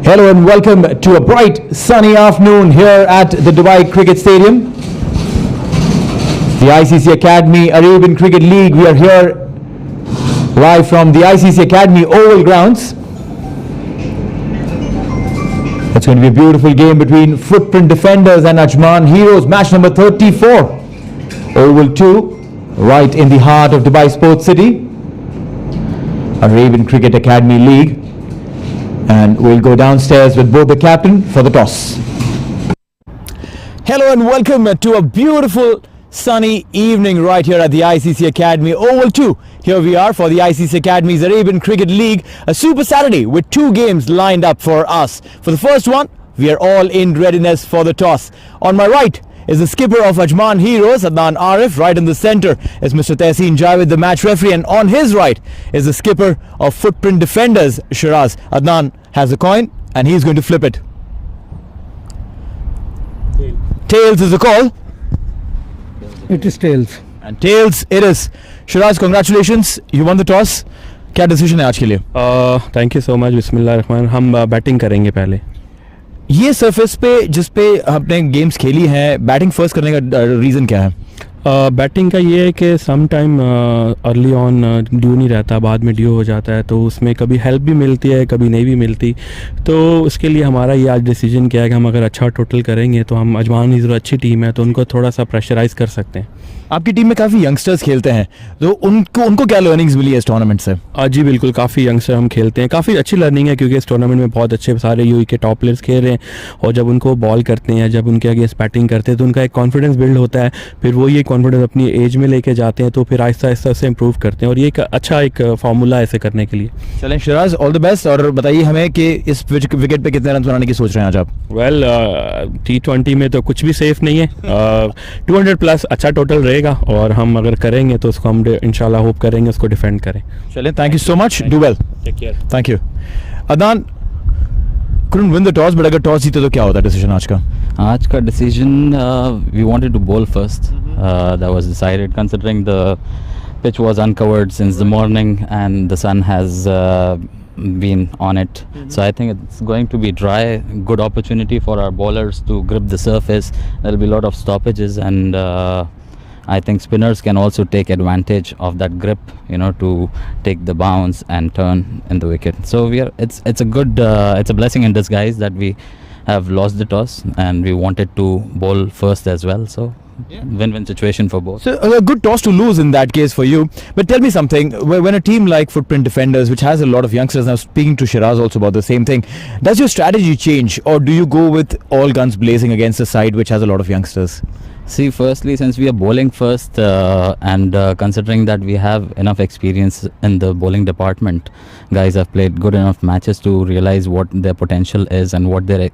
Hello and welcome to a bright sunny afternoon here at the Dubai Cricket Stadium. The ICCA Academy Arabian Cricket League. We are here live from the ICCA Academy Oval grounds. It's going to be a beautiful game between Footprint Defenders and Ajman Heroes. Match number 34. Oval 2, right in the heart of Dubai Sports City. Arabian Cricket Academy League. And we'll go downstairs with both the captain for the toss. Hello and welcome to a beautiful sunny evening right here at the ICCA Academy Oval 2. Here we are for the ICCA Academy's Arabian Cricket League, a super Saturday with 2 games lined up for us. For the first one, we are all in readiness for the toss. On my right is the skipper of Ajman Heroes, Adnan Arif. Right in the centre is Mr. Tehseen Javed, the match referee, and on his right is the skipper of Footprint Defenders, Shiraz. Adnan has a coin and he's going to flip it. Tails is the call. It is tails. And tails it is. Shiraz, congratulations. You won the toss. क्या decision है आज के लिए? Thank you so much. बिस्मिल्लाहिर्रहमान. हम batting करेंगे पहले. ये सरफेस पे जिस पे आपने गेम्स खेली हैं, बैटिंग फर्स्ट करने का रीज़न क्या है? बैटिंग का ये है कि some time early on due नहीं रहता, बाद में ड्यू हो जाता है, तो उसमें कभी हेल्प भी मिलती है, कभी नहीं भी मिलती. तो उसके लिए हमारा ये आज डिसीजन किया है कि हम अगर अच्छा टोटल करेंगे तो हम अजमान ही अच्छी टीम है तो उनको थोड़ा सा प्रेशराइज कर सकते हैं. आपकी टीम में काफ़ी यंगस्टर्स खेलते हैं, तो उनको क्या लर्निंग्स मिली है इस टूर्नामेंट से? जी बिल्कुल, काफ़ी यंगस्टर हम खेलते हैं. काफ़ी अच्छी लर्निंग है क्योंकि इस टूर्नामेंट में बहुत अच्छे सारे यूई के टॉप प्लेयर्स खेल रहे हैं और जब उनको बॉल करते हैं, जब उनके अगेंस्ट बैटिंग करते हैं तो उनका एक कॉन्फिडेंस बिल्ड होता है. फिर वो ये कॉन्फिडेंस अपनी एज में लेके जाते हैं तो फिर आहिस्ता आहिस्ता से इम्प्रूव करते हैं और ये एक अच्छा एक फार्मूला है ऐसे करने के लिए. चलें शिराज, ऑल द बेस्ट. और बताइए हमें कि इस विकेट पे कितने रन बनाने की सोच रहे हैं आज आप? वेल, T20 में तो कुछ भी सेफ नहीं है. 200 प्लस अच्छा टोटल रहेगा और हम अगर करेंगे तो उसको हम इंशाल्लाह होप करेंगे उसको डिफेंड करें. चलें, thank you so much. Do well. Take care. Thank you. Adnan, couldn't win the toss, but अगर टॉस जीते तो क्या होता है डिसीजन आज का? आज का decision, we wanted to bowl first. That was decided considering the pitch was uncovered since the morning and the sun has been on it. So I think it's going to be dry. Good opportunity for our bowlers to grip the surface. There will be a lot of stoppages and I think spinners can also take advantage of that grip, to take the bounce and turn in the wicket. So it's a good, it's a blessing in disguise that we have lost the toss and we wanted to bowl first as well. So win-win situation for both. So a good toss to lose in that case for you. But tell me something, when a team like Footprint Defenders, which has a lot of youngsters, now speaking to Shiraz also about the same thing, does your strategy change or do you go with all guns blazing against a side which has a lot of youngsters? See, firstly, since we are bowling first and considering that we have enough experience in the bowling department, guys have played good enough matches to realize what their potential is and what their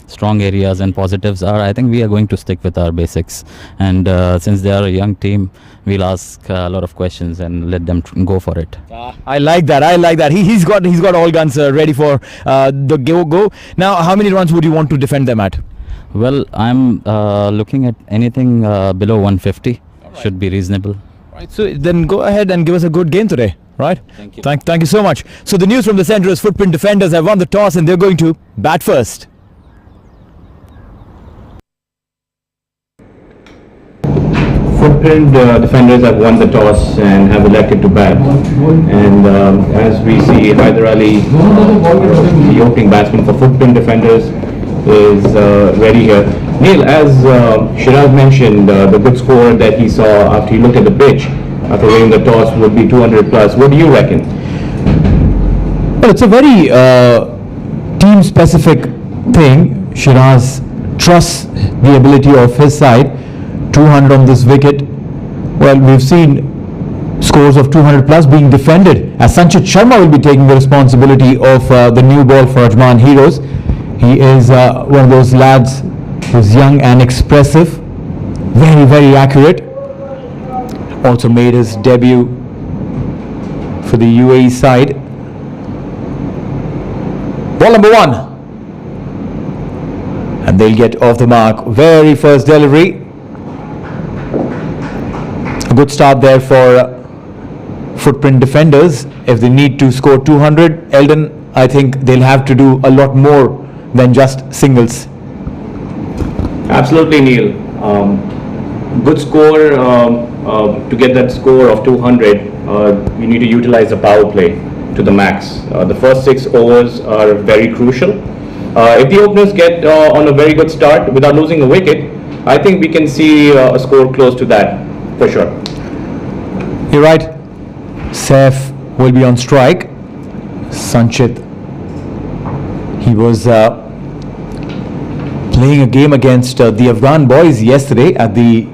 strong areas and positives are. I think we are going to stick with our basics, and since they are a young team, we'll ask a lot of questions and let them go for it. I like that. I like that. He's got all guns ready for the go. Now, how many runs would you want to defend them at? Well, I'm looking at anything below 150. Right. Should be reasonable. Right. So then go ahead and give us a good game today. Right. Thank you. Thank you so much. So the news from the centre is Footprint Defenders have won the toss and they're going to bat first. Footprint Defenders have won the toss and have elected to bat. And as we see, Hyder Ali, the opening batsman for Footprint Defenders, is ready here. Neil, as Shiraz mentioned, the good score that he saw after he looked at the pitch after winning the toss would be 200 plus. What do you reckon? Well, it's a very team-specific thing. Shiraz trusts the ability of his side. 200 on this wicket. Well, we've seen scores of 200 plus being defended as Sanchit Sharma will be taking the responsibility of the new ball for Ajman Heroes. He is one of those lads who's young and expressive, very, very accurate. Also made his debut for the UAE side. Ball number 1. And they'll get off the mark. Very first delivery. A good start there for Footprint defenders. If they need to score 200, Eldon, I think they'll have to do a lot more than just singles. Absolutely, Neil. Good score. To get that score of 200, you need to utilize the power play to the max. The first 6 overs are very crucial. If the openers get on a very good start without losing a wicket, I think we can see a score close to that for sure. You're right. Saif will be on strike. Sanchit, he was playing a game against the Afghan boys yesterday at the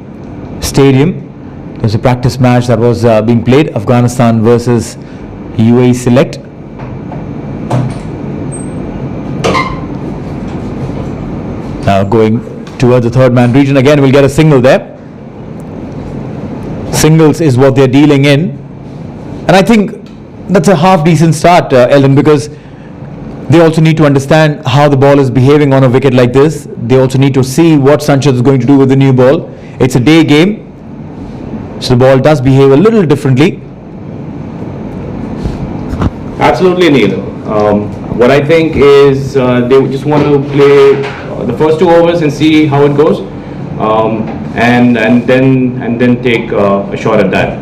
stadium. There was a practice match that was being played, Afghanistan versus UAE Select. Now going towards the third man region, again we'll get a single there. Singles is what they're dealing in, and I think that's a half decent start, Eldon, because they also need to understand how the ball is behaving on a wicket like this. They also need to see what Sanchit is going to do with the new ball. It's a day game, so the ball does behave a little differently. Absolutely, Neil. What I think is they just want to play the first 2 overs and see how it goes, and then take a shot at that.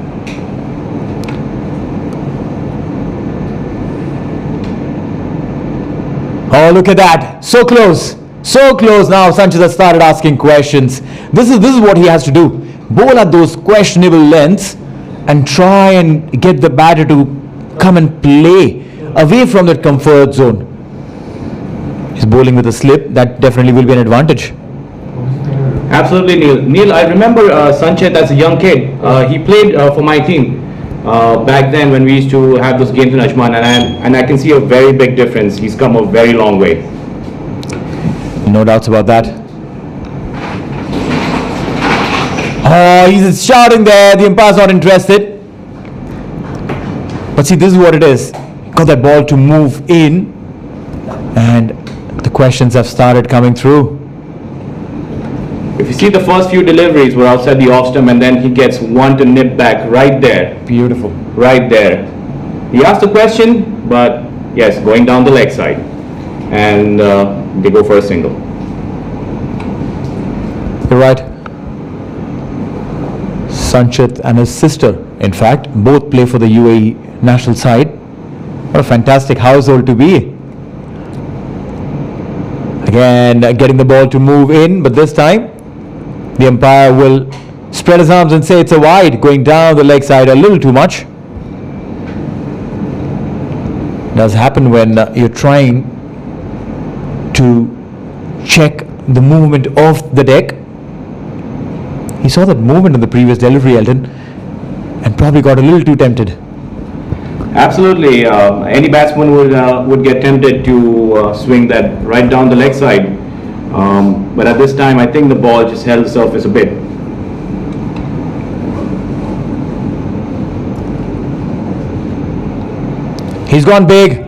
Oh, look at that! So close, so close. Now Sanchit has started asking questions. This is what he has to do: bowl at those questionable lengths and try and get the batter to come and play away from that comfort zone. He's bowling with a slip. That definitely will be an advantage. Absolutely, Neil. Neil, I remember Sanchit as a young kid. He played for my team back then when we used to have those games in Ajman, and I can see a very big difference. He's come a very long way. No doubts about that. Oh, he's shouting there. The umpire's not interested. But see, this is what it is. Got that ball to move in, and the questions have started coming through. If you see, the first few deliveries were outside the off stump, and then he gets one to nip back right there. Beautiful. Right there. He asked a question, but yes, going down the leg side. And they go for a single. You're right. Sanchit and his sister, in fact, both play for the UAE national side. What a fantastic household to be. Again, getting the ball to move in, but this time the umpire will spread his arms and say it's a wide, going down the leg side a little too much. Does happen when you're trying to check the movement of the deck. He saw that movement in the previous delivery, Eldon, and probably got a little too tempted. Absolutely. Any batsman would get tempted to swing that right down the leg side. But at this time, I think the ball just held the surface a bit. He's gone big.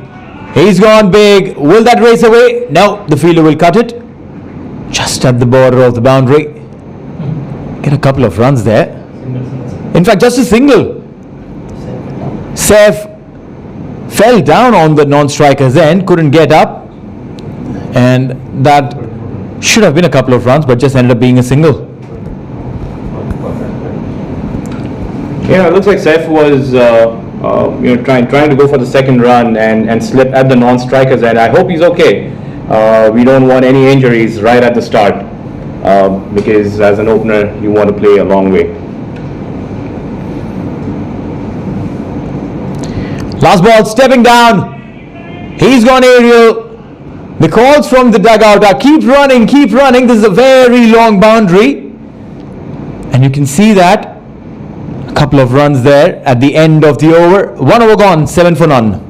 He's gone big. Will that race away? No, the fielder will cut it. Just at the border of the boundary. Get a couple of runs there. In fact, just a single. Saif fell down on the non-striker's end, couldn't get up, and that should have been a couple of runs, but just ended up being a single. Yeah, it looks like Saif was trying to go for the second run and slip at the non-striker's end. I hope he's okay. We don't want any injuries right at the start, because as an opener, you want to play a long way. Last ball, stepping down. He's gone aerial. The calls from the dugout are keep running, keep running. This is a very long boundary. And you can see that. A couple of runs there at the end of the over. 1 over gone, 7 for none.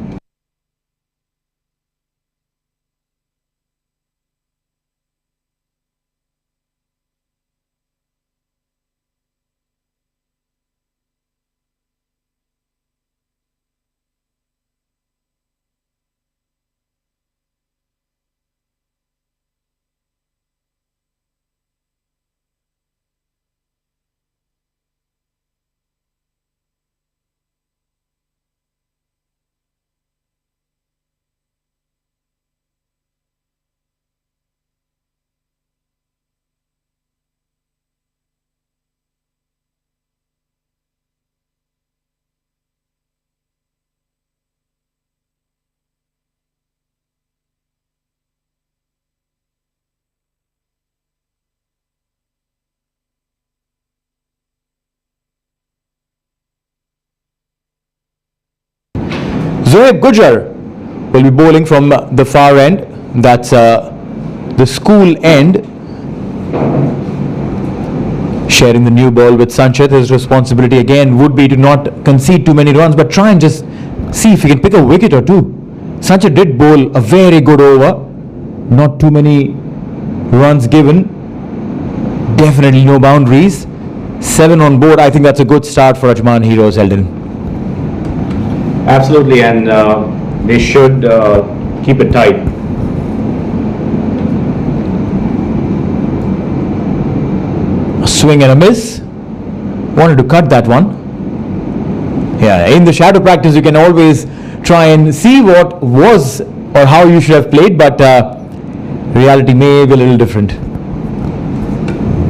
Zoeb Gujjar will be bowling from the far end. That's the school end. Sharing the new ball with Sanchit. His responsibility again would be to not concede too many runs, but try and just see if he can pick a wicket or two. Sanchit did bowl a very good over. Not too many runs given. Definitely no boundaries. 7 on board. I think that's a good start for Ajman Heroes, Eldon. Absolutely, and they should keep it tight. A swing and a miss. Wanted to cut that one. Yeah, in the shadow practice you can always try and see what was or how you should have played, but reality may be a little different.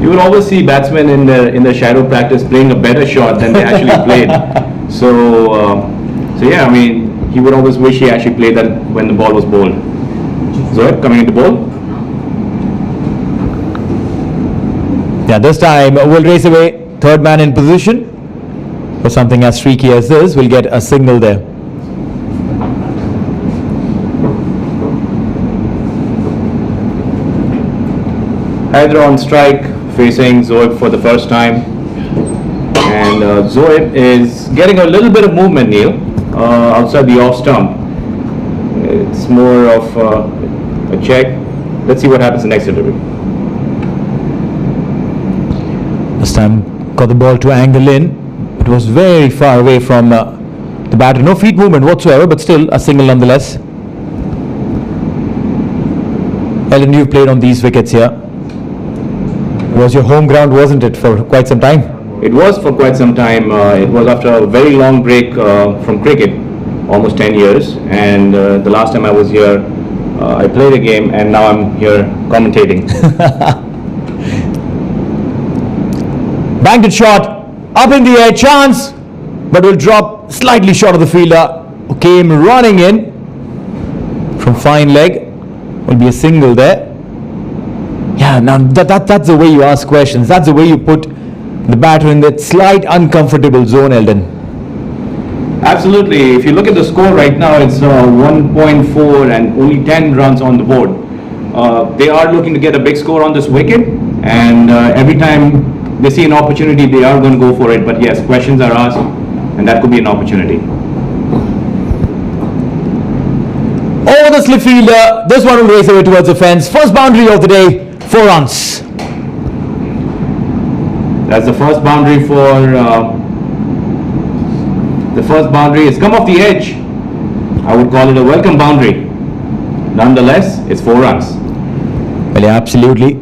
You will always see batsmen in the shadow practice playing a better shot than they actually played. So yeah, I mean, he would always wish he actually played that when the ball was bowled. Zoeb coming into bowl. Yeah, this time we'll race away. Third man in position. For something as streaky as this, we'll get a signal there. Hydra on strike, facing Zoeb for the first time. And Zoeb is getting a little bit of movement, Neil, outside the off stump. It's more of a check. Let's see what happens in the next delivery. This time got the ball to angle in. It was very far away from the batter. No feet movement whatsoever, but still a single nonetheless. Ellen, you've played on these wickets here. It was your home ground, wasn't it, for quite some time? It was for quite some time. It was after a very long break from cricket, almost 10 years. And the last time I was here, I played a game, and now I'm here commentating. Banked it short, up in the air, chance, but will drop slightly short of the fielder, who came running in from fine leg. Will be a single there. Yeah, now that's the way you ask questions. That's the way you put the batter in that slight uncomfortable zone, Eldon. Absolutely. If you look at the score right now, it's 1.4 and only 10 runs on the board. They are looking to get a big score on this wicket, and every time they see an opportunity, they are going to go for it. But yes, questions are asked, and that could be an opportunity. Over the slip fielder, this one will race away towards the fence. First boundary of the day, 4 runs. That's the first boundary for the first boundary. It's come off the edge. I would call it a welcome boundary. Nonetheless, it's 4 runs. Well, yeah, absolutely.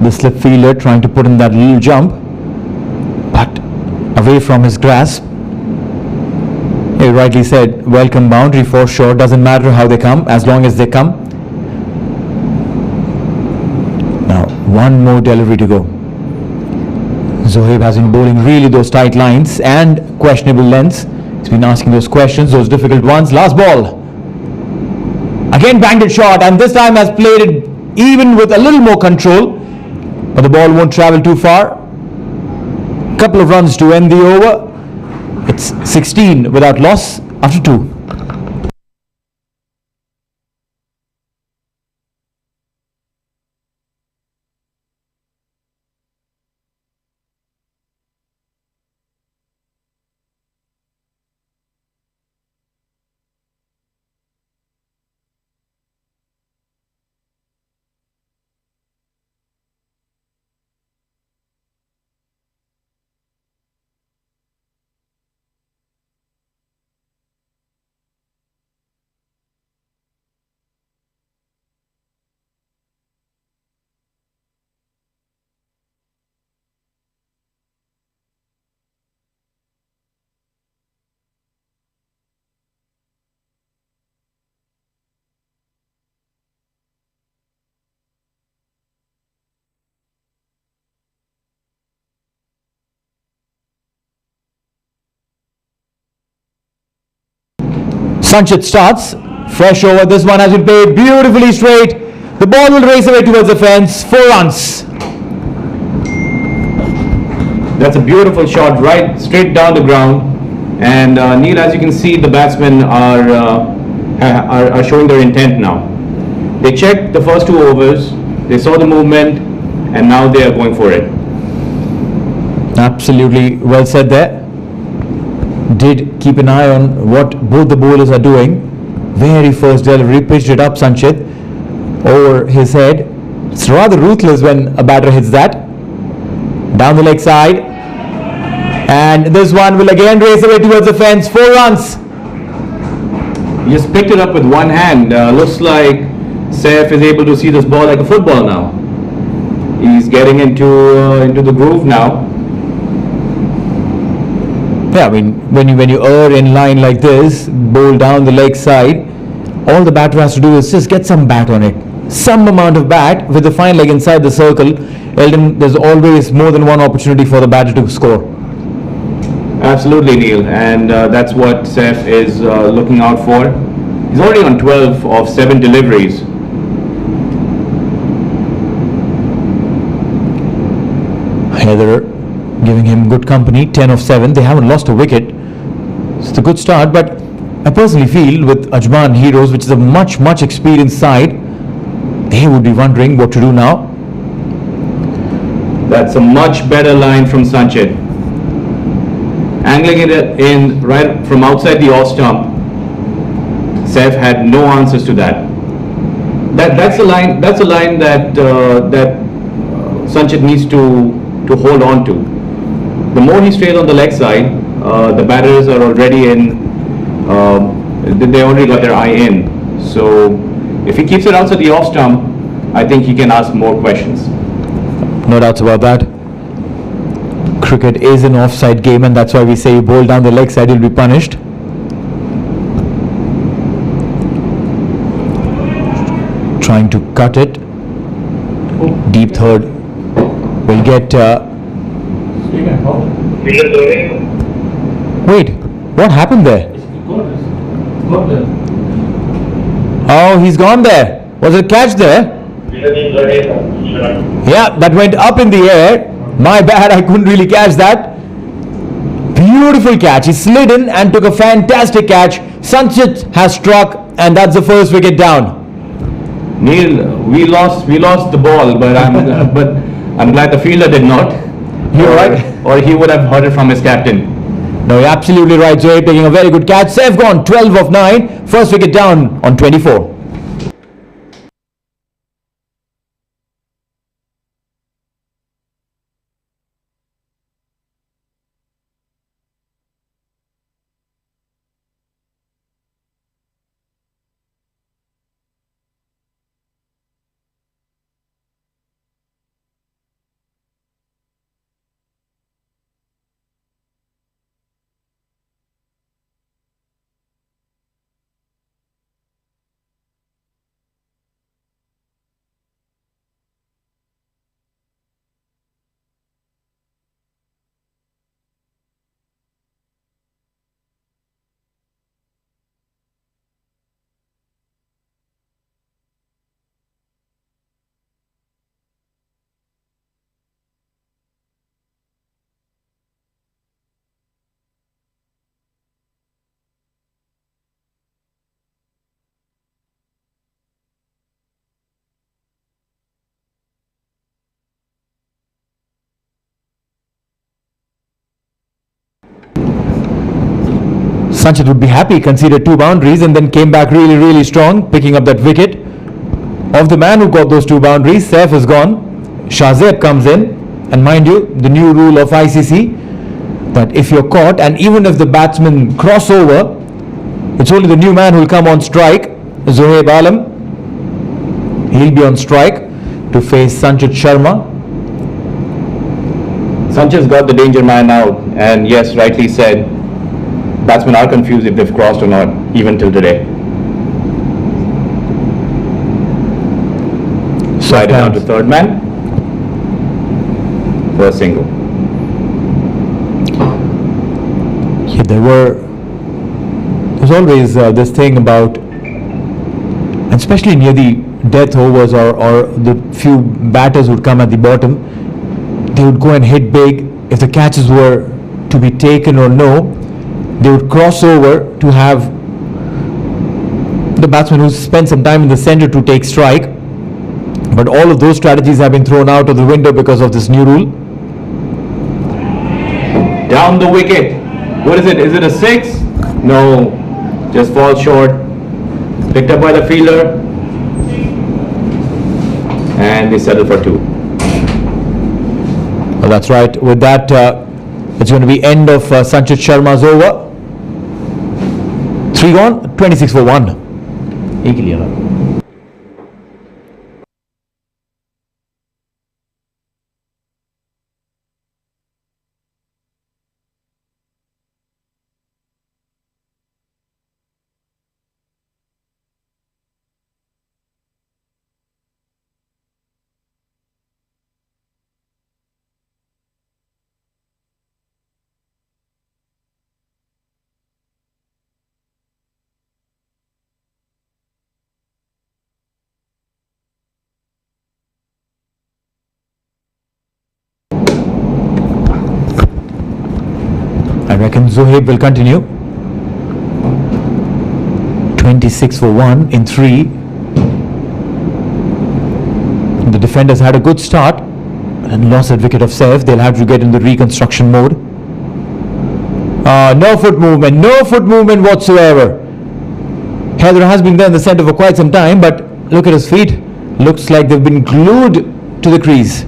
The slip fielder trying to put in that little jump, but away from his grasp. He rightly said, welcome boundary for sure. Doesn't matter how they come, as long as they come. Now, one more delivery to go. Zoeb has been bowling really those tight lines and questionable lengths. He's been asking those questions, those difficult ones. Last ball. Again banked it short, and this time has played it even with a little more control. But the ball won't travel too far. Couple of runs to end the over. It's 16 without loss after 2. Sanchit starts. Fresh over. This one has been played beautifully straight. The ball will race away towards the fence. 4 runs. That's a beautiful shot, right straight down the ground. And Neil, as you can see, the batsmen are showing their intent now. They checked the first 2 overs, they saw the movement, and now they are going for it. Absolutely well said there. Did keep an eye on what both the bowlers are doing. Very first delivery, pitched it up Sanchit over his head. It's rather ruthless when a batter hits that. Down the leg side. And this one will again race away towards the fence. 4 runs. He just picked it up with one hand. Looks like Saif is able to see this ball like a football now. He's getting into the groove now. Yeah, I mean, when you err in line like this, bowl down the leg side, all the batter has to do is just get some bat on it. Some amount of bat with the fine leg inside the circle. Eldon, there's always more than one opportunity for the batter to score. Absolutely, Neil, and that's what Saif is looking out for. He's already on 12 of 7 deliveries. Heather giving him good company, 10 of 7. They haven't lost a wicket. It's a good start, but I personally feel with Ajman Heroes, which is a much experienced side, they would be wondering what to do now. That's a much better line from Sanchit. Angling it in right from outside the off stump. Saif had no answers to that. That's a line. That's a line that Sanchit needs to hold on to. The more he stays on the leg side, the batters are already in. They already got their eye in. So if he keeps it outside the off stump, I think he can ask more questions. No doubts about that. Cricket is an offside game, and that's why we say you bowl down the leg side, you'll be punished. Trying to cut it. Deep third. Will get. Wait, what happened there? Oh, he's gone there. Was it a catch there? Yeah, that went up in the air. My bad, I couldn't really catch that. Beautiful catch. He slid in and took a fantastic catch. Sanchit has struck, and that's the first wicket down. Neil, we lost the ball, but I'm glad the fielder did not. You're right. Or he would have heard it from his captain. No, you're absolutely right, Zoe, taking a very good catch. Saif gone 12 of 9. First wicket down on 24. Sanchit would be happy, conceded 2 boundaries and then came back really strong, picking up that wicket. Of the man who got those 2 boundaries, Saif is gone. Shahzeb comes in, and mind you, the new rule of ICC, that if you're caught and even if the batsmen cross over, it's only the new man who will come on strike. Zohaib Alam, he'll be on strike to face Sanchit Sharma. Sanchit's got the danger man out, and yes, rightly said, batsmen are confused if they've crossed or not, even till today. Slide it down to third man for a single. Yeah, there's always this thing about, especially near the death overs or the few batters would come at the bottom, they would go and hit big if the catches were to be taken or no. they would cross over to have the batsman who spent some time in the center to take strike. But all of those strategies have been thrown out of the window because of this new rule. Down the wicket. What is it? Is it a 6? No. Just falls short. Picked up by the fielder. And they settle for 2. Well, that's right. With that, it's going to be end of Sanchit Sharma's over. 3 gone, 26 for 1. एक ही लिया था. I reckon Zohaib will continue. 26 for 1 in 3. The defenders had a good start and lost that wicket of Saif. They'll have to get in the reconstruction mode. No foot movement whatsoever. Heather has been there in the centre for quite some time, but look at his feet. Looks like they've been glued to the crease.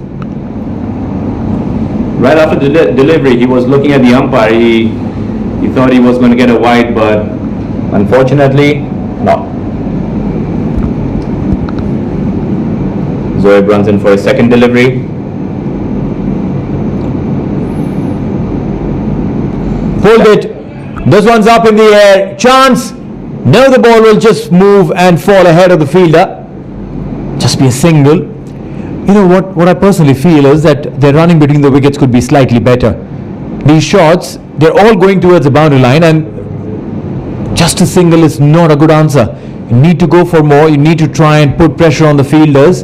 Right after the delivery, he was looking at the umpire. He thought he was going to get a wide, but unfortunately, no. Zohaib runs in for his second delivery. Pulled it. This one's up in the air. Chance. Now the ball will just move and fall ahead of the fielder. Just be a single. You know what I personally feel is that their running between the wickets could be slightly better. These shots, they're all going towards the boundary line, and just a single is not a good answer. You need to go for more. You need to try and put pressure on the fielders.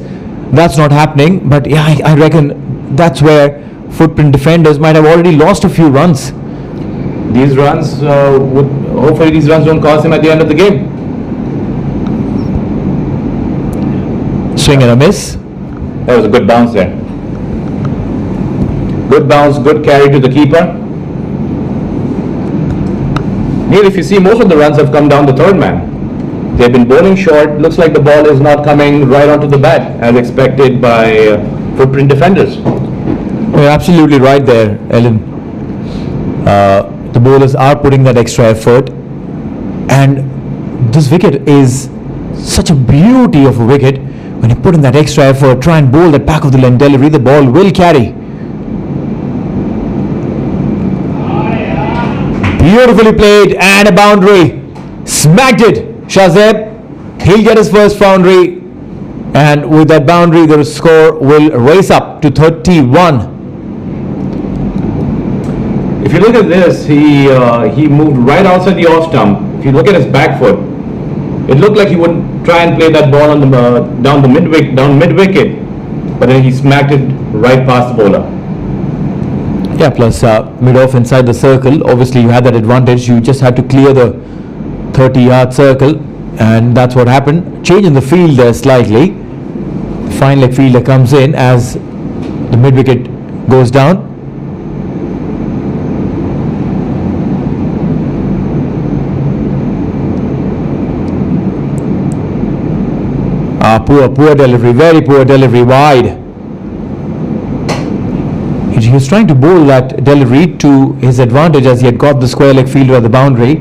That's not happening. But yeah, I reckon that's where footprint defenders might have already lost a few runs. These runs, hopefully these runs don't cost him at the end of the game. Swing and a miss. That was a good bounce there. Good bounce, good carry to the keeper. Neil, if you see, most of the runs have come down the third man. They've been bowling short. Looks like the ball is not coming right onto the bat as expected by footprint defenders. You're absolutely right there, Ellen. The bowlers are putting that extra effort, and this wicket is such a beauty of a wicket. When you put in that extra effort, try and bowl that back of the length delivery, the ball will carry. Beautifully played, and a boundary. Smacked it. Shazeb, he'll get his first boundary, and with that boundary the score will race up to 31. If you look at this, he moved right outside the off stump. If you look at his back foot, it looked like he would try and play that ball on the down mid wicket, but then he smacked it right past the bowler. Yeah, plus mid off inside the circle. Obviously, you had that advantage. You just had to clear the 30-yard circle, and that's what happened. Change in the field there slightly. Fine leg fielder comes in as the mid wicket goes down. Poor delivery, very poor delivery, wide. He was trying to bowl that delivery to his advantage as he had got the square leg fielder at the boundary,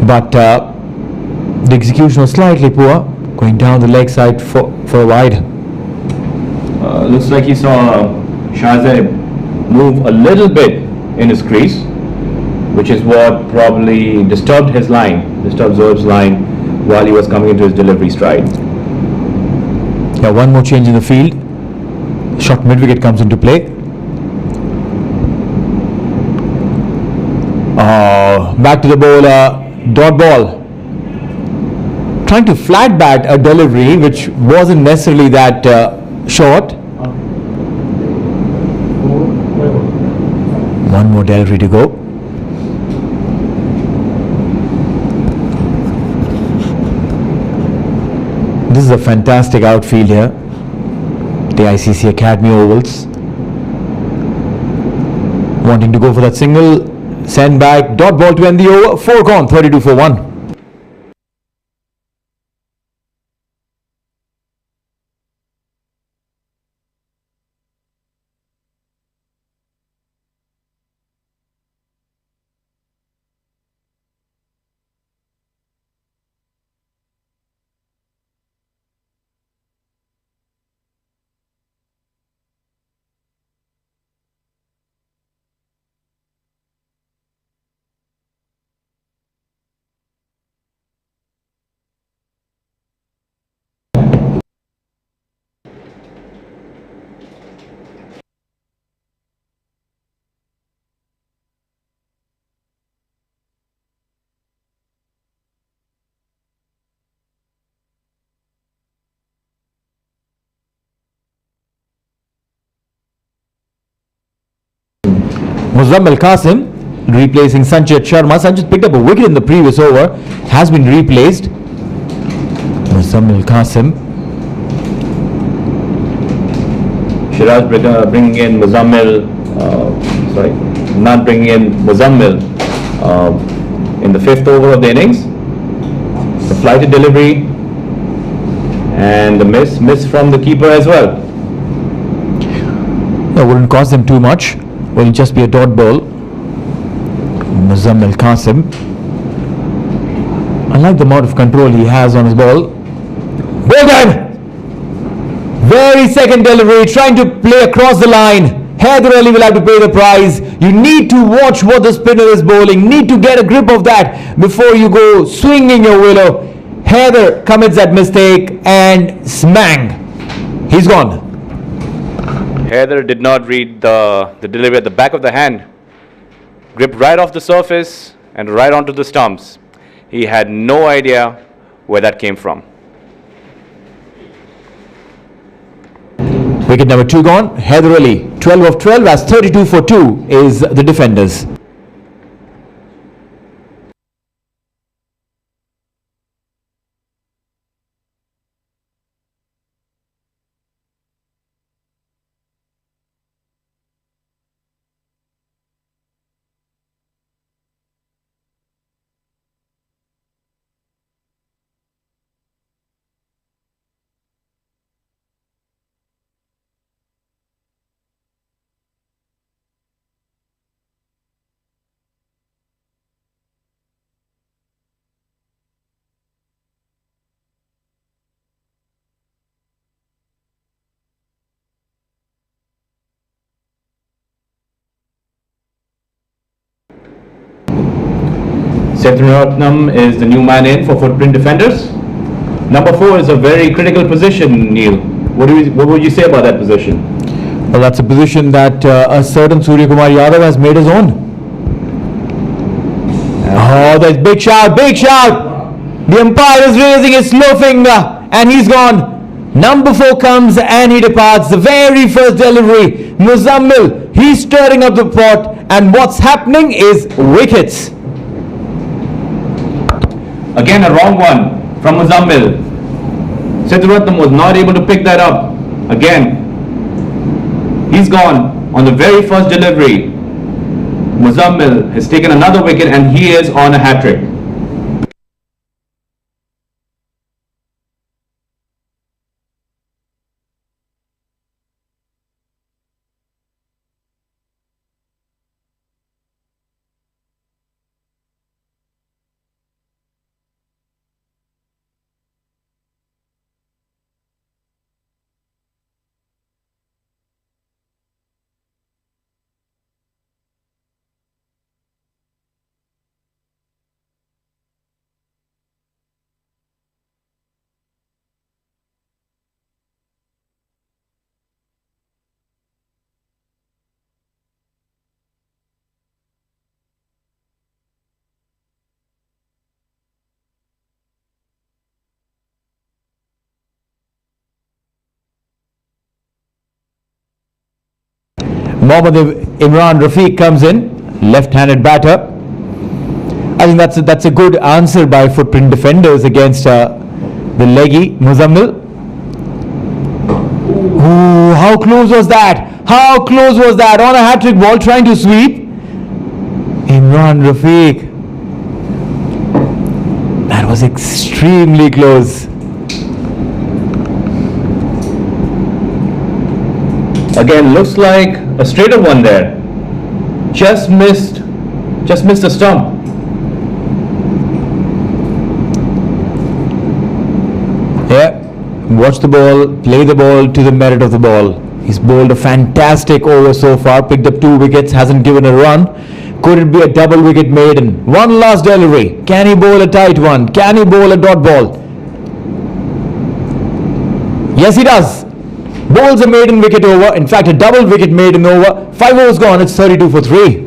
but the execution was slightly poor, going down the leg side for a wide. Looks like he saw Shazeb move a little bit in his crease, which is what probably disturbed Zohaib's line while he was coming into his delivery stride. Yeah, one more change in the field. Shot mid wicket comes into play. Back to the bowler, dot ball. Trying to flat bat a delivery which wasn't necessarily that short. One more delivery to go. This is a fantastic outfield here. The ICC Academy ovals. Wanting to go for that single, send back, dot ball to end the over, 4 gone, 32 for 1. Muzammil Qasim replacing Sanchit Sharma. Sanchit picked up a wicket in the previous over, has been replaced. Muzammil Qasim. Shiraz bringing in Muzammil, not bringing in Muzammil in the 5th over of the innings. The flighted delivery and the miss from the keeper as well. That wouldn't cost them too much. Will just be a dot ball. Muzammil Qasim. I like the amount of control he has on his ball. Ball time! Very second delivery, trying to play across the line. Haider Ali will have to pay the price. You need to watch what the spinner is bowling. Need to get a grip of that before you go swinging your willow. Haider commits that mistake and smang. He's gone. Haider did not read the delivery at the back of the hand. Gripped right off the surface and right onto the stumps. He had no idea where that came from. Wicket number 2 gone. Haider Ali, 12 of 12 as 32 for 2 is the defenders. Sethuratnam is the new man in for footprint defenders. Number 4 is a very critical position, Neil. What would you say about that position? Well, that's a position that a certain Surya Kumar Yadav has made his own. Oh, there's big shout, big shout! The umpire is raising his slow finger and he's gone. Number 4 comes and he departs. The very first delivery. Muzammil, he's stirring up the pot, and what's happening is wickets. Again, a wrong one from Muzammil. Sethuratnam was not able to pick that up. Again, he's gone on the very first delivery. Muzammil has taken another wicket and he is on a hat-trick. Mohammad Imran Rafiq comes in, left-handed batter. I think that's a good answer by footprint defenders against The leggy Muzammil. Ooh, how close was that? How close was that? On a hat-trick ball, trying to sweep. Imran Rafiq. That was extremely close. Again, looks like a straighter one there. Just missed a stump. Yeah, watch the ball, play the ball to the merit of the ball. He's bowled a fantastic over so far, picked up 2 wickets, hasn't given a run. Could it be a double wicket maiden? One last delivery. Can he bowl a tight one? Can he bowl a dot ball? Yes, he does. Bowls a maiden wicket over. In fact, a double wicket maiden over. 5 overs gone. It's 32 for 3.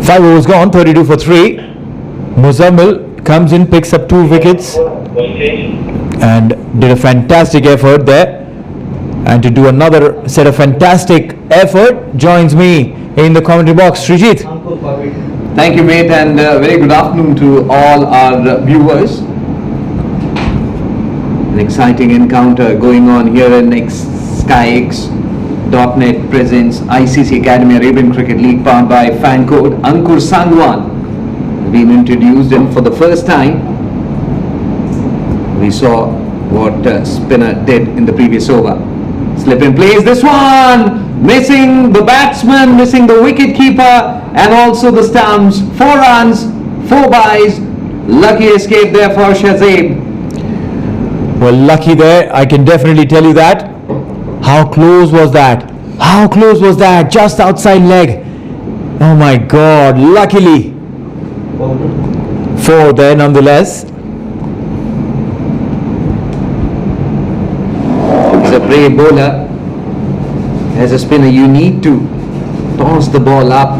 Five overs gone, 32 for 3. Muzammil comes in, picks up 2 wickets and did a fantastic effort there. And to do another set of fantastic effort, joins me in the commentary box, Srijit. Thank you, mate, and very good afternoon to all our viewers. An exciting encounter going on here in SkyX.net presents ICCA Academy Arabian Cricket League powered by fan code Ankur Sangwan has been introduced, and for the first time we saw what spinner did in the previous over. Slip in plays, this one missing the batsman, missing the wicket keeper and also the stumps. 4 runs, 4 byes. Lucky escape there for Shazib. Well, lucky there, I can definitely tell you that. How close was that? How close was that? Just outside leg. Oh my God, luckily. 4 there nonetheless. He's a brave bowler. As a spinner, you need to toss the ball up.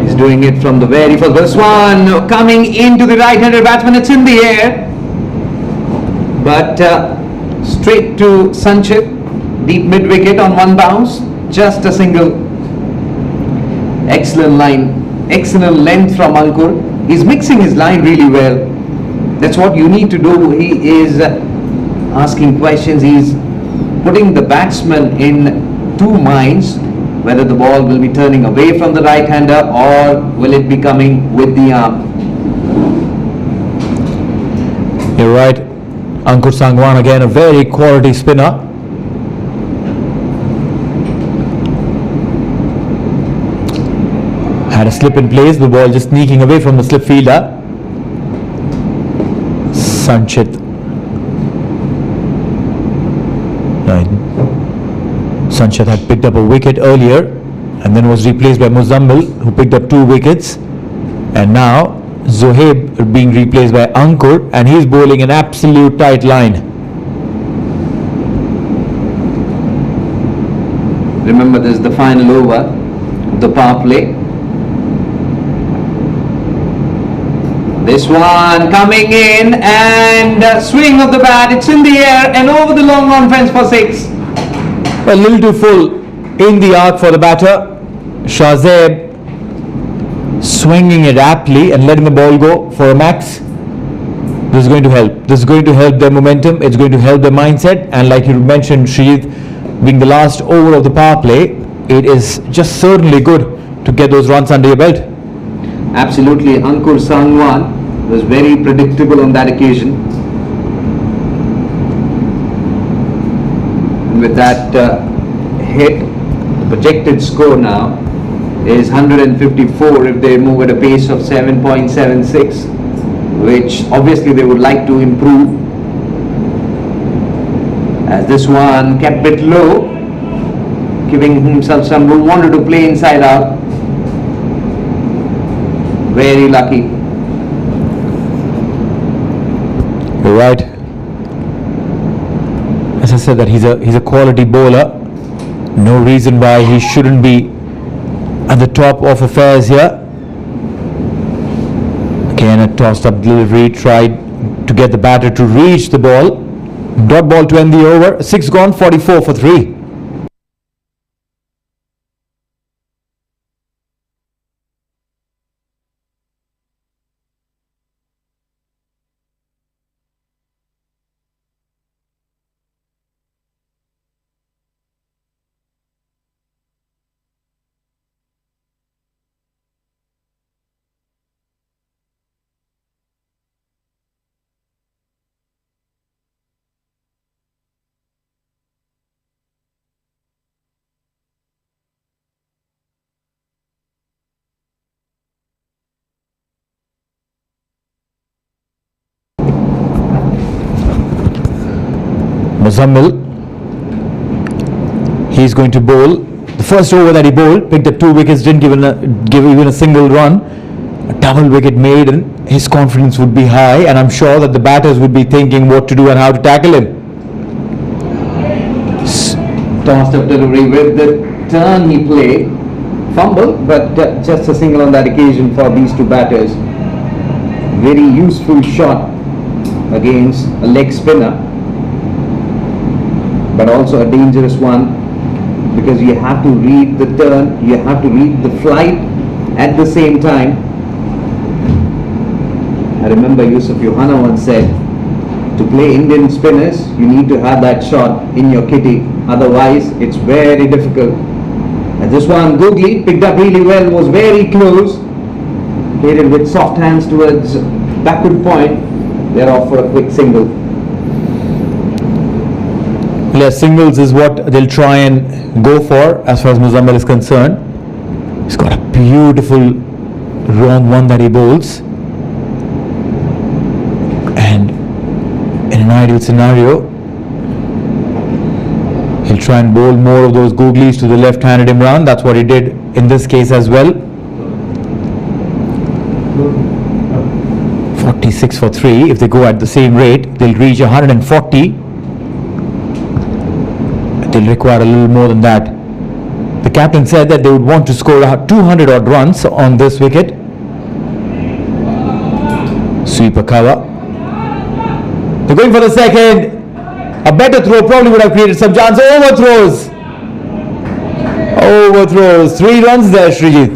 He's doing it from the very first one, coming into the right-handed batsman. It's in the air, but straight to Sanchit, deep mid-wicket on 1 bounce, just a single. Excellent line, excellent length from Ankur. He's mixing his line really well. That's what you need to do. He is asking questions. He's putting the batsman in 2 minds, whether the ball will be turning away from the right-hander or will it be coming with the arm. You're right. Ankur Sangwan again, a very quality spinner. Had a slip in place, the ball just sneaking away from the slip fielder. Sanchit. Sanchit had picked up a wicket earlier and then was replaced by Muzammil, who picked up 2 wickets. And now Zohaib being replaced by Ankur, and he's bowling an absolute tight line. Remember, this is the final over of the power play. This one coming in and swing of the bat. It's in the air and over the long on fence for 6. A little too full in the arc for the batter. Shazib swinging it aptly and letting the ball go for a max. This is going to help. This is going to help their momentum. It's going to help their mindset. And like you mentioned, Srijit, being the last over of the power play, it is just certainly good to get those runs under your belt. Absolutely. Ankur Sangwan was very predictable on that occasion. And with that hit, the projected score now is 154 if they move at a pace of 7.76, which obviously they would like to improve. As this one kept it low, giving himself some room, wanted to play inside out. Very lucky. Right. As I said, that he's a quality bowler. No reason why he shouldn't be at the top of affairs here. Again, a tossed up delivery, tried to get the batter to reach the ball. Dot ball to end the over. 6 gone, 44 for 3. Muzammil, he's going to bowl. The first over that he bowled, picked up 2 wickets, didn't give even a single run. A double wicket made, and his confidence would be high, and I'm sure that the batters would be thinking what to do and how to tackle him. Tossed up delivery with the turn he played. Fumble, but just a single on that occasion for these two batters. Very useful shot against a leg spinner, but also a dangerous one, because you have to read the turn, you have to read the flight at the same time. I remember Yusuf Yohana once said, to play Indian spinners, you need to have that shot in your kitty, otherwise it's very difficult. And this one, Googly picked up really well, was very close, played it with soft hands towards backward point. They're off for a quick single. Yeah, singles is what they'll try and go for as far as Muzammil is concerned. He's got a beautiful wrong one that he bowls. And in an ideal scenario, he'll try and bowl more of those googlies to the left-handed Imran. That's what he did in this case as well. 46 for 3. If they go at the same rate, they'll reach 140. They'll require a little more than that. The captain said that they would want to score 200 odd runs on this wicket. Sweeper cover. They're going for the second. A better throw probably would have created some chance. Overthrows. Overthrows. 3 runs there, Srijit.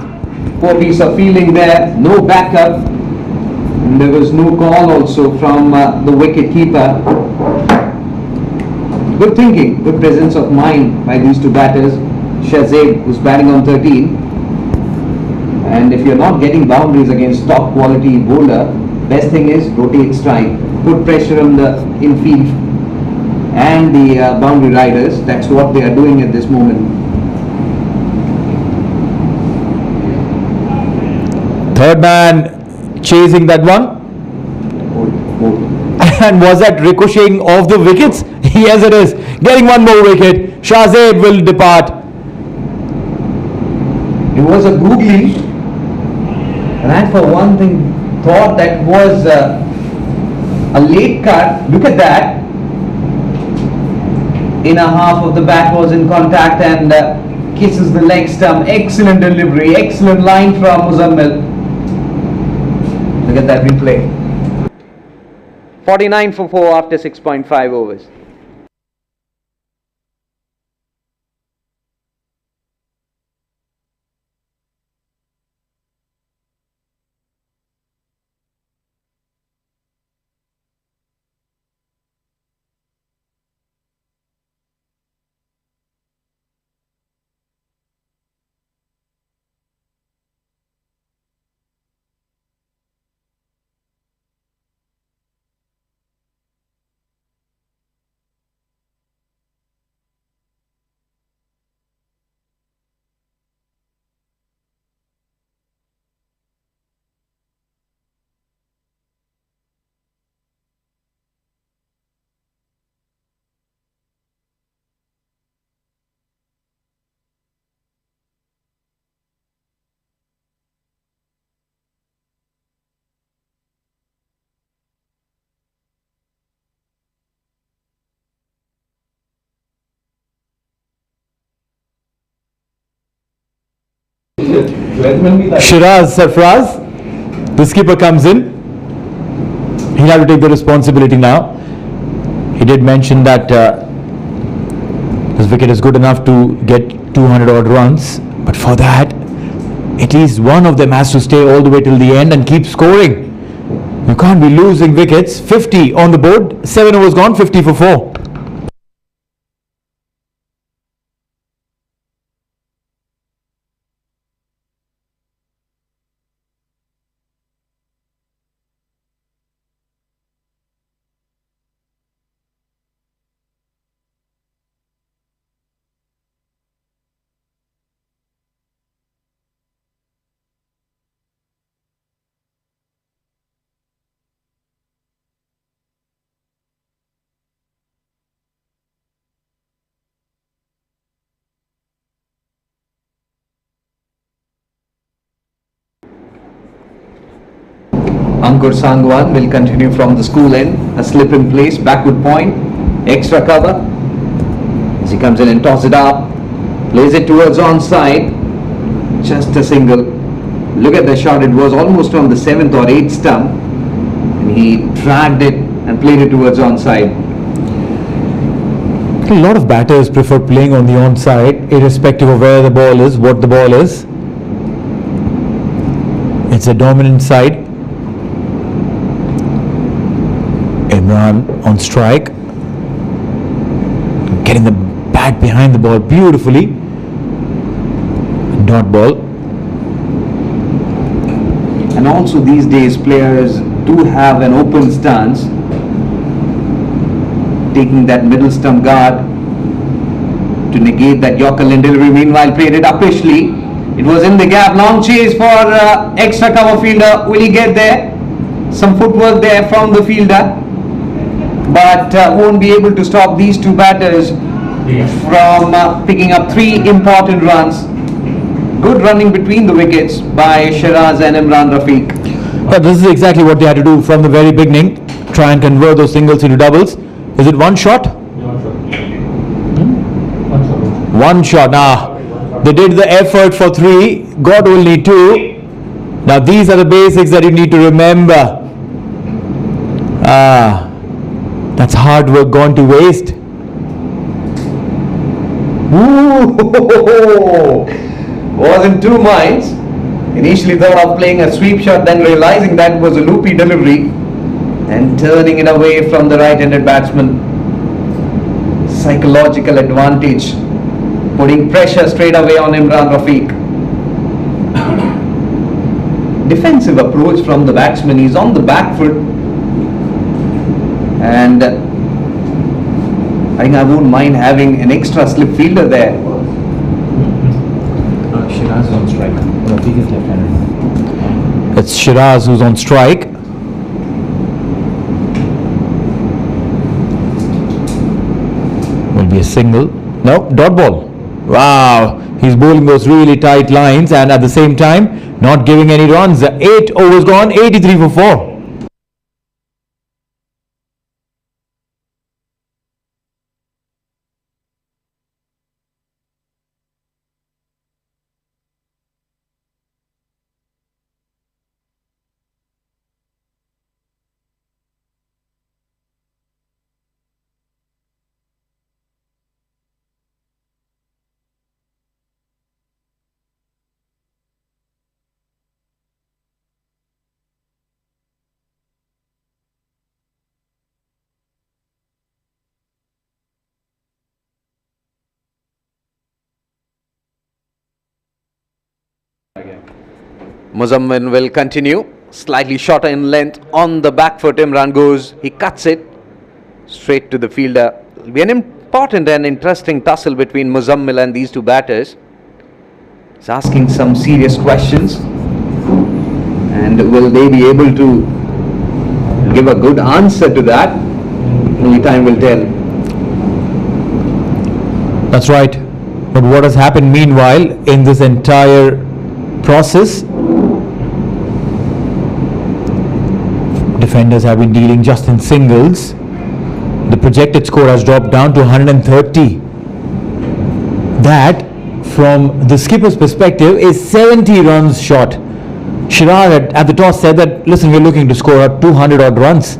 Poor piece of fielding there, no backup. And there was no call also from the wicket keeper. Good thinking, good presence of mind by these two batters. Shahzaid, who's batting on 13. And if you're not getting boundaries against top quality bowler, best thing is rotate strike. Put pressure on the infield and the boundary riders. That's what they are doing at this moment. Third man chasing that one. And was that ricocheting off the wickets? Yes, it is. Getting one more wicket. Shahzaid will depart. It was a googly. And I, for one thing, thought that was a late cut. Look at that. Inner half of the bat was in contact and kisses the leg stump. Excellent delivery, excellent line from Muzammil. Look at that replay. 49 for 4 after 6.5 overs. Shiraz Sarfraz, the skipper, comes in. He'll have to take the responsibility now. He did mention that this wicket is good enough to get 200 odd runs, but for that, at least one of them has to stay all the way till the end and keep scoring. You can't be losing wickets. 50 on the board, 7 overs gone, 50 for 4. Ankur Sangwan will continue from the school end. A slip in place, backward point, extra cover. As he comes in and tosses it up, plays it towards onside. Just a single. Look at the shot, it was almost on the 7th or 8th stump. And he dragged it and played it towards onside. A lot of batters prefer playing on the onside, irrespective of where the ball is, what the ball is. It's a dominant side. Imran on strike, getting the bat behind the ball beautifully. Dot ball. And also these days players do have an open stance, taking that middle stump guard to negate that Yorker line delivery. Meanwhile played it uppishly. It was in the gap, long chase for extra cover fielder. Will he get there? Some footwork there from the fielder, but won't be able to stop these two batters from picking up 3 important runs. Good running between the wickets by Shiraz and Imran Rafiq. But this is exactly what they had to do from the very beginning. Try and convert those singles into doubles. Is it one shot? One shot. Now, they did the effort for 3, got only 2. Now, these are the basics that you need to remember. That's hard work gone to waste. Ooh, was in 2 minds. Initially thought of playing a sweep shot, then realizing that was a loopy delivery and turning it away from the right-handed batsman. Psychological advantage, putting pressure straight away on Imran Rafiq. Defensive approach from the batsman. He's on the back foot, and I think I won't mind having an extra slip fielder there. Shiraz on strike. Rafiq is left-handed. It's Shiraz who's on strike. Will be a single. No, dot ball. Wow, he's bowling those really tight lines and at the same time not giving any runs. 8 overs gone, 83 for 4. Muzammil will continue, slightly shorter in length on the back foot. Imran goes, he cuts it straight to the fielder. It'll be an important and interesting tussle between Muzammil and these two batters. He's asking some serious questions, and will they be able to give a good answer to that? Only time will tell. That's right. But what has happened meanwhile in this entire process? Defenders have been dealing just in singles. The projected score has dropped down to 130. That from the skipper's perspective is 70 runs short. Shiraz at the toss said that, listen, we're looking to score 200 odd runs.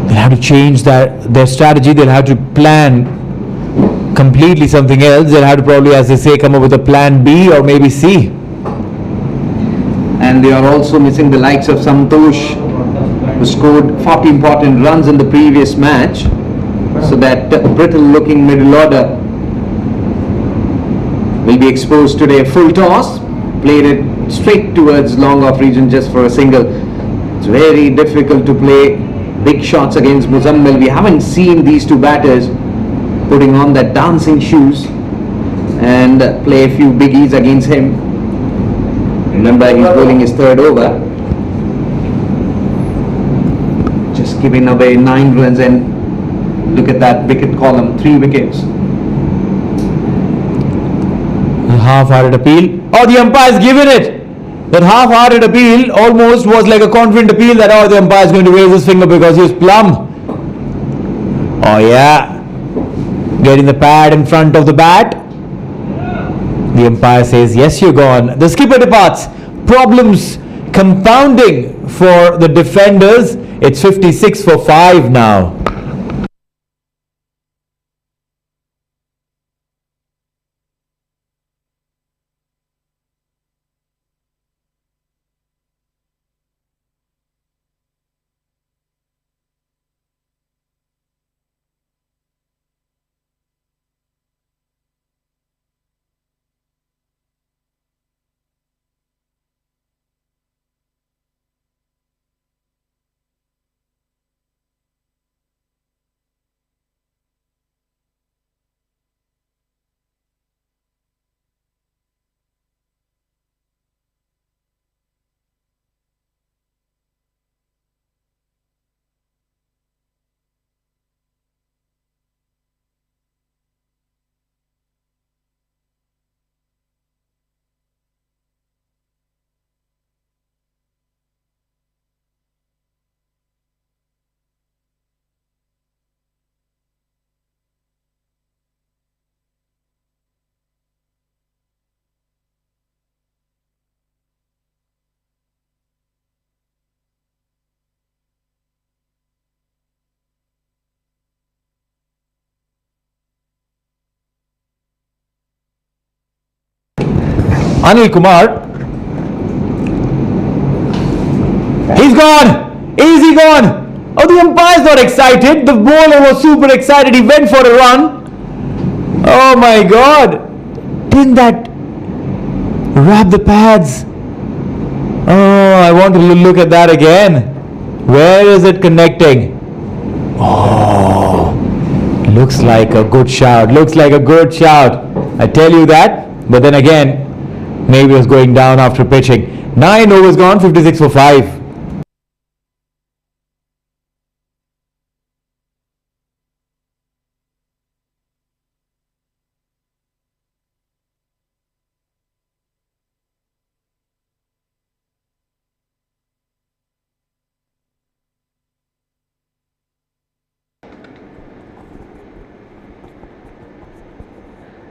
They'll have to change their strategy. They'll have to plan completely something else. They'll have to probably, as they say, come up with a plan B or maybe C. And they are also missing the likes of Santosh, who scored 40 important runs in the previous match. So that brittle looking middle order will be exposed today. Full toss, played it straight towards long off region just for a single. It's very difficult to play big shots against Muzammil. We haven't seen these two batters putting on that dancing shoes and play a few biggies against him. Remember, he's bowling his third over, just giving away 9 runs, and look at that wicket column, 3 wickets. Half-hearted appeal. Oh, the umpire's given it. That half-hearted appeal almost was like a confident appeal that, oh, the umpire's going to raise his finger because he was plumb. Oh yeah, getting the pad in front of the bat. The umpire says, yes, you're gone. The skipper departs. Problems compounding for the defenders. It's 56 for 5 now. Anil Kumar, he's gone, easy gone. Oh, the umpire's not excited, the bowler was super excited, he went for a run. Oh my God, didn't that wrap the pads? Oh, I want to look at that again. Where is it connecting? Oh, looks like a good shout, looks like a good shout. I tell you that, but then again, maybe it was going down after pitching. 9 overs gone, 56 for 5.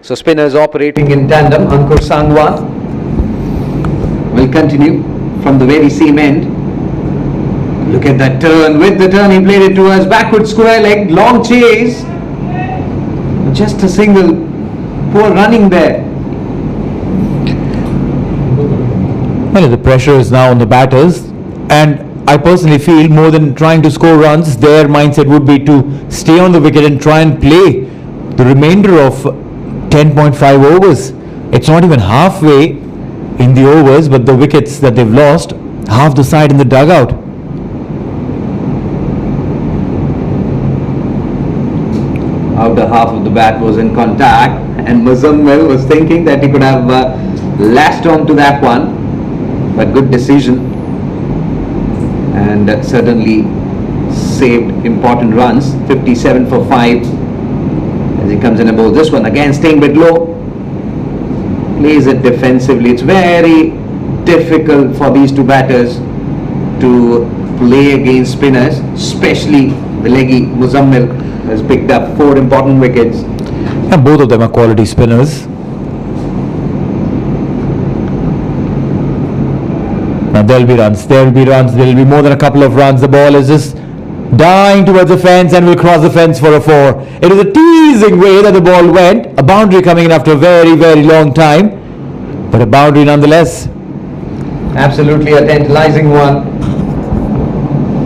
So spinners operating in tandem. Ankur Sangwan will continue from the very same end. Look at that turn. With the turn, he played it towards backward square leg, long chase. Just a single. Poor running there. Well, the pressure is now on the batters, and I personally feel more than trying to score runs, their mindset would be to stay on the wicket and try and play the remainder of 10.5 overs. It's not even halfway in the overs, but the wickets that they've lost, half the side in the dugout. Outer half of the bat was in contact, and Muzammil was thinking that he could have lashed on to that one, but good decision, and certainly saved important runs. 57 for 5 as he comes in and bowls this one. Again staying a bit low, plays it defensively. It's very difficult for these two batters to play against spinners, especially the leggy Muzammil has picked up 4 important wickets. Both of them are quality spinners. Now there'll be runs, there'll be more than a couple of runs. The ball is just dying towards the fence and will cross the fence for a 4. It was a teasing way that the ball went. A boundary coming in after a very, very long time, but a boundary nonetheless. Absolutely a tantalizing one.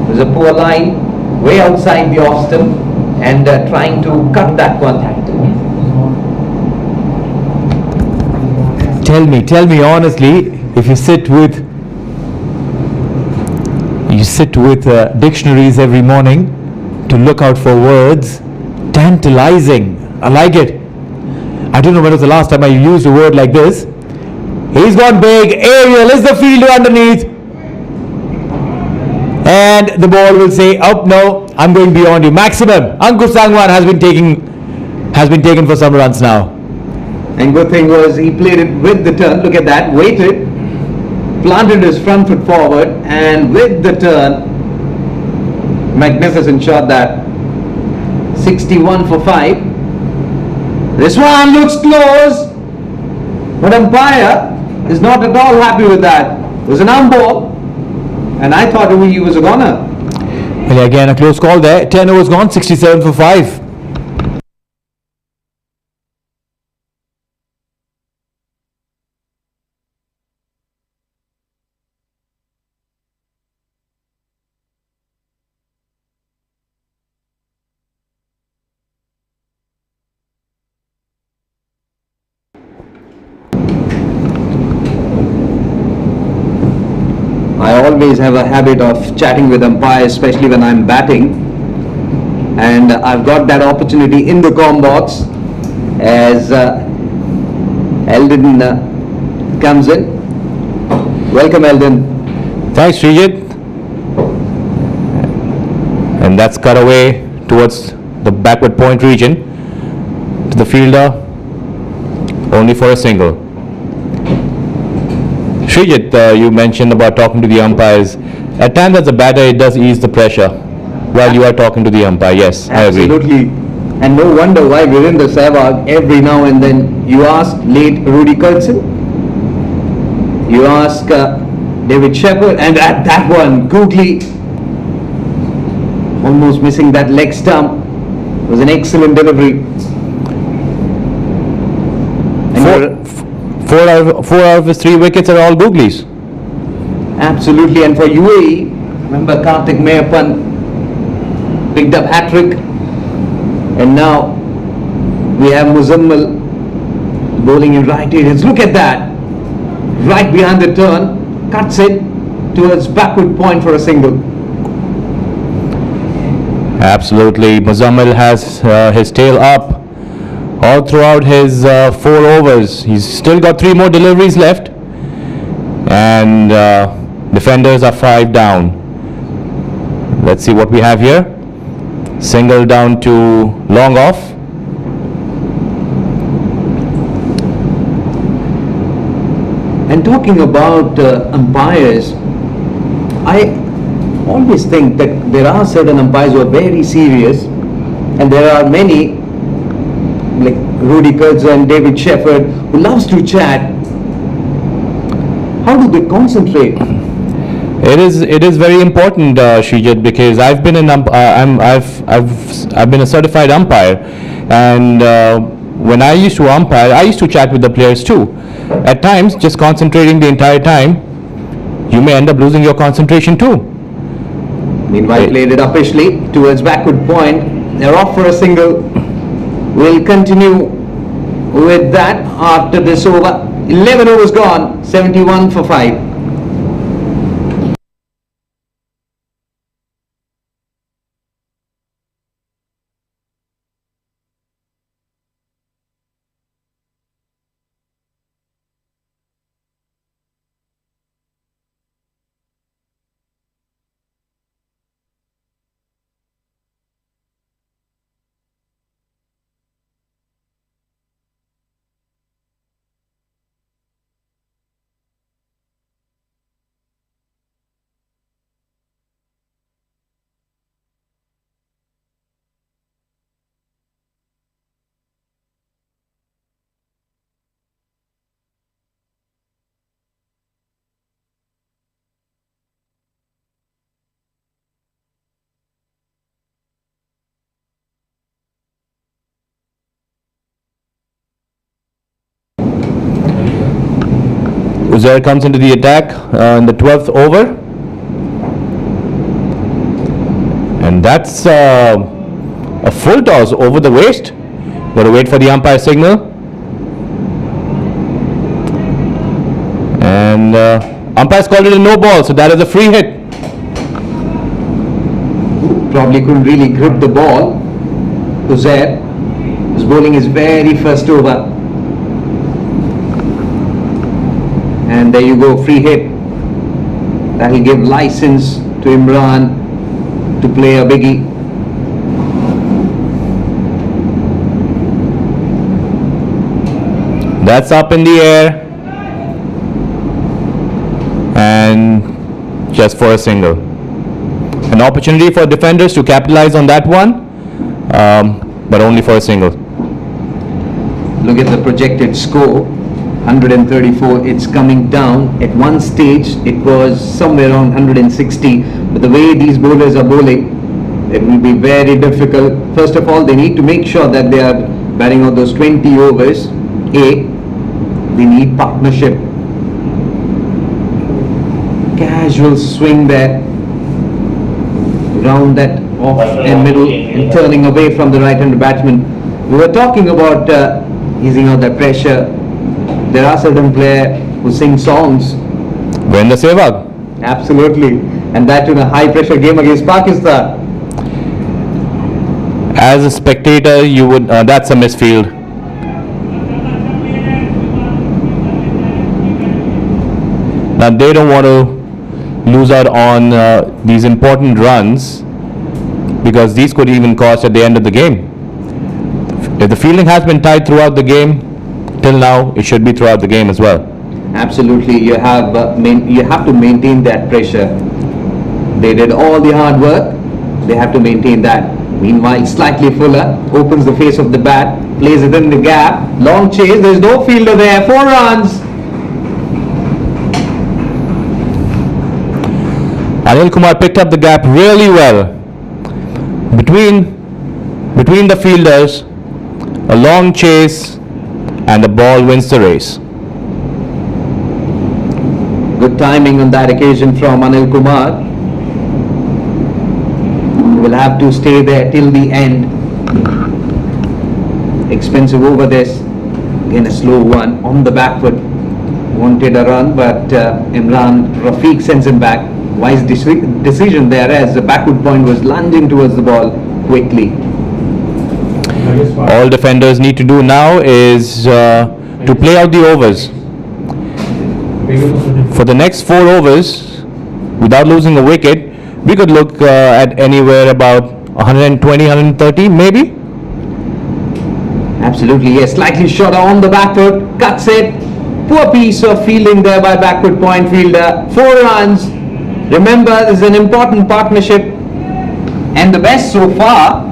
There's a poor line way outside the off stump and trying to cut that one. Tell me honestly, if you sit with dictionaries every morning to look out for words, tantalizing. I like it. I don't know when was the last time I used a word like this. He's gone big. Aerial is the fielder underneath. And the ball will say, oh no, I'm going beyond you. Maximum. Ankur Sangwan has been taken for some runs now. And good thing was he played it with the turn. Look at that. Waited, planted his front foot forward, and with the turn, magnificent shot that. 61 for 5. This one looks close, but umpire is not at all happy with that. It was an arm ball, and I thought he was a goner. Well, again, a close call there. 10 overs gone, 67 for 5. I always have a habit of chatting with umpires, especially when I'm batting, and I've got that opportunity in the comm box as Eldon comes in. Welcome, Eldon. Thanks, Srijit. And that's cut away towards the backward point region to the fielder, only for a single. Srijit, you mentioned about talking to the umpires. At times as a batter, it does ease the pressure while you are talking to the umpire. Yes, I agree. Absolutely. And no wonder why Virendra Sehwag, every now and then, you ask late Rudy Kurtzen, you ask David Shepherd, and at that one, Googly, almost missing that leg stump. It was an excellent delivery. And Four out of his 3 wickets are all googlies. absolutely, and for UAE, remember Karthik Mayappan picked up hat-trick, and now we have Muzammal bowling in right areas. Look at that, right behind the turn, cuts it towards backward point for a single. Absolutely, Muzammal has his tail up all throughout his 4 overs. He's still got 3 more deliveries left, and defenders are 5 down. Let's see what we have here. Single down to long off. And talking about umpires, I always think that there are certain umpires who are very serious, and there are many like Rudy Kurtzen and David Shepherd who loves to chat. How do they concentrate? It is very important, Srijit, because I've been I've been a certified umpire, and when I used to umpire, I used to chat with the players too. At times, just concentrating the entire time, you may end up losing your concentration too. Meanwhile, played it uppishly towards backward point. They're off for a single. We'll continue with that after this over. 11 overs gone, 71 for 5. Uzair comes into the attack in the 12th over. And that's a full toss over the waist. Got to wait for the umpire signal. And umpire's called it a no ball, so that is a free hit. Probably couldn't really grip the ball. Uzair was bowling his very first over. And there you go, free hit. That will give license to Imran to play a biggie. That's up in the air. And just for a single. An opportunity for defenders to capitalize on that one, but only for a single. Look at the projected score, 134. It's coming down. At one stage it was somewhere around 160, but the way these bowlers are bowling, it will be very difficult. First of all, they need to make sure that they are batting out those 20 overs. They need partnership. Casual swing there, round that off and middle and turning away from the right-handed batsman. We were talking about easing out that pressure. There are certain players who sing songs. Win the Sehwag. Absolutely, and that in a high-pressure game against Pakistan. As a spectator, you would. That's a misfield. Now they don't want to lose out on these important runs, because these could even cost at the end of the game. If the fielding has been tight throughout the game till now, it should be throughout the game as well. Absolutely, you have to maintain that pressure. They did all the hard work. They have to maintain that. Meanwhile, slightly Fuller opens the face of the bat, plays it in the gap. Long chase. There is no fielder there. 4 runs. Anil Kumar picked up the gap really well between the fielders. A long chase and the ball wins the race. Good timing on that occasion from Anil Kumar. Will have to stay there till the end. Expensive over this. Again a slow one on the back foot. Wanted a run, but Imran Rafiq sends him back. Wise decision there, as the backward point was lunging towards the ball quickly. All defenders need to do now is to play out the overs. For the next 4 overs, without losing a wicket, we could look at anywhere about 120, 130 maybe. Absolutely, yes. Slightly shorter on the back foot, cuts it. Poor piece of fielding there by backward point fielder. 4 runs. Remember, this is an important partnership, and the best so far.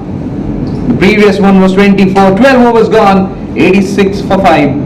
The previous one was 24. 12 overs gone. 86 for 5.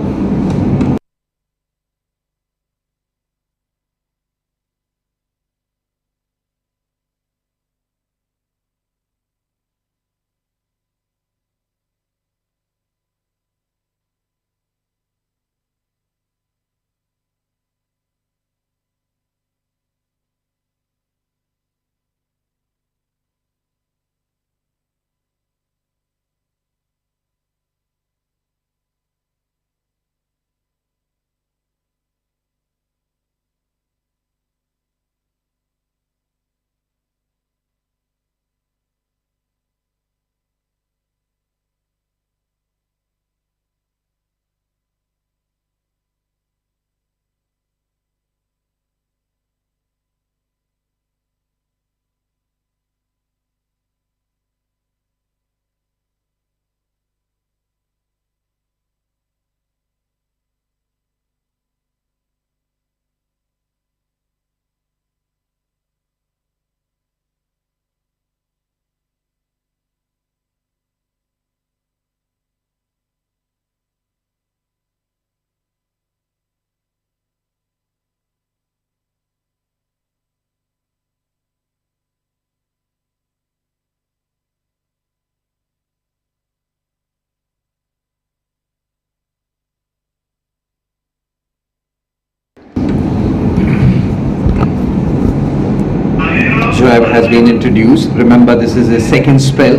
Shoaib has been introduced. Remember, this is his second spell.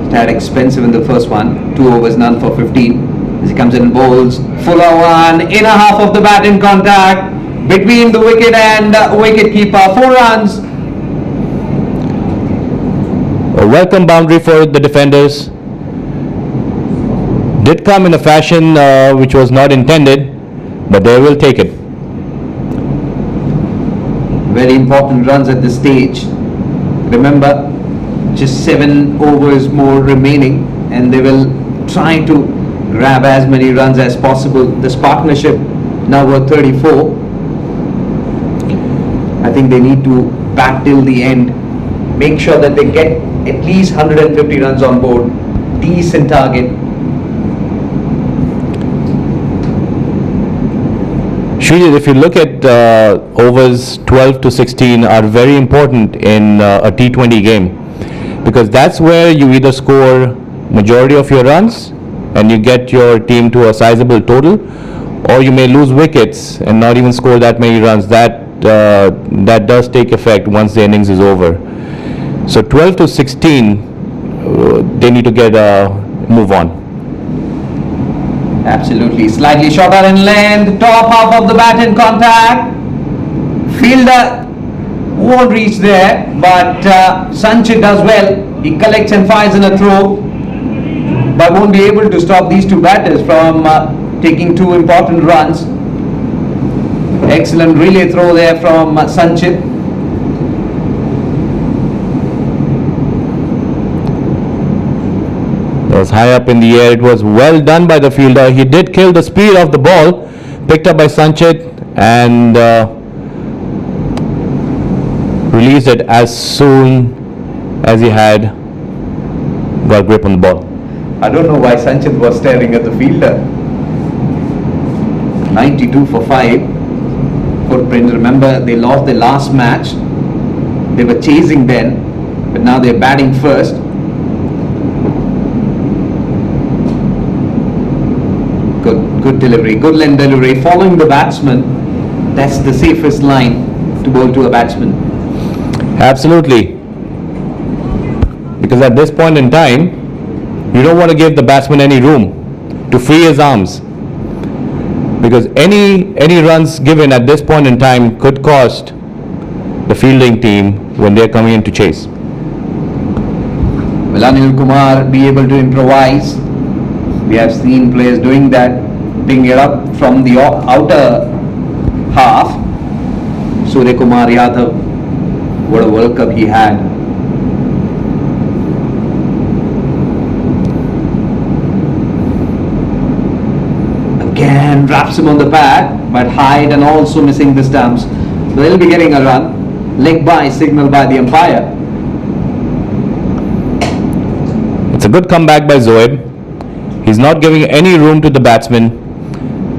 Tad expensive in the first one. 2 overs, none for 15. As he comes in and bowls. Fuller one. Inner half of the bat in contact. Between the wicket and wicket keeper. 4 runs. A welcome boundary for the defenders. Did come in a fashion which was not intended, but they will take it. Very important runs at this stage. Remember, just 7 overs more remaining, and they will try to grab as many runs as possible. This partnership now worth 34. I think they need to bat till the end. Make sure that they get at least 150 runs on board. Decent target. Srijit, if you look at overs 12 to 16 are very important in a T20 game, because that's where you either score majority of your runs and you get your team to a sizable total, or you may lose wickets and not even score that many runs. That does take effect once the innings is over. So 12 to 16, they need to get move on. Absolutely. Slightly shorter in length. Top half of the bat in contact. Fielder won't reach there, but Sanchit does well. He collects and fires in a throw, but won't be able to stop these 2 batters from taking 2 important runs. Excellent relay throw there from Sanchit. It was high up in the air. It was well done by the fielder. He did kill the speed of the ball, picked up by Sanchit, and released it as soon as he had got grip on the ball. I don't know why Sanchit was staring at the fielder. 92 for 5. Footprints. Remember, they lost their last match. They were chasing then, but now they're batting first. Good delivery, good length delivery, following the batsman. That's the safest line to bowl to a batsman. Absolutely. Because at this point in time, you don't want to give the batsman any room to free his arms. Because any runs given at this point in time could cost the fielding team when they're coming in to chase. Will Anil Kumar be able to improvise? We have seen players doing that, picking it up from the outer half. Surya Kumar Yadav, what a World Cup he had. Again wraps him on the pad, but Hyde and also missing the stumps. They'll be getting a run. Leg by, signal by the umpire. It's a good comeback by Zoeb. He's not giving any room to the batsman.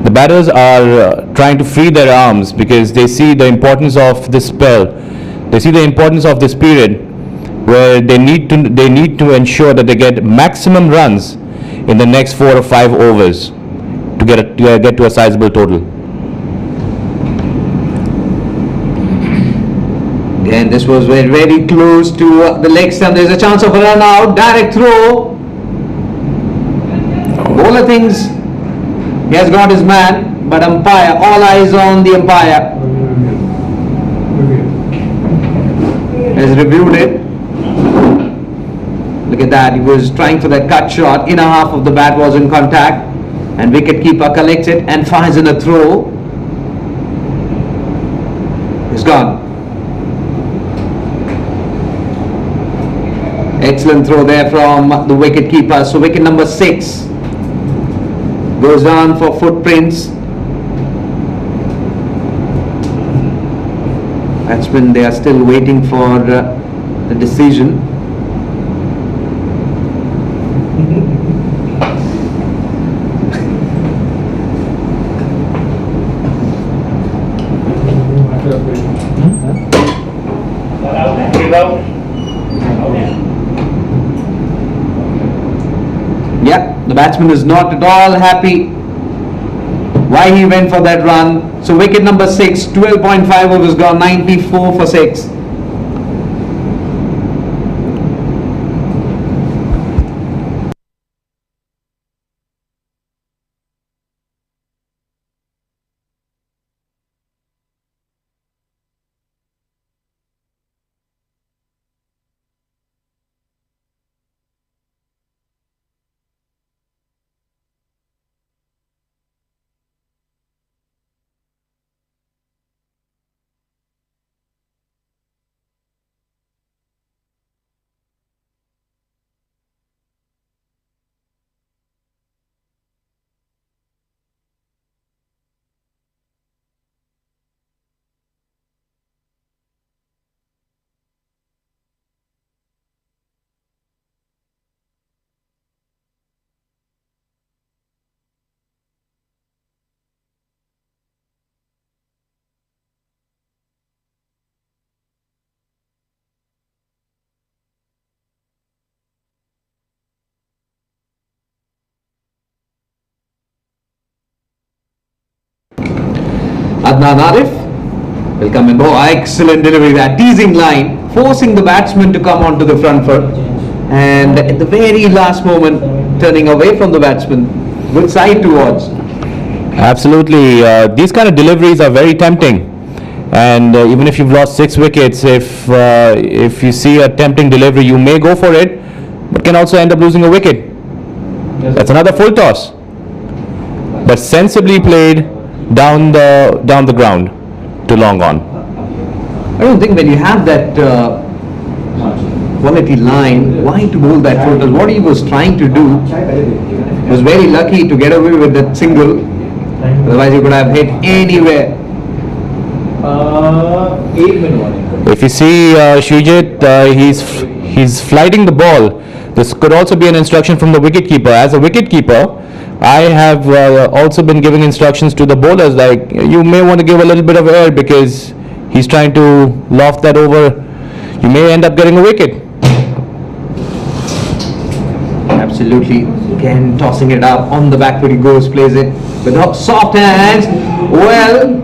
The batters are trying to free their arms because they see the importance of this spell. They see the importance of this period where they need to ensure that they get maximum runs in the next 4 or 5 overs to get to a sizable total. Again, this was very, very close to the leg stump. There's a chance of a run out. Direct throw. Bowler thinks he has got his man, but umpire, all eyes on the umpire. Has reviewed it. Look at that. He was trying for that cut shot. Inner half of the bat was in contact, and wicket keeper collects it and fires in a throw. It's gone. Excellent throw there from the wicket keeper. So wicket number 6 goes down for Footprints. Batsmen, they are still waiting for the decision. Yeah, the batsman is not at all happy why he went for that run. So wicket number 6, 12.5 overs gone, 94 for 6. Adnan Arif will come in. Oh, excellent delivery there. Teasing line, forcing the batsman to come onto the front foot. And at the very last moment, turning away from the batsman. Good side towards. Absolutely. These kind of deliveries are very tempting. And even if you've lost 6 wickets, if you see a tempting delivery, you may go for it, but can also end up losing a wicket. That's another full toss, but sensibly played down the ground to long on. I don't think when you have that quality line, why to bowl that full toss? What he was trying to do, he was very lucky to get away with that single. Otherwise, he could have hit anywhere. If you see Shujit, he's flighting the ball. This could also be an instruction from the wicketkeeper. As a wicketkeeper, I have also been giving instructions to the bowlers, like you may want to give a little bit of air because he's trying to loft that over. You may end up getting a wicket. Absolutely. Again, tossing it up on the back foot he goes, plays it with soft hands. Well,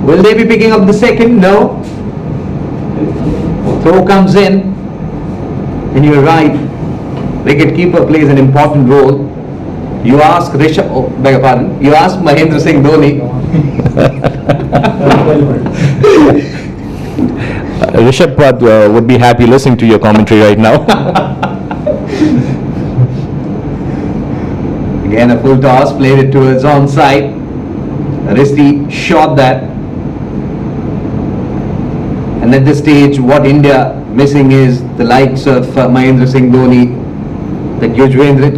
will they be picking up the second? No. Throw comes in, and you're right. Wicketkeeper plays an important role. You ask beg your pardon. You ask Mahendra Singh Dhoni. Rishabh Pant would be happy listening to your commentary right now. Again, a full toss, played it towards onside. Aristi shot that. And at this stage, what India missing is the likes of Mahendra Singh Dhoni, like Yuzvendra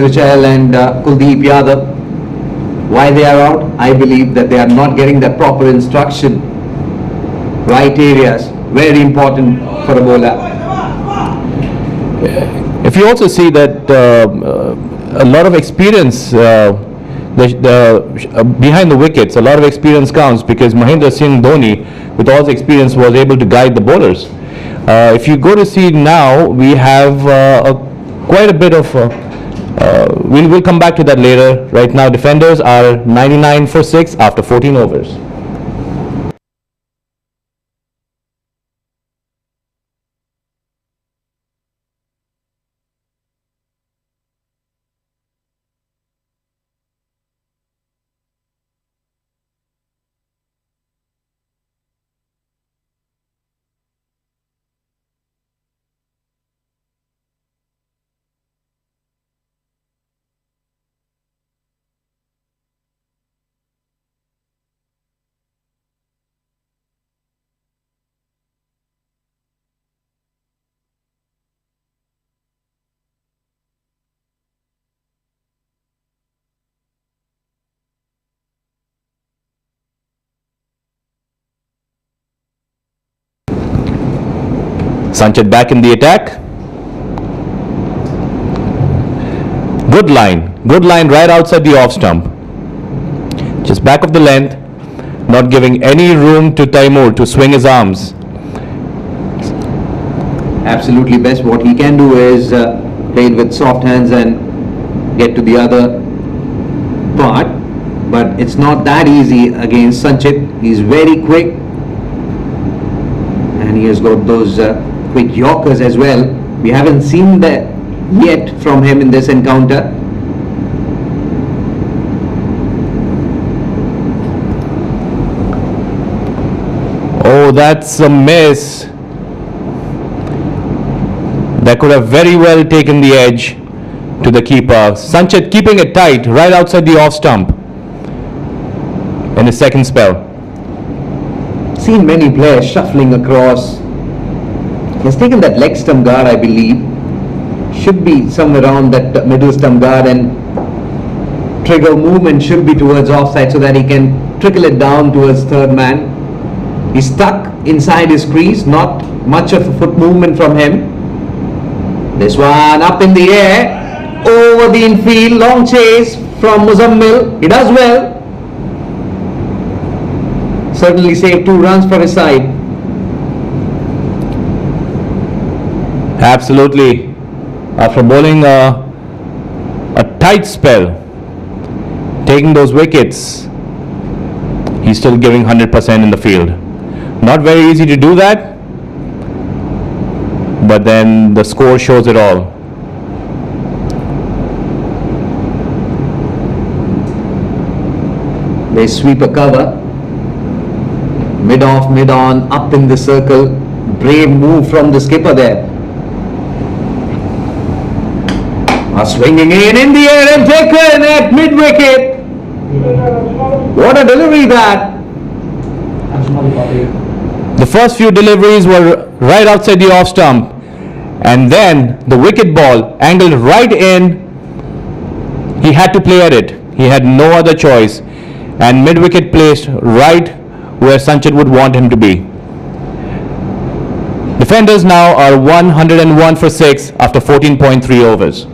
Chahal and Kuldeep Yadav. Why they are out? I believe that they are not getting the proper instruction. Right areas, very important for a bowler. If you also see that a lot of experience behind the wickets, a lot of experience counts because Mahendra Singh Dhoni, with all his experience, was able to guide the bowlers. If you go to see now, we have quite a bit of. We'll come back to that later. Right now, defenders are 99 for 6 after 14 overs. Sanchit back in the attack. Good line right outside the off stump. Just back of the length, not giving any room to Taimur to swing his arms. Absolutely best. What he can do is play it with soft hands and get to the other part. But it's not that easy against Sanchit. He's very quick. And he has got those quick Yorkers as well. We haven't seen that yet from him in this encounter. Oh, that's a miss. That could have very well taken the edge to the keeper. Sanchit keeping it tight right outside the off stump in his second spell. Seen many players shuffling across. He's taken that leg stump guard, I believe. Should be somewhere around that middle stump guard, and trigger movement should be towards offside so that he can trickle it down towards third man. He's stuck inside his crease, not much of a foot movement from him. This one up in the air, over the infield, long chase from Muzammil. He does well. Certainly saved 2 runs for his side. Absolutely. After bowling a tight spell, taking those wickets he's still giving 100% in the field. Not very easy to do that, but then the score shows it all. They sweep a cover. Mid off, mid on, up in the circle. Brave move from the skipper there. Swinging in the air and taken at mid wicket. What a delivery that. The first few deliveries were right outside the off stump, and then the wicket ball angled right in. He had to play at it. He had no other choice, and mid wicket placed right where Sanchit would want him to be. Defenders now are 101 for 6 after 14.3 overs.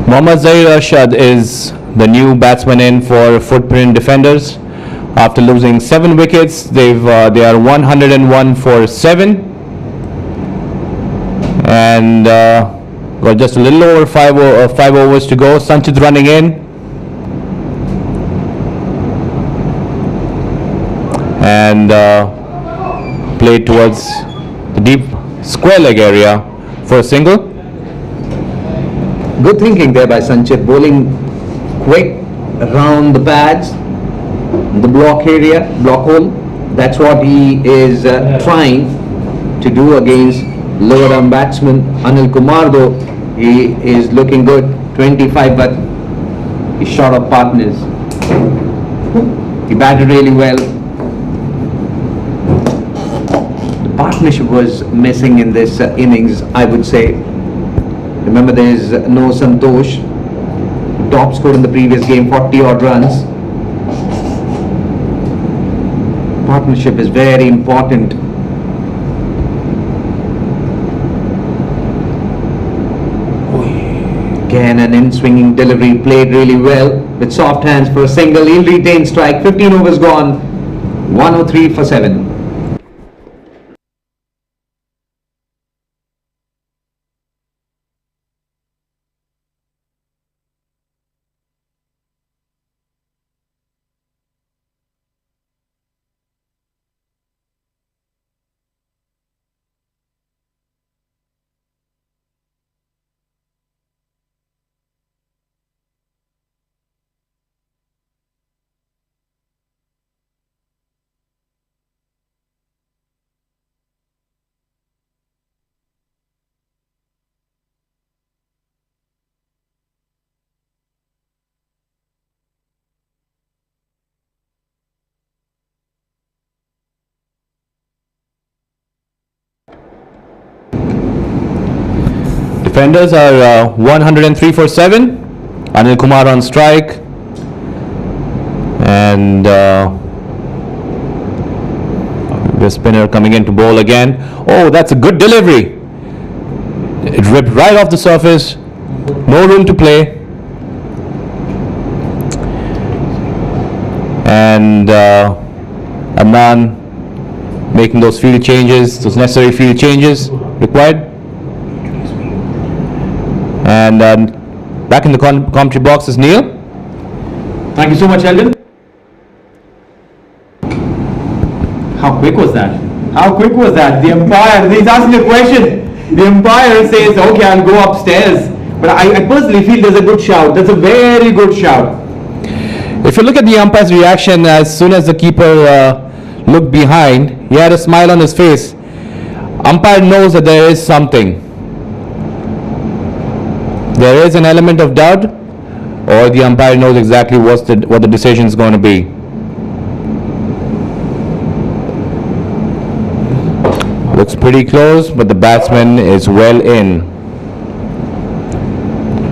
Mohammad Zahir Arshad is the new batsman in for Footprint Defenders. After losing 7 wickets, they are 101 for 7, and got just a little over 5 overs to go. Sanchit running in, and played towards the deep square leg area for a single. Good thinking there by Sanchit, bowling quick around the pads, the block area, block hole. That's what he is trying to do against lower arm batsman Anil Kumar, though he is looking good, 25, but he's short of partners. He batted really well. The partnership was missing in this innings, I would say. Remember, there is no Santosh. Top scored in the previous game, 40 odd runs. Partnership is very important. Again, an in-swinging delivery, played really well with soft hands for a single. He'll retain strike. 15 overs gone. 103 for 7. Defenders are 103 for 7. Anil Kumar on strike, and the spinner coming in to bowl again. Oh, that's a good delivery. It ripped right off the surface. No room to play. And Ajman making those field changes, those necessary field changes required. And back in the commentary box is Neil. Thank you so much, Eldon. How quick was that? How quick was that? The umpire, he's asking a question. The umpire says, okay, I'll go upstairs. But I personally feel there's a good shout. That's a very good shout. If you look at the umpire's reaction as soon as the keeper looked behind, he had a smile on his face. Umpire knows that there is something. There is an element of doubt, or the umpire knows exactly what the decision is going to be. Looks pretty close, but the batsman is well in.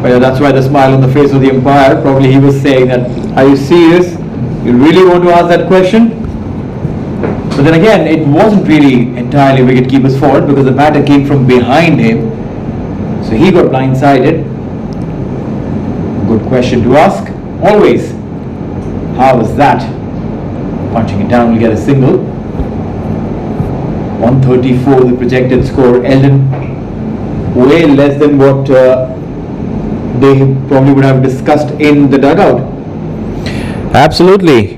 Well, that's why the smile on the face of the umpire, probably he was saying that, are you serious? You really want to ask that question? But then again, it wasn't really entirely wicketkeeper's fault because the batter came from behind him. So he got blindsided. Good question to ask. Always. How was that? Punching it down will get a single. 134 the projected score. Eldon, way less than what they probably would have discussed in the dugout. Absolutely.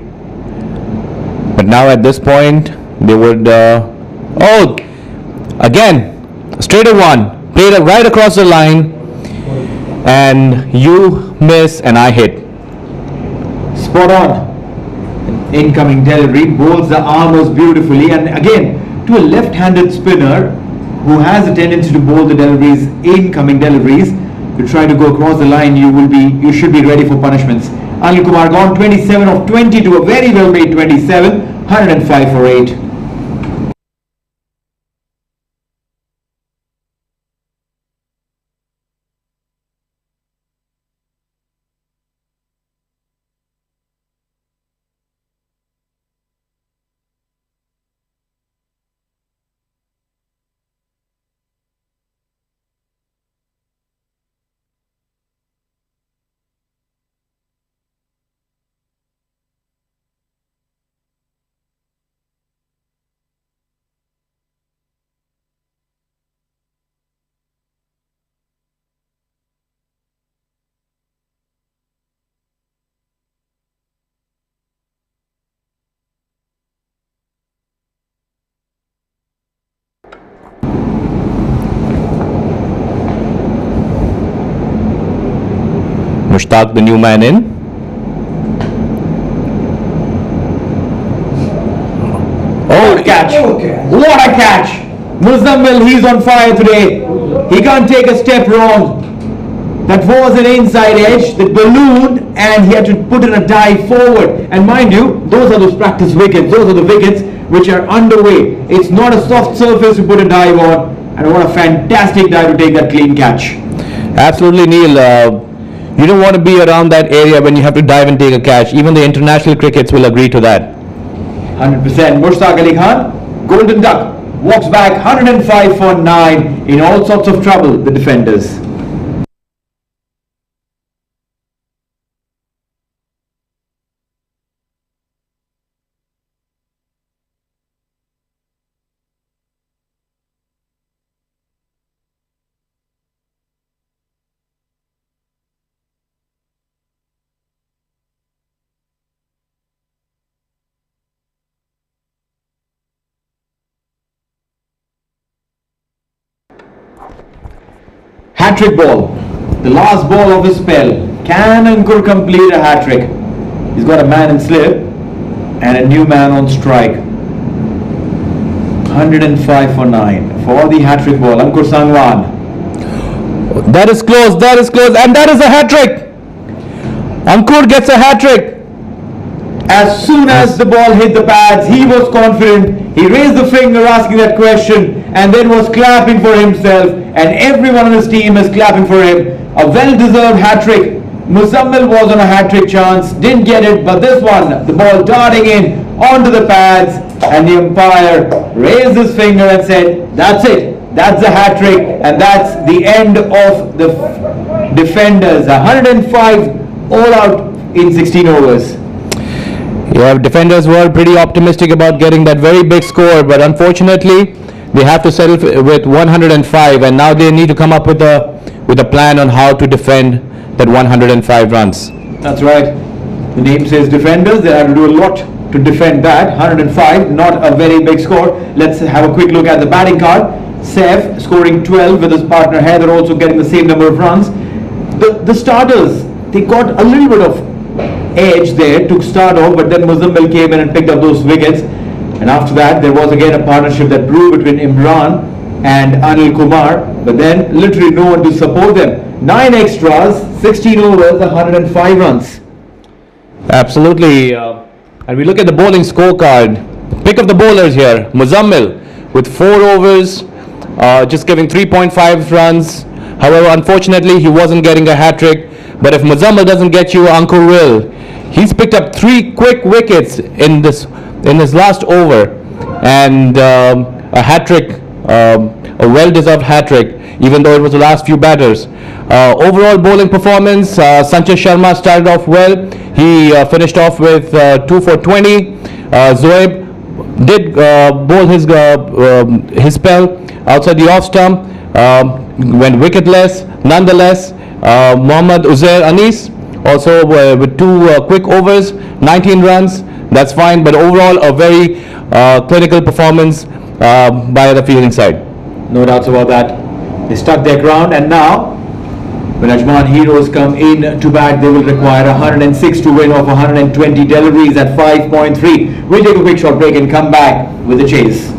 But now at this point, they would... oh! Again, straight at one. Played it right across the line. And you miss and I hit. Spot on. Incoming delivery, bowls the armers beautifully, and again to a left-handed spinner who has a tendency to bowl the deliveries, incoming deliveries. You try to go across the line, you should be ready for punishments. Anil Kumar gone 27 of 20 to a very well made 27, 105 for 8. Mushtaq, the new man in. Oh, catch! What a catch! Muzammil, he's on fire today. He can't take a step wrong. That was an inside edge that ballooned and he had to put in a dive forward. And mind you, those are those practice wickets. Those are the wickets which are underway. It's not a soft surface to put a dive on. And what a fantastic dive to take that clean catch. Absolutely, Neil. You don't want to be around that area when you have to dive and take a catch. Even the international crickets will agree to that. 100%. Mushtaq Ali Khan, Golden Duck, walks back 105 for 9 in all sorts of trouble, the defenders. Hat-trick ball, the last ball of his spell. Can Ankur complete a hat-trick? He's got a man in slip and a new man on strike. 105 for 9 for the hat-trick ball. Ankur Sangwan. That is close, and that is a hat-trick. Ankur gets a hat-trick. As soon as the ball hit the pads, he was confident. He raised the finger asking that question and then was clapping for himself, and everyone on his team is clapping for him. A well-deserved hat-trick. Muzammil was on a hat-trick chance, didn't get it, but this one, the ball darting in onto the pads, and the umpire raised his finger and said, that's it. That's a hat-trick, and that's the end of the defenders. 105 all out in 16 overs. Yeah, defenders were pretty optimistic about getting that very big score, but unfortunately they have to settle with 105, and now they need to come up with a plan on how to defend that 105 runs. That's right. The name says defenders. They have to do a lot to defend that. 105, not a very big score. Let's have a quick look at the batting card. Saif scoring 12 with his partner Heather also getting the same number of runs. The starters, they got a little bit of edge there to start off, but then Muzammil came in and picked up those wickets. And after that, there was again a partnership that grew between Imran and Anil Kumar, but then literally no one to support them. 9 extras, 16 overs, 105 runs. Absolutely. And we look at the bowling scorecard. Pick of the bowlers here. Muzammil with 4 overs, just giving 3.5 runs. However, unfortunately, he wasn't getting a hat-trick. But if Muzammil doesn't get you, Ankur will. He's picked up 3 quick wickets in his last over, and a hat-trick, a well-deserved hat-trick, even though it was the last few batters. Overall bowling performance, Sanjay Sharma started off well. He finished off with 2 for 20. Zoeb did bowl his spell outside the off stump, went wicketless. Nonetheless, Mohammad Uzair Anis also with 2 quick overs, 19 runs. That's fine, but overall a very clinical performance by the fielding side. No doubts about that. They stuck their ground, and now when Ajman Heroes come in to bat, they will require 106 to win off 120 deliveries at 5.3. We'll take a quick short break and come back with the chase.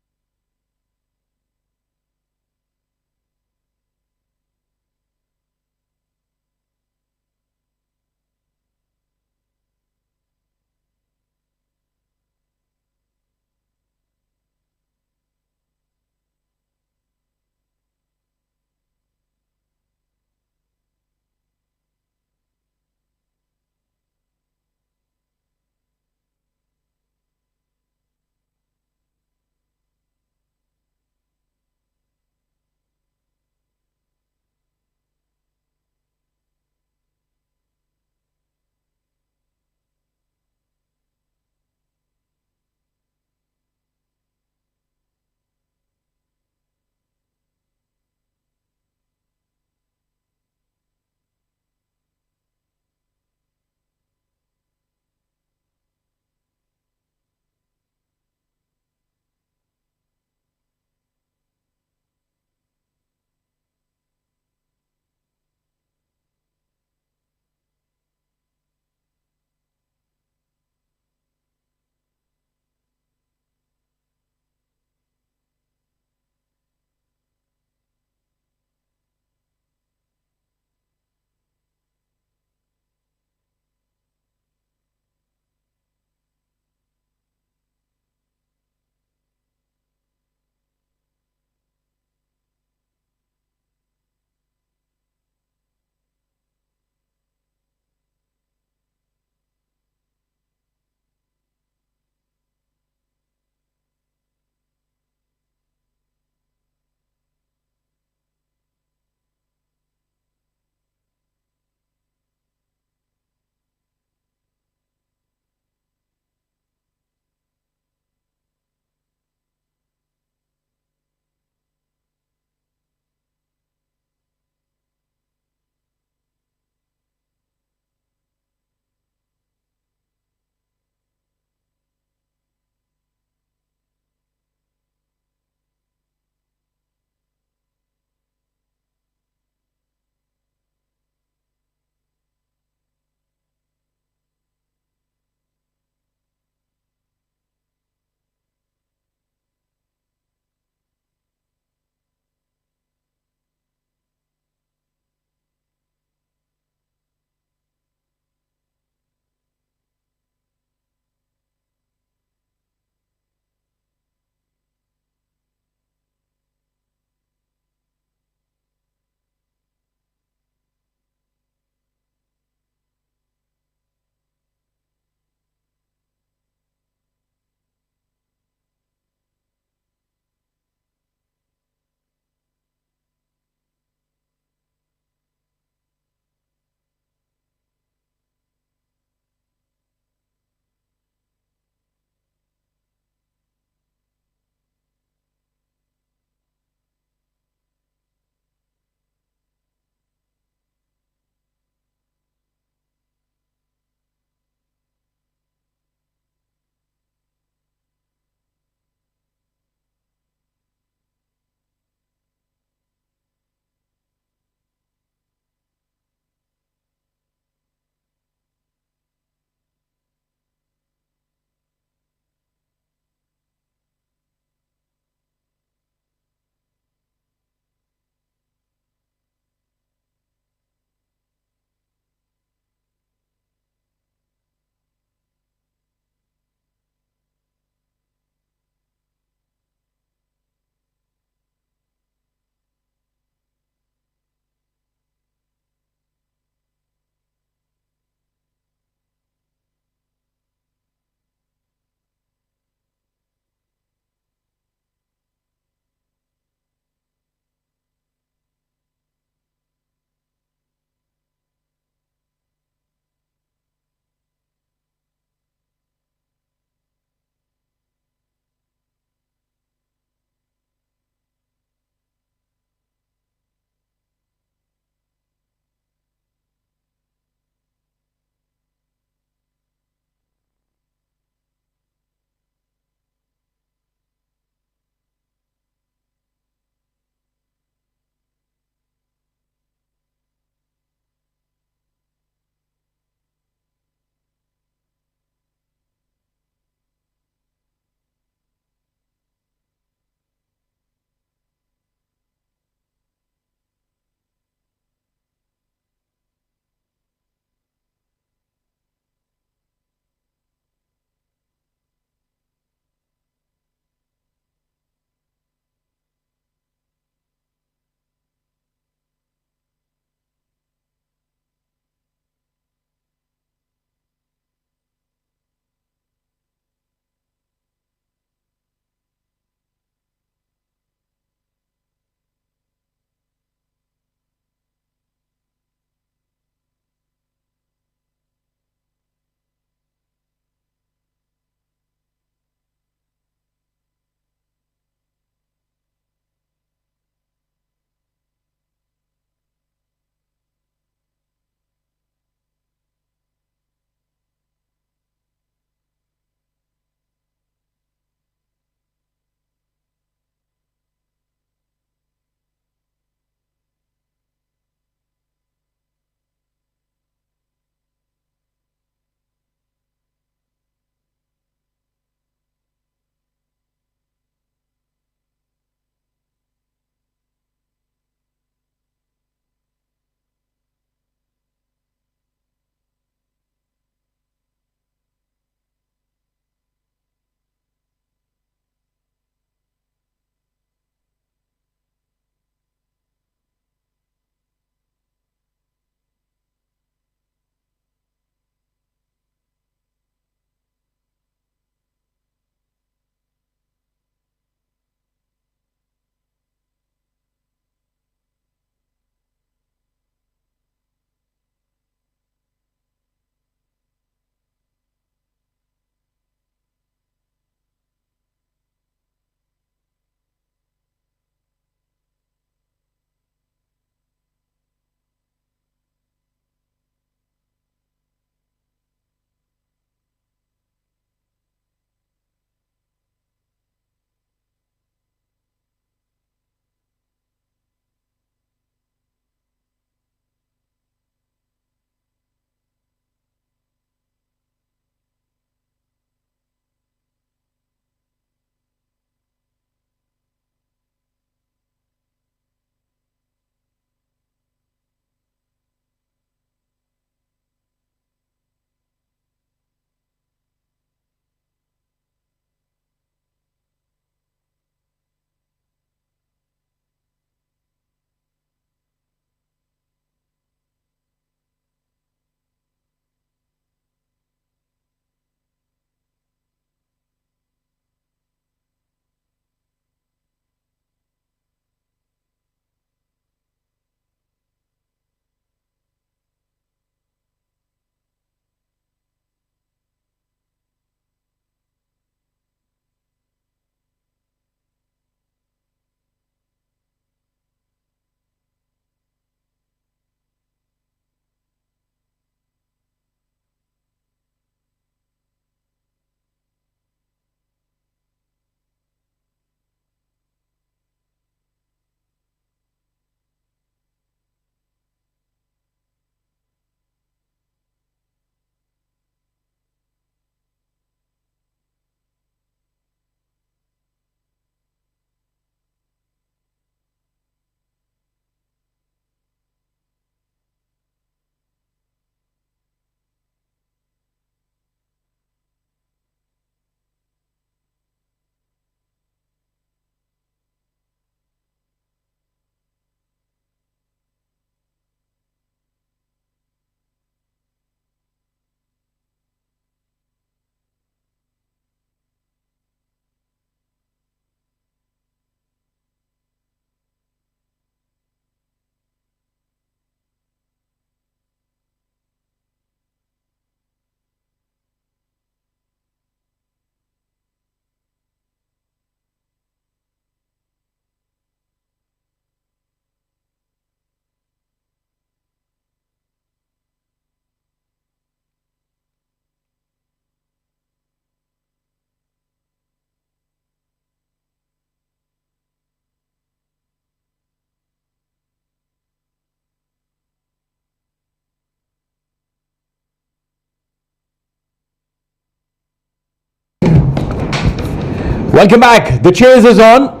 Welcome back. The chase is on.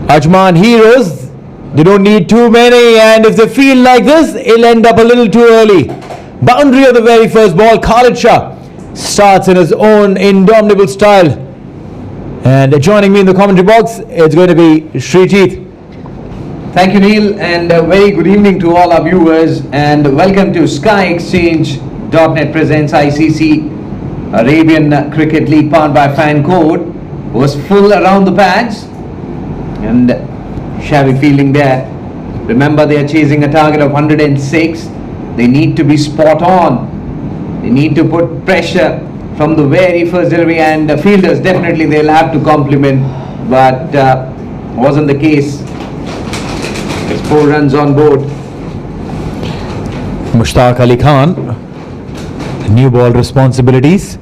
Ajman heroes. They don't need too many, and if they feel like this, it'll end up a little too early. Boundary of the very first ball. Khalid Shah starts in his own indomitable style. And joining me in the commentary box, it's going to be Srijit. Thank you, Neil, and a very good evening to all our viewers, and welcome to SkyExchange.net presents ICC Arabian Cricket League, powered by Fan Code. Was full around the pads and shabby fielding there. Remember, they are chasing a target of 106. They need to be spot on. They need to put pressure from the very first delivery, and the fielders definitely they'll have to compliment, but wasn't the case. It's 4 runs on board. Mushtaq Ali Khan, new ball responsibilities.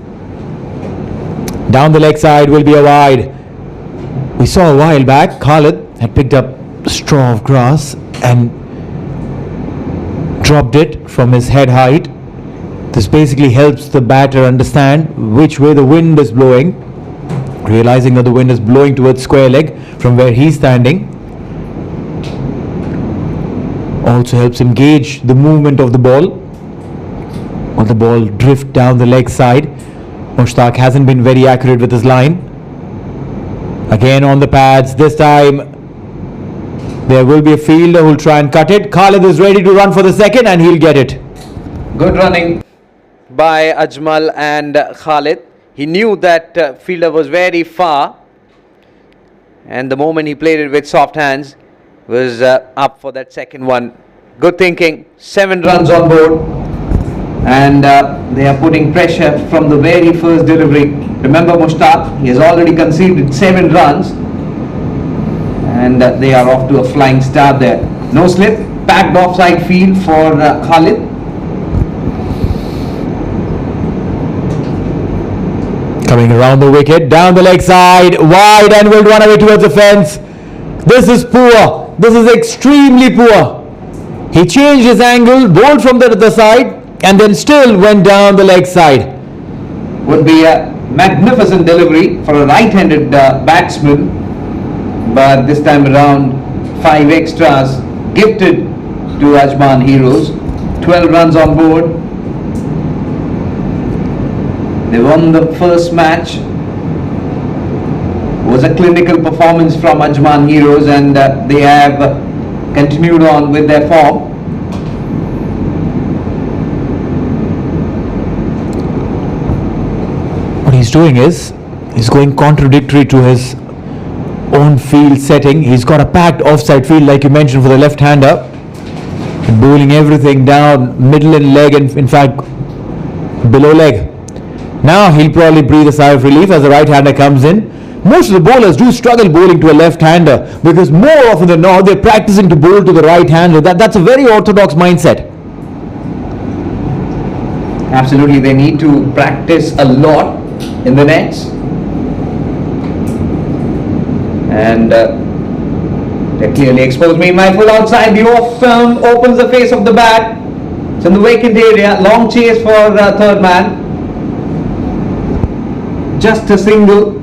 Down the leg side will be a wide. We saw a while back Khalid had picked up a straw of grass and dropped it from his head height. This basically helps the batter understand which way the wind is blowing, realizing that the wind is blowing towards square leg from where he's standing. Also helps him gauge the movement of the ball, or the ball drift down the leg side. Mushtaq hasn't been very accurate with his line. Again on the pads, this time there will be a fielder who will try and cut it. Khalid is ready to run for the second, and he'll get it. Good running by Ajmal and Khalid. He knew that fielder was very far, and the moment he played it with soft hands, was up for that second one. Good thinking. 7 runs on board, and they are putting pressure from the very first delivery. Remember, Mushtaq, he has already conceded 7 runs, and they are off to a flying start there. No slip, packed offside field for Khalid. Coming around the wicket, down the leg side, wide, and will run away towards the fence. This is poor. This is extremely poor. He changed his angle, bowled from the other side, and then still went down the leg side. Would be a magnificent delivery for a right-handed batsman, but this time around 5 extras gifted to Ajman heroes. 12 runs on board. They won the first match. Was a clinical performance from Ajman heroes, and they have continued on with their form. What he's doing is he's going contradictory to his own field setting. He's got a packed offside field, like you mentioned, for the left-hander, and bowling everything down middle and leg, and in fact below leg. Now he'll probably breathe a sigh of relief as the right-hander comes in. Most of the bowlers do struggle bowling to a left-hander, because more often than not they're practicing to bowl to the right-hander. That's a very orthodox mindset. Absolutely, they need to practice a lot in the nets, and they clearly exposed me. My full outside, the off opens the face of the bat. It's in the vacant area. Long chase for third man. Just a single.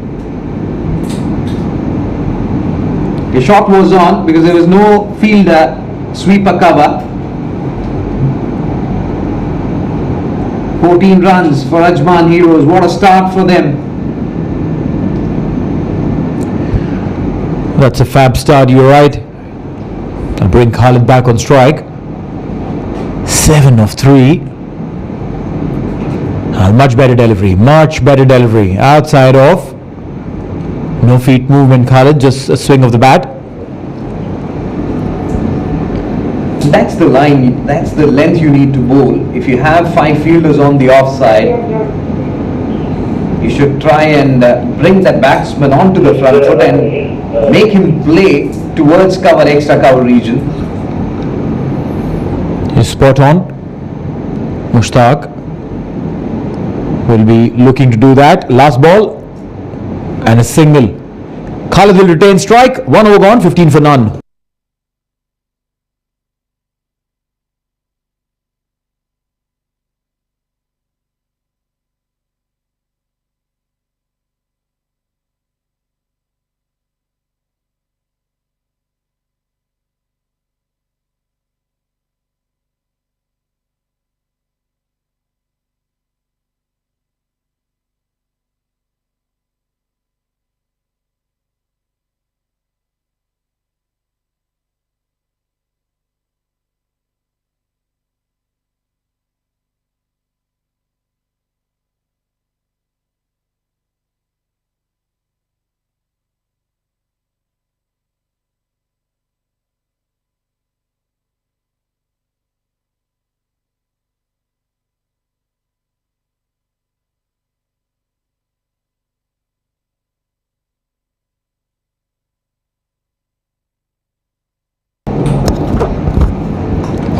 The shot was on because there was no fielder sweeper cover. 14 runs for Ajman heroes. What a start for them. That's a fab start, you're right. I'll bring Khalid back on strike. 7 of 3. Much better delivery. Outside off. No feet movement, Khalid, just a swing of the bat. That's the line, that's the length you need to bowl. If you have 5 fielders on the offside, you should try and bring the batsman onto the front foot and make him play towards extra cover region. He's spot on. Mushtaq will be looking to do that. Last ball and a single. Khalid will retain strike. 1 over gone, 15 for none.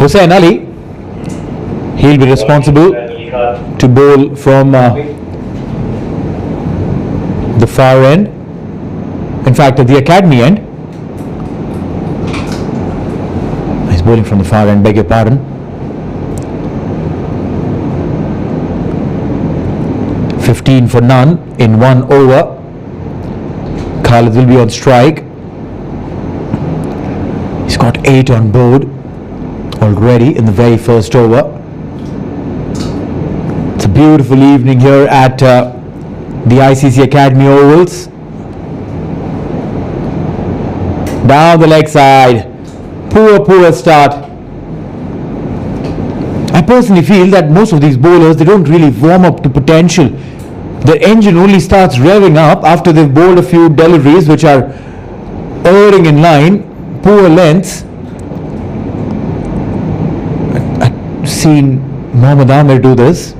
Hussain Ali, he'll be responsible to bowl from the far end, in fact at the academy end. He's bowling from the far end, beg your pardon. 15 for none in 1 over. Khalid will be on strike. He's got 8 on board already in the very first over. It's a beautiful evening here at the ICCA Academy Ovals. Down the leg side. Poor start. I personally feel that most of these bowlers, they don't really warm up to potential. Their engine only starts revving up after they've bowled a few deliveries which are erring in line, poor lengths. I've seen Mohammad Amir do this,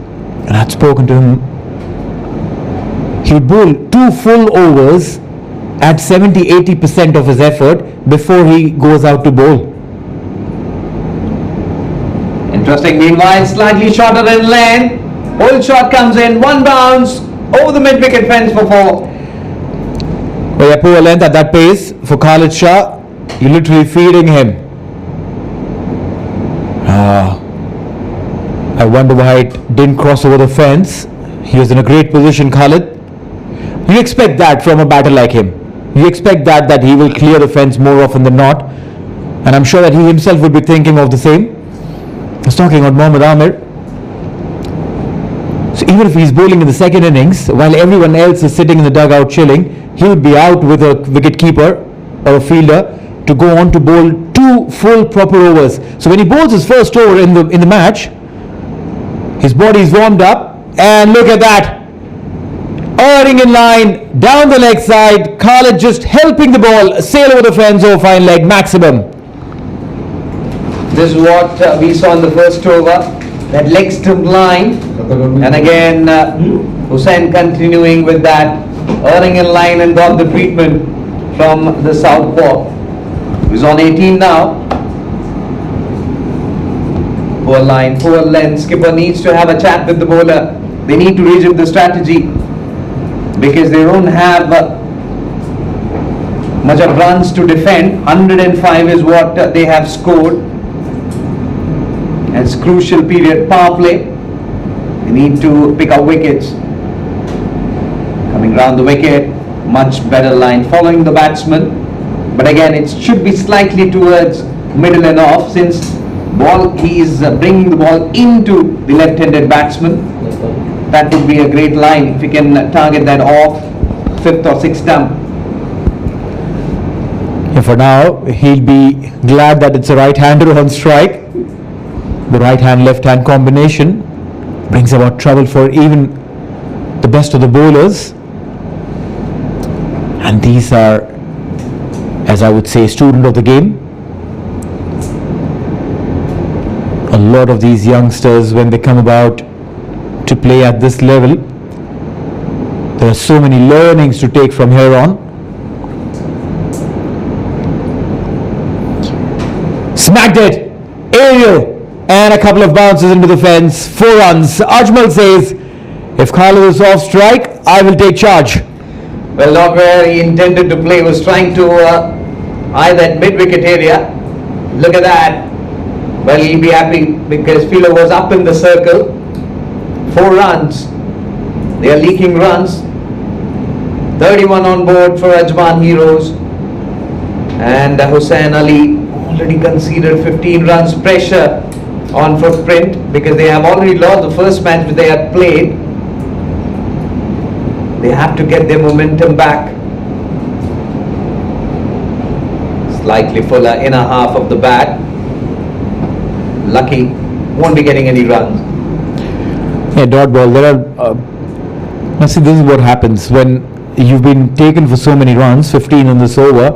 and I'd spoken to him. He would bowl 2 full overs at 70-80% of his effort before he goes out to bowl. Interesting. Meanwhile, slightly shorter in length. Whole shot comes in, 1 bounce over the mid-wicket fence for 4. Well, yeah, poor length at that pace for Khalid Shah. You're literally feeding him. I wonder why it didn't cross over the fence. He was in a great position, Khalid. You expect that from a batter like him. You expect that he will clear the fence more often than not. And I'm sure that he himself would be thinking of the same. I was talking about Mohammad Amir. So even if he's bowling in the second innings, while everyone else is sitting in the dugout chilling, he would be out with a wicket keeper or a fielder to go on to bowl 2 full proper overs. So when he bowls his first over in the match, his body is warmed up, and look at that. Erring in line, down the leg side, Khalid just helping the ball sail over the fence over fine leg maximum. This is what we saw in the first over, that leg stump line, and again Hussain continuing with that, erring in line, and got the treatment from the southpaw. He's on 18 now. Poor line, poor length. Skipper needs to have a chat with the bowler. They need to rejig the strategy because they don't have much of runs to defend. 105 is what they have scored. It's crucial period, power play. They need to pick up wickets. Coming round the wicket, much better line following the batsman. But again, it should be slightly towards middle and off, since he is bringing the ball into the left-handed batsman. That would be a great line if he can target that off 5th or 6th stump. And for now, he'll be glad that it's a right-hander on strike. The right-hand, left-hand combination brings about trouble for even the best of the bowlers. And these are, as I would say, student of the game. A lot of these youngsters, when they come about to play at this level, there are so many learnings to take from here on. Smacked it, aerial, and a couple of bounces into the fence, 4 runs. Ajman says, if Khalid is off strike, I will take charge. Well, not where he intended to play, was trying to eye that mid-wicket area. Look at that. Well, he'll be happy because fielder was up in the circle. 4 runs. They are leaking runs. 31 on board for Ajman Heroes. And Hussain Ali already conceded 15 runs. Pressure on Footprint because they have already lost the first match that they had played. They have to get their momentum back. Slightly fuller inner half of the bat. Lucky, won't be getting any runs. Yeah, dot ball. There are. Now see, this is what happens when you've been taken for so many runs, 15 on this over.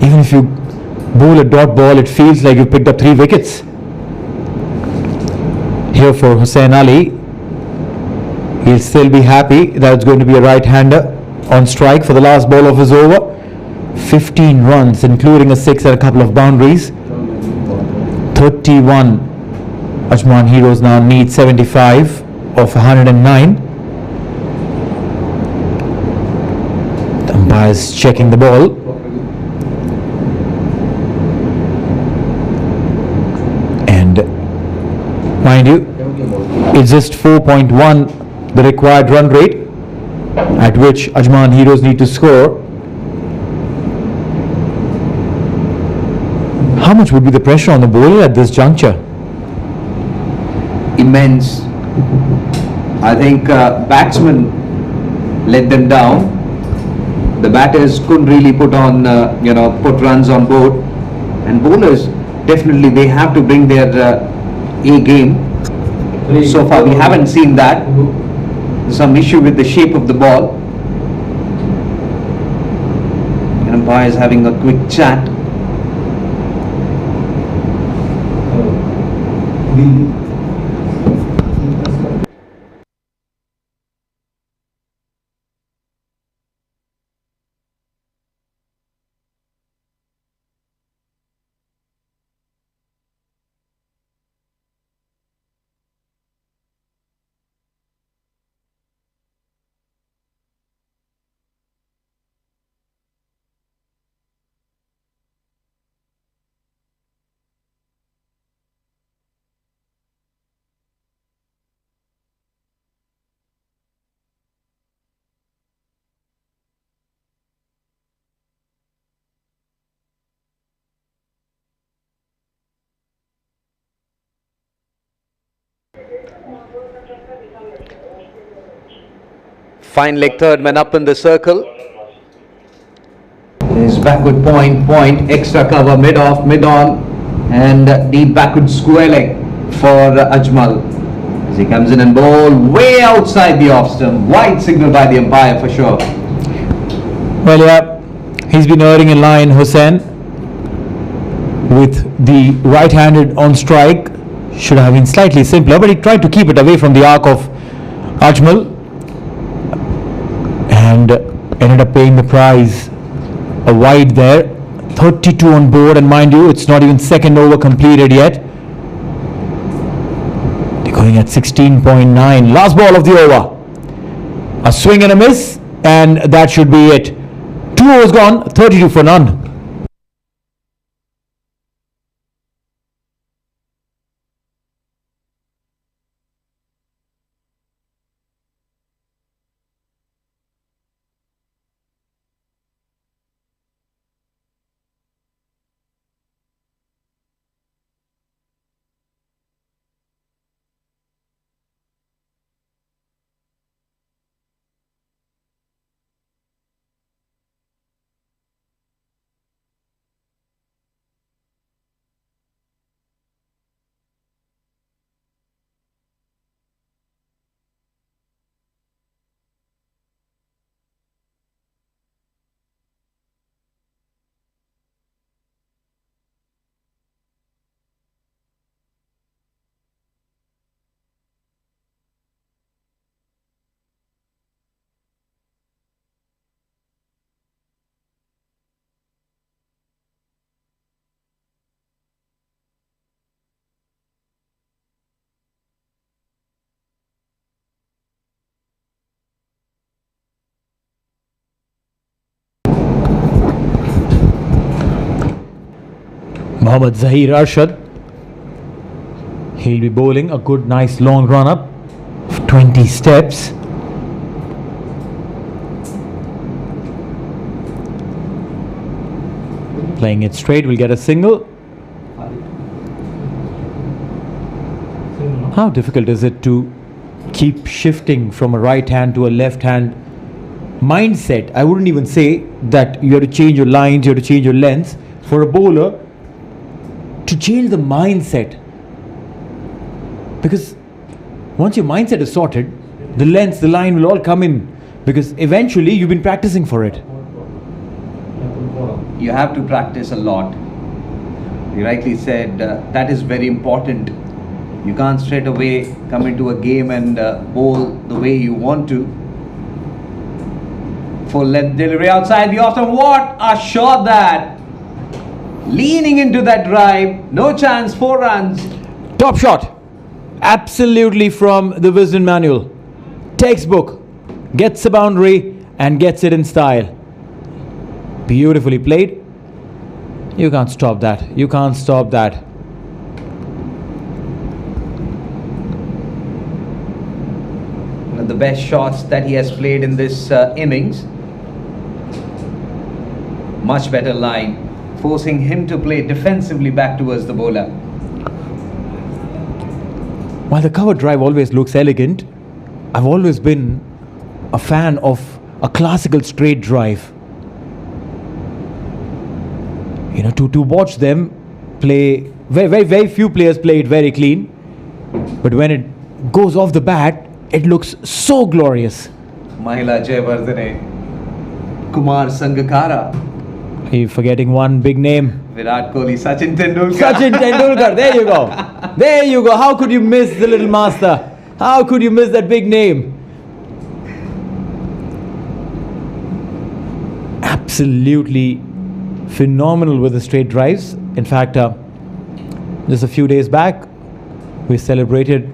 Even if you bowl a dot ball, it feels like you picked up 3 wickets. Here for Hussain Ali, he'll still be happy that it's going to be a right-hander on strike for the last ball of his over. 15 runs, including a 6 and a couple of boundaries. 31. Ajman Heroes now need 75 of 109. The umpires checking the ball. And mind you, it's just 4.1 the required run rate at which Ajman Heroes need to score. How much would be the pressure on the bowler at this juncture? Immense. I think batsmen let them down. The batters couldn't really put on, put runs on board, and bowlers definitely they have to bring their A game. So far, we haven't seen that. There's some issue with the shape of the ball. And umpire is having a quick chat. Fine leg third man up in the circle. His backward point, extra cover, mid off, mid on, and deep backward square leg for Ajmal. As he comes in and bowl way outside the off stump. Wide signal by the umpire for sure. Well, yeah, he's been erring in line, Hussain, with the right-handed on strike. Should have been slightly simpler, but he tried to keep it away from the arc of Ajmal and ended up paying the price. A wide there, 32 on board, and mind you, it's not even second over completed yet. They're going at 16.9. Last ball of the over. A swing and a miss, and that should be it. 2 overs gone, 32 for none. Mohammad Zahir Arshad. He'll be bowling a good, nice long run up of 20 steps. Playing it straight, will get a single. How difficult is it to keep shifting from a right hand to a left hand mindset? I wouldn't even say that you have to change your lines, you have to change your lengths. For a bowler to change the mindset, because once your mindset is sorted, the lengths, the line will all come in, because eventually you've been practicing for it. You have to practice a lot. You rightly said that is very important. You can't straight away come into a game and bowl the way you want to. Full length delivery outside the off stump. What a shot that! Leaning into that drive, no chance, 4 runs. Top shot. Absolutely from the wisdom manual. Textbook. Gets the boundary and gets it in style. Beautifully played. You can't stop that. You can't stop that. One of the best shots that he has played in this innings. Much better line, forcing him to play defensively back towards the bowler. While the cover drive always looks elegant, I've always been a fan of a classical straight drive. You know, to watch them play, very few players play it very clean, but when it goes off the bat, it looks so glorious. Mahila Jayawardene, Kumar Sangakkara, Are you forgetting one big name? Virat Kohli, Sachin Tendulkar. Sachin Tendulkar, there you go. There you go. How could you miss the little master? How could you miss that big name? Absolutely phenomenal with the straight drives. In fact, just a few days back, we celebrated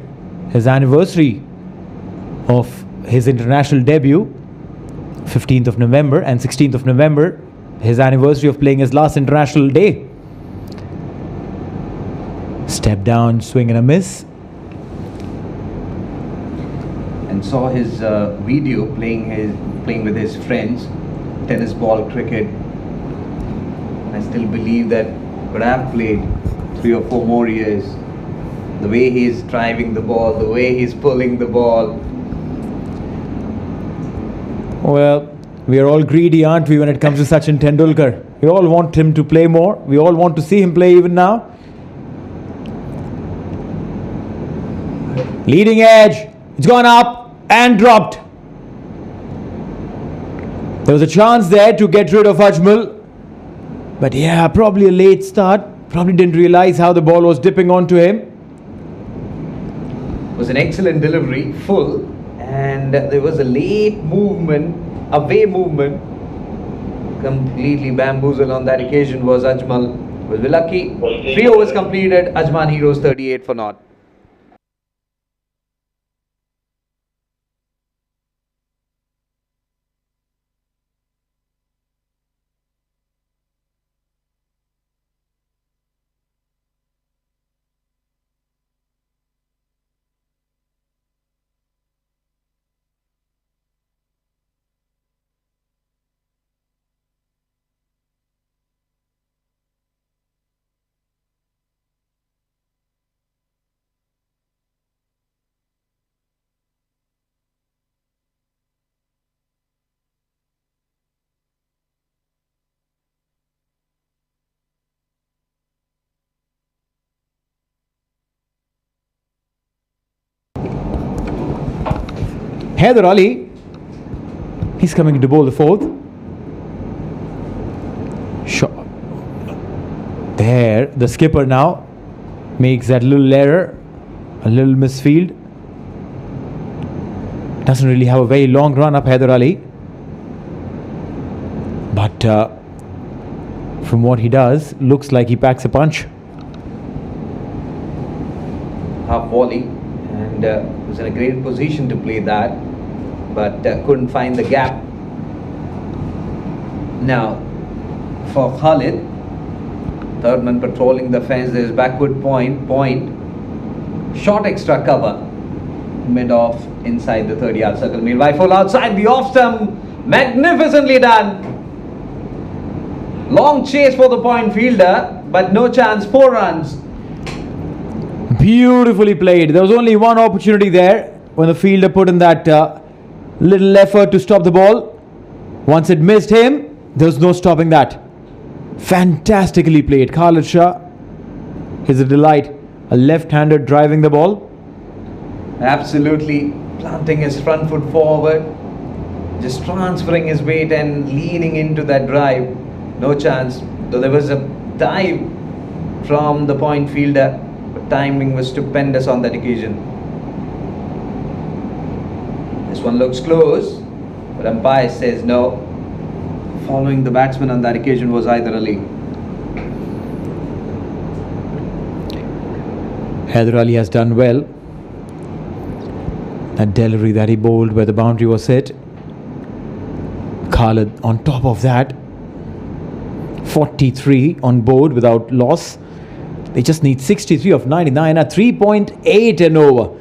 his anniversary of his international debut, 15th of November, and 16th of November, his anniversary of playing his last international day. Step down, swing and a miss. And saw his video playing with his friends, tennis ball, cricket. I still believe that could have played 3 or 4 more years. The way he's driving the ball, the way he's pulling the ball. Well, we are all greedy, aren't we, when it comes to Sachin Tendulkar? We all want him to play more. We all want to see him play even now. Leading edge. It's gone up and dropped. There was a chance there to get rid of Ajman. But yeah, probably a late start. Probably didn't realize how the ball was dipping onto him. It was an excellent delivery, full. And there was a late movement, away movement. Completely bamboozled on that occasion was Ajmal. Was lucky. 3 overs completed. Ajman Heroes 38 for naught. Haider Ali, he's coming to bowl the 4th. There, the skipper now makes that little error, a little misfield. Doesn't really have a very long run up, Haider Ali. But from what he does, looks like he packs a punch. Half volley, and was in a great position to play that, but couldn't find the gap. Now for Khalid, third man patrolling the fence, there is backward point, short extra cover, mid off inside the 30-yard circle. Meanwhile, full outside the off stump, magnificently done. Long chase for the point fielder, but no chance, 4 runs. Beautifully played. There was only one opportunity there when the fielder put in that little effort to stop the ball. Once it missed him, there was no stopping that. Fantastically played. Khalid Shah is a delight. A left-hander driving the ball. Absolutely planting his front foot forward, just transferring his weight and leaning into that drive. No chance, though there was a dive from the point fielder, but timing was stupendous on that occasion. This one looks close, but umpire says no. Following the batsman on that occasion was Haider Ali. Haider Ali has done well. That delivery that he bowled where the boundary was hit. Khalid on top of that. 43 on board without loss. They just need 63 of 99 at 3.8 and over.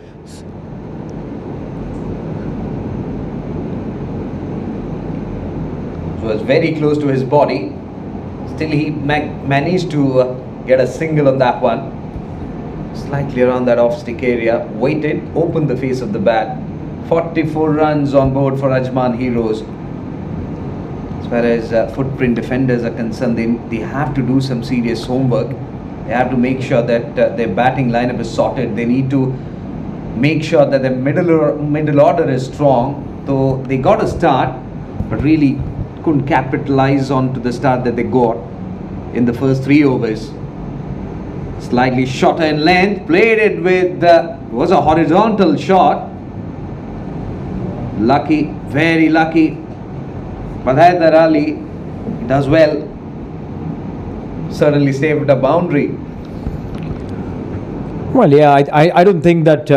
It was very close to his body. Still he managed to get a single on that one. Slightly around that off-stick area. Waited, opened the face of the bat. 44 runs on board for Ajman Heroes. As far as footprint defenders are concerned, they have to do some serious homework. They have to make sure that their batting lineup is sorted. They need to make sure that the middle order is strong. So they got a start, but really couldn't capitalize on to the start that they got in the first 3 overs. Slightly shorter in length, played it with, was a horizontal shot. Lucky, very lucky. But Haider Ali does well. Certainly saved a boundary. Well, yeah, I don't think that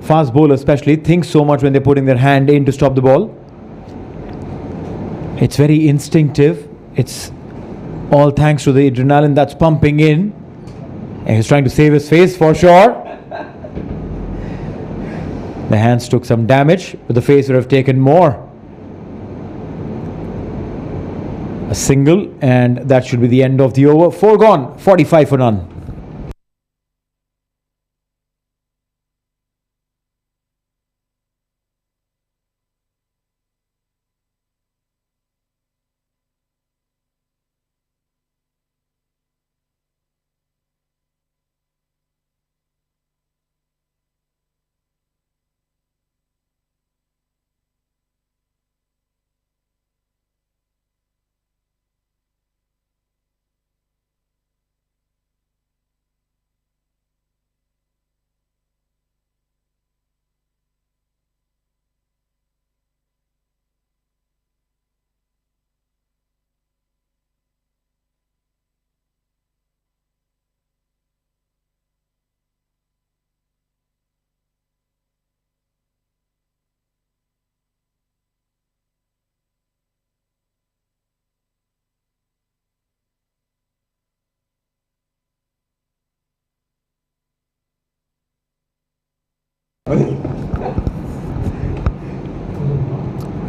fast bowlers especially think so much when they're putting their hand in to stop the ball. It's very instinctive. It's all thanks to the adrenaline that's pumping in. And he's trying to save his face for sure. The hands took some damage, but the face would have taken more. A single, and that should be the end of the over. 4 gone, 45 for none.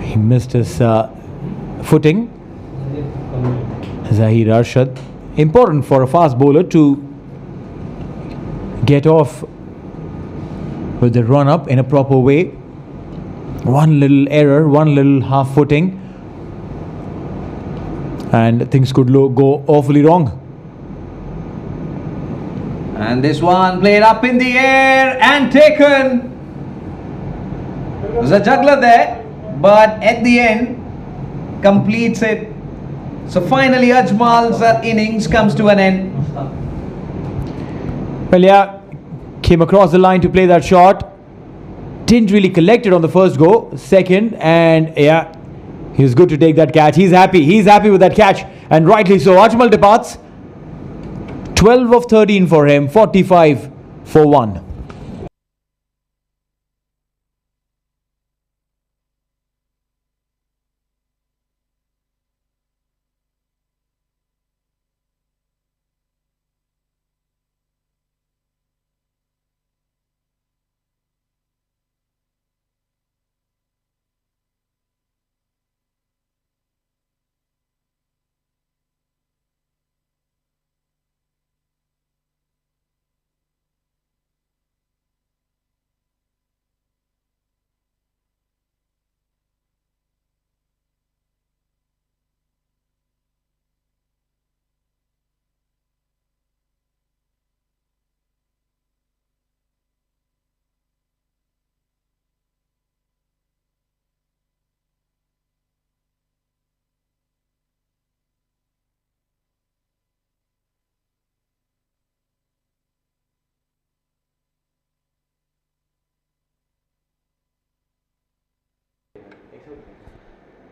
He missed his footing. Zahir Arshad. Important for a fast bowler to get off with the run up in a proper way. One little error, one little half footing, and things could go awfully wrong. And this one played up in the air and taken. There was a juggler there, but at the end completes it. So finally Ajmal's innings comes to an end. Well, yeah, came across the line to play that shot. Didn't really collect it on the first go, second, and yeah, he was good to take that catch. He's happy with that catch, and rightly so. Ajmal departs. 12 of 13 for him, 45 for 1.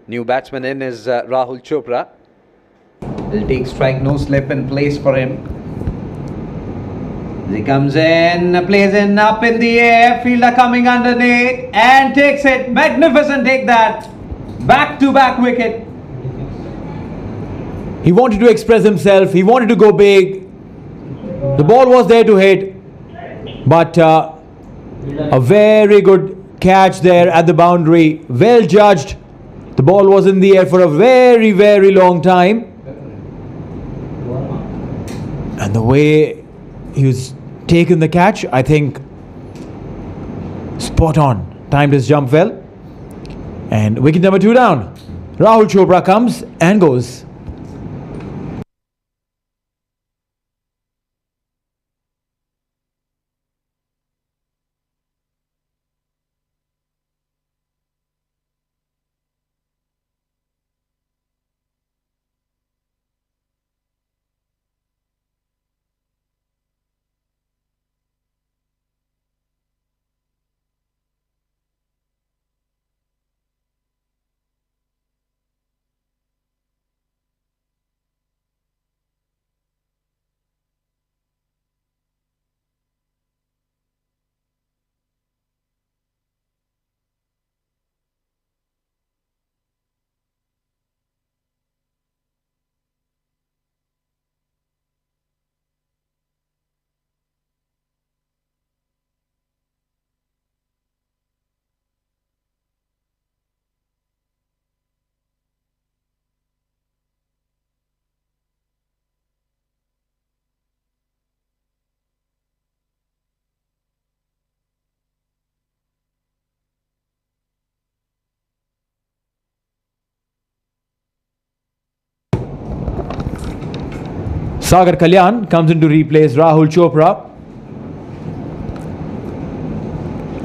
New batsman in is Rahul Chopra. Will take strike, no slip in place for him. As he comes in, plays in up in the air, fielder coming underneath and takes it. Magnificent take that. Back-to-back wicket. He wanted to express himself. He wanted to go big. The ball was there to hit. But a very good catch there at the boundary. Well judged. The ball was in the air for a very, very long time. And the way he was taking the catch, I think spot on. Timed his jump well. And wicket number 2 down. Rahul Chopra comes and goes. Sagar Kalyan comes in to replace Rahul Chopra.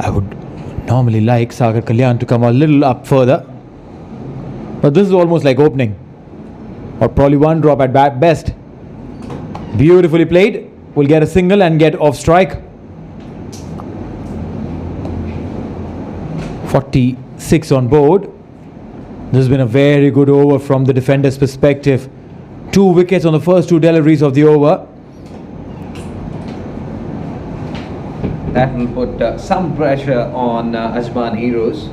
I would normally like Sagar Kalyan to come a little up further, but this is almost like opening, or probably one drop at best. Beautifully played. Will get a single and get off strike. 46 on board. This has been a very good over from the defender's perspective. 2 wickets on the first 2 deliveries of the over. That will put some pressure on Ajman Heroes.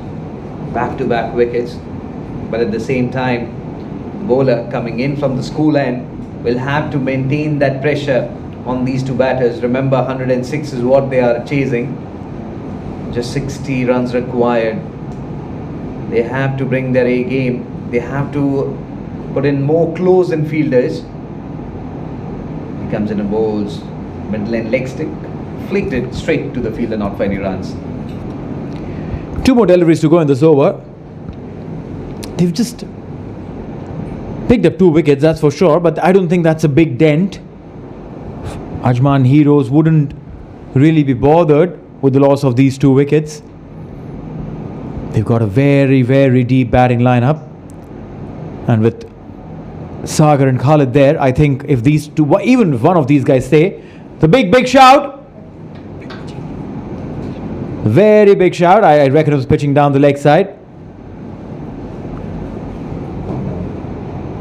Back-to-back wickets. But at the same time, bowler coming in from the school end will have to maintain that pressure on these 2 batters. Remember, 106 is what they are chasing. Just 60 runs required. They have to bring their A game. They have to put in more close-in fielders. He comes in and bowls mid-line leg stick, flicked it straight to the fielder, not for any runs. 2 more deliveries to go in this over. They've just picked up 2 wickets, that's for sure, but I don't think that's a big dent. Ajman Heroes wouldn't really be bothered with the loss of these 2 wickets. They've got a very, very deep batting lineup, and with Sagar and Khalid there, I think if these 2, even if one of these guys stay, the big shout, very big shout. I reckon it was pitching down the leg side.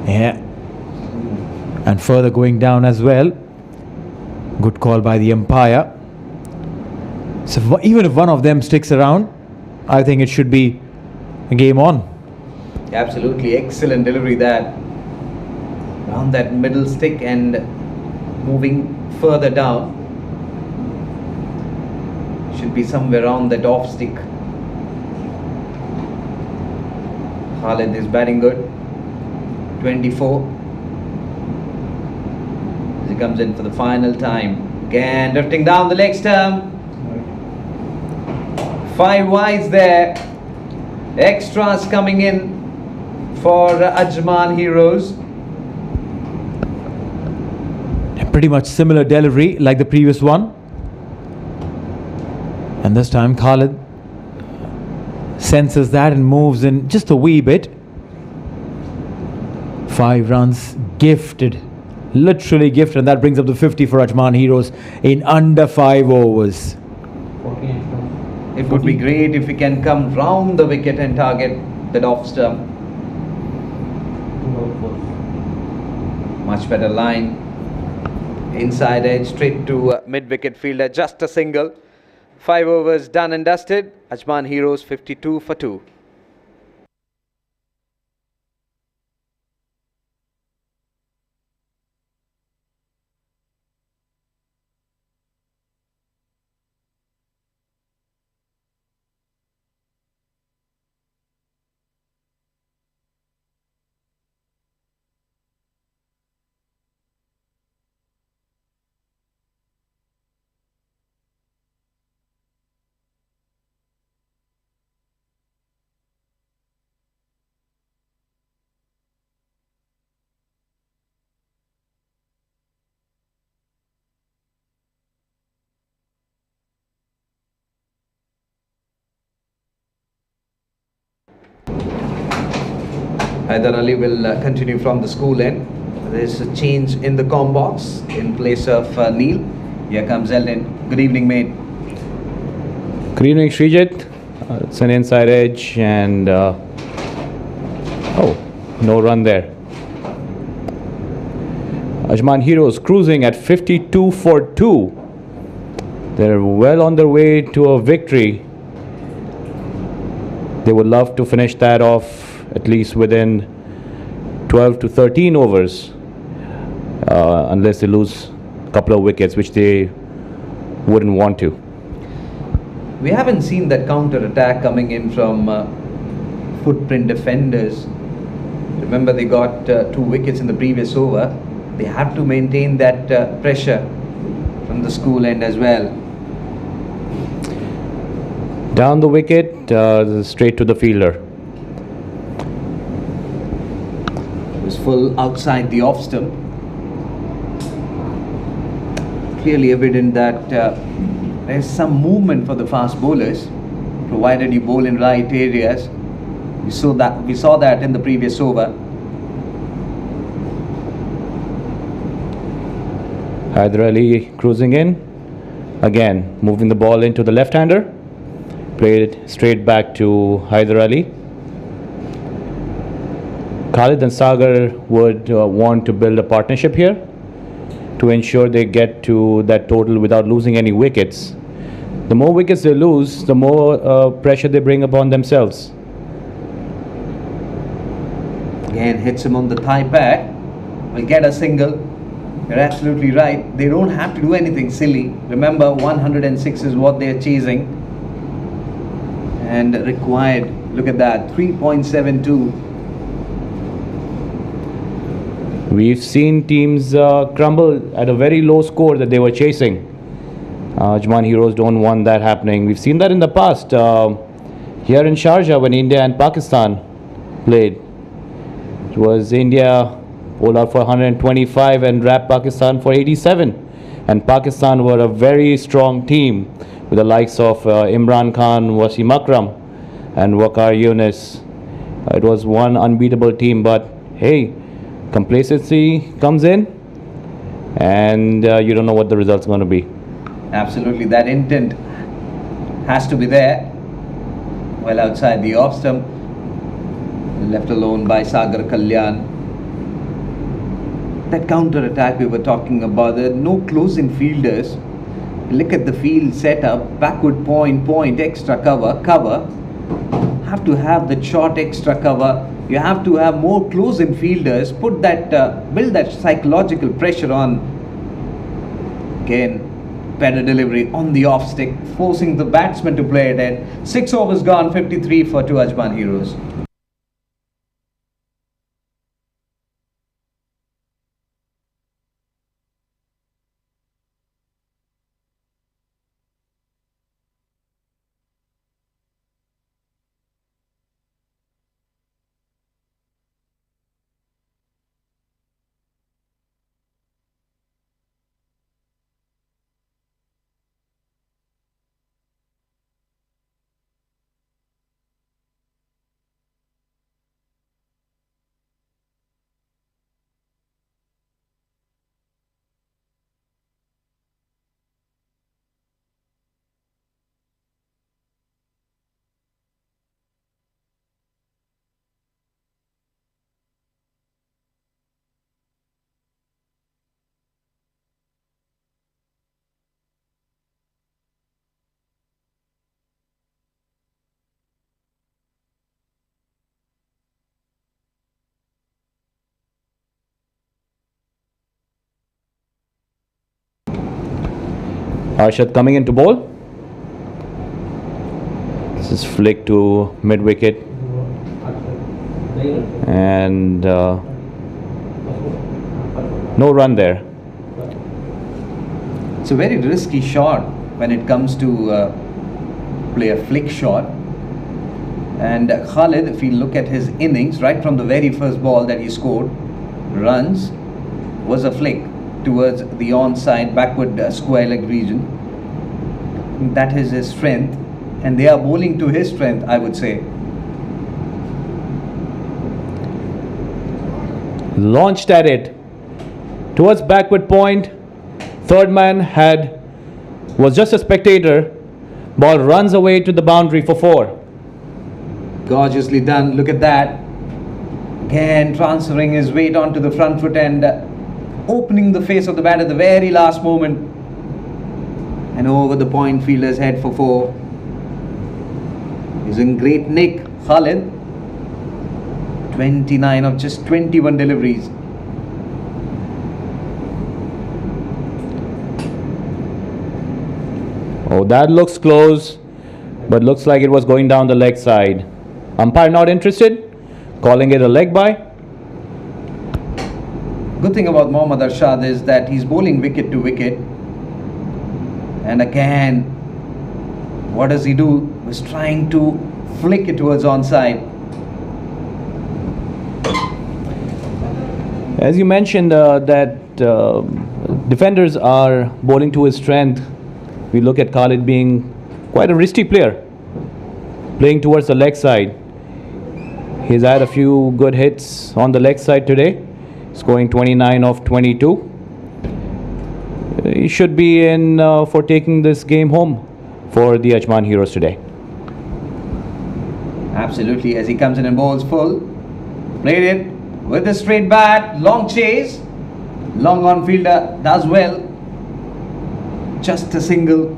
Yeah, and further going down as well. Good call by the umpire. So even if one of them sticks around, I think it should be a game on. Absolutely excellent delivery there. Around that middle stick and moving further down. Should be somewhere around that off stick. Khalid is batting good. 24. As he comes in for the final time. Again drifting down the leg stump. 5 wides there. Extras coming in for Ajman Heroes. Pretty much similar delivery like the previous one. And this time Khalid senses that and moves in just a wee bit. 5 runs gifted. Literally gifted. And that brings up the 50 for Ajman Heroes in under 5 overs. It would be great if we can come round the wicket and target that off stump. Much better line. Inside edge, straight to mid-wicket fielder, just a single. 5 overs done and dusted. Ajman Heroes 52 for 2. Hyder Ali will continue from the school end. There's a change in the com box in place of Neil. Here comes Eldon. Good evening, mate. Good evening, Srijit. It's an inside edge and oh, no run there. Ajman Heroes cruising at 52 for 2. They're well on their way to a victory. They would love to finish that off at least within 12 to 13 overs, unless they lose a couple of wickets, which they wouldn't want to. We haven't seen that counter attack coming in from footprint defenders. Remember, they got 2 wickets in the previous over. They have to maintain that pressure from the school end as well. Down the wicket, straight to the fielder. It was full outside the off stump. Clearly evident that there's some movement for the fast bowlers, provided you bowl in right areas. We saw that in the previous over. Hyder Ali cruising in. Again, moving the ball into the left-hander. Played it straight back to Hyder Ali. Khalid and Sagar would want to build a partnership here to ensure they get to that total without losing any wickets. The more wickets they lose, the more pressure they bring upon themselves. Again, hits him on the thigh pad. Will get a single. You're absolutely right. They don't have to do anything silly. Remember, 106 is what they're chasing. And required, look at that, 3.72. We've seen teams crumble at a very low score that they were chasing. Ajman Heroes don't want that happening. We've seen that in the past. Here in Sharjah when India and Pakistan played. It was India bowled out for 125 and wrapped Pakistan for 87. And Pakistan were a very strong team with the likes of Imran Khan, Wasim Akram and Waqar Yunus. It was one unbeatable team, but hey, complacency comes in and you don't know what the result's going to be. Absolutely, that intent has to be there. Well outside the off stump, left alone by Sagar Kalyan. That counter attack we were talking about, there are no closing fielders. Look at the field setup, backward point, extra cover. Have to have the short extra cover. You have to have more close-in fielders. Put that, build that psychological pressure on. Again, better delivery on the off stick, forcing the batsman to play it in. 6 overs gone, 53 for 2 Ajman Heroes. Arshad coming into bowl. This is flick to mid wicket, and no run there. It's a very risky shot when it comes to play a flick shot. And Khalid, if you look at his innings, right from the very first ball that he scored, runs, was a flick towards the onside backward square leg region. That is his strength, and they are bowling to his strength, I would say. Launched at it towards backward point. Third man was just a spectator. Ball runs away to the boundary for 4. Gorgeously done. Look at that. Again, transferring his weight onto the front foot and opening the face of the bat at the very last moment. And over the point, fielder's head for 4. He's in great nick, Khalid. 29 of just 21 deliveries. Oh, that looks close, but looks like it was going down the leg side. Umpire not interested, calling it a leg bye. Good thing about Mohammad Arshad is that he's bowling wicket to wicket. And again, what does he do? He's trying to flick it towards onside. As you mentioned that defenders are bowling to his strength. We look at Khalid being quite a risky player, playing towards the leg side. He's had a few good hits on the leg side today, scoring 29 of 22. He should be in for taking this game home for the Ajman Heroes today. Absolutely, as he comes in and bowls full. Played it with a straight bat, long chase. Long on fielder does well. Just a single.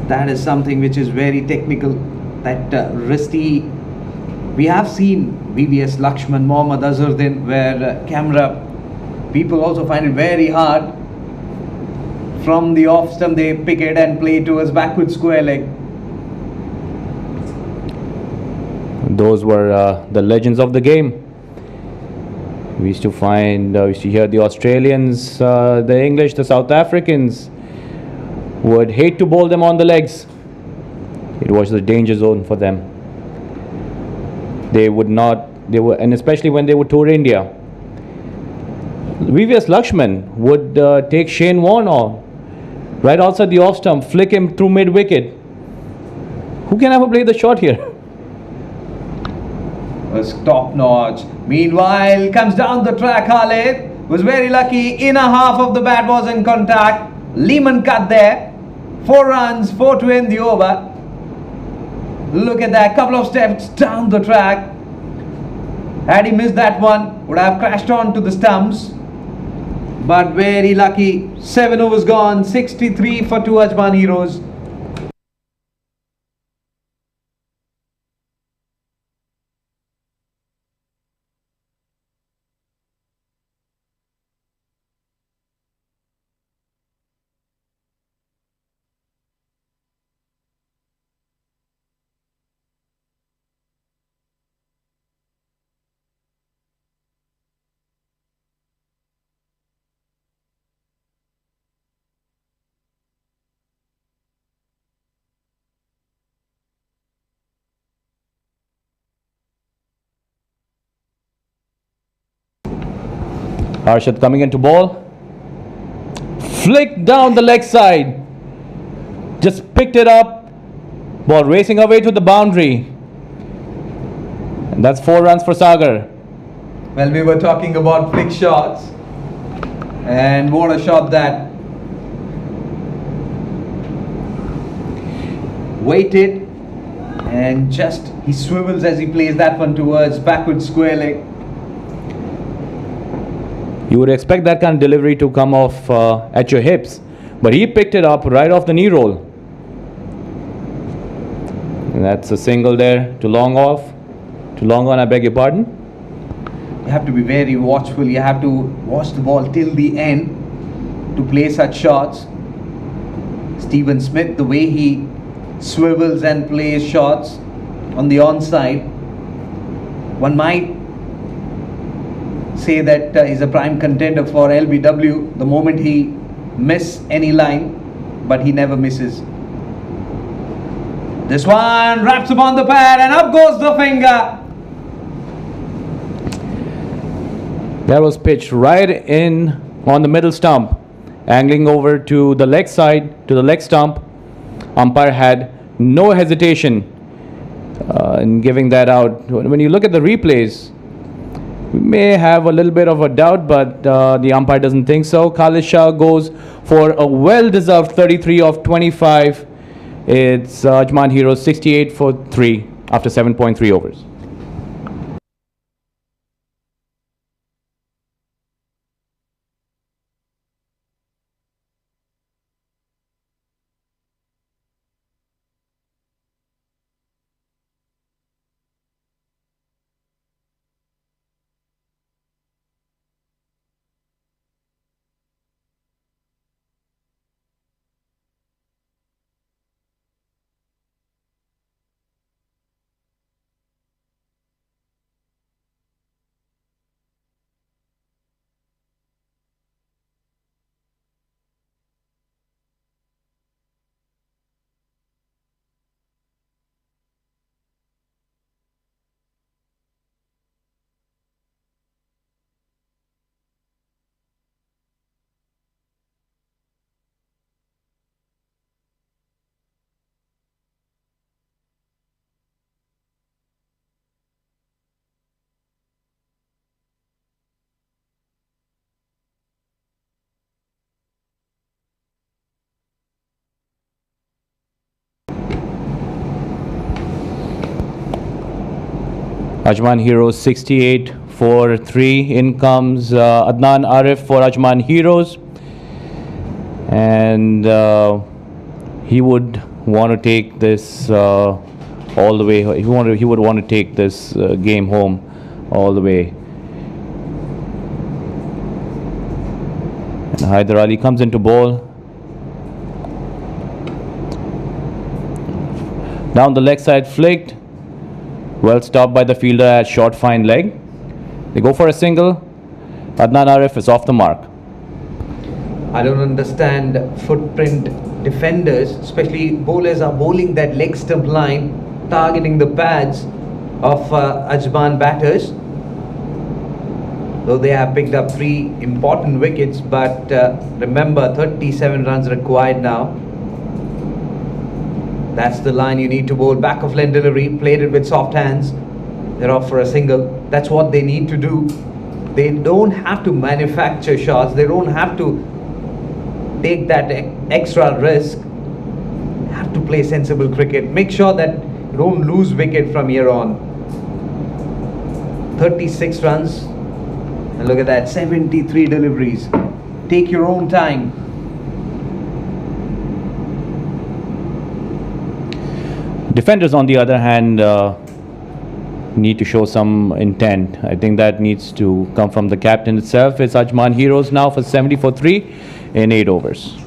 That is something which is very technical. That wristy. We have seen VVS Lakshman, Mohammad Azharuddin, where camera people also find it very hard. From the off stump they pick it and play towards backward square leg. Those were the legends of the game. We used to hear the Australians, the English, the South Africans would hate to bowl them on the legs. It was the danger zone for them. And especially when they would tour India. VVS Lakshman would take Shane Warne on, right outside the off stump, flick him through mid wicket. Who can ever play the shot here? Was top notch. Meanwhile, comes down the track. Khalid was very lucky. Inner half of the bat was in contact. Lehman cut there. 4 runs, 4 to end the over. Look at that, couple of steps down the track. Had he missed that one, would have crashed on to the stumps. But very lucky. 7 overs gone. 63 for 2 Ajman Heroes. Arshad coming into ball. Flick down the leg side. Just picked it up. Ball racing away to the boundary. And that's 4 runs for Sagar. Well, we were talking about flick shots. And what a shot that. Waited. And just he swivels as he plays that one towards backward square leg. You would expect that kind of delivery to come off at your hips, but he picked it up right off the knee roll. And that's a single there to long on, I beg your pardon. You have to be very watchful. You have to watch the ball till the end. to play such shots. Steven Smith, the way he swivels and plays shots on the onside, one might say that he's a prime contender for LBW the moment he miss any line, but he never misses. This one wraps upon the pad and up goes the finger. That was pitched right in on the middle stump, angling over to the leg side, to the leg stump. Umpire had no hesitation in giving that out. When you look at the replays, we may have a little bit of a doubt, but the umpire doesn't think so. Khalid Shah goes for a well-deserved 33 of 25. It's Ajman Heroes 68 for 3 after 7.3 overs. Ajman Heroes 68 for 3. In comes Adnan Arif for Ajman Heroes. And he would want to take this all the way. He would want to take this game home all the way. And Hyder Ali comes into ball. Down the leg side flicked. Well stopped by the fielder at short fine leg. They go for a single. Adnan Arif is off the mark. I don't understand footprint defenders, especially bowlers are bowling that leg stump line, targeting the pads of Ajman batters. Though they have picked up 3 important wickets, but remember 37 runs required now. That's the line you need to bowl. Back of leg delivery, played it with soft hands. They're off for a single. That's what they need to do. They don't have to manufacture shots. They don't have to take that extra risk. Have to play sensible cricket. Make sure that you don't lose wicket from here on. 36 runs. And look at that, 73 deliveries. Take your own time. Defenders, on the other hand, need to show some intent. I think that needs to come from the captain itself. It's Ajman Heroes now for 70 for 3 in 8 overs.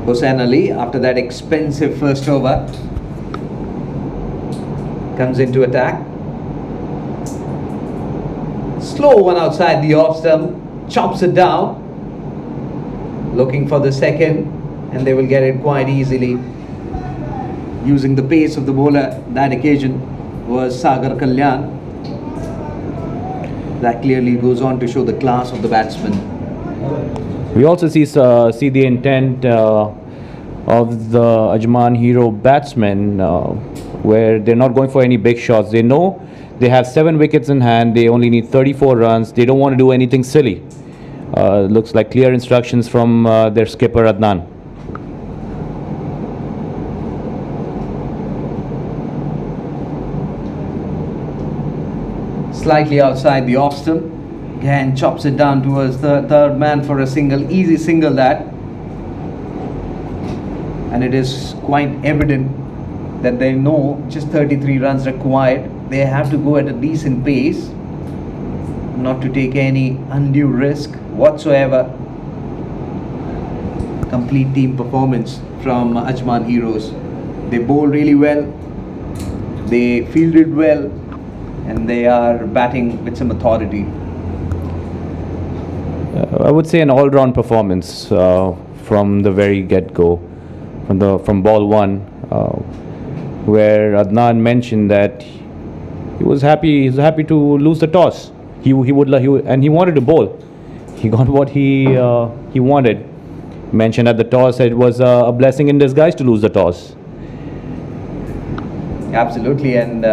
Hossein Ali, after that expensive first over, comes into attack. Slow one outside the off stump, chops it down, looking for the second, and they will get it quite easily. Using the pace of the bowler that occasion was Sagar Kalyan. That clearly goes on to show the class of the batsman. We also see the intent of the Ajman hero batsmen, where they're not going for any big shots. They know they have 7 wickets in hand. They only need 34 runs. They don't want to do anything silly. Looks like clear instructions from their skipper Adnan. Slightly outside the off stump, again chops it down towards the third man for a single, easy single that. And it is quite evident that they know just 33 runs required. They have to go at a decent pace, not to take any undue risk whatsoever. Complete team performance from Ajman heroes. They bowl really well, they fielded well, and they are batting with some authority. I would say an all-round performance from the very get-go, from ball one, where Adnan mentioned that he was happy to lose the toss. He wanted to bowl. He got what he wanted. Mentioned at the toss that it was a blessing in disguise to lose the toss. Absolutely, and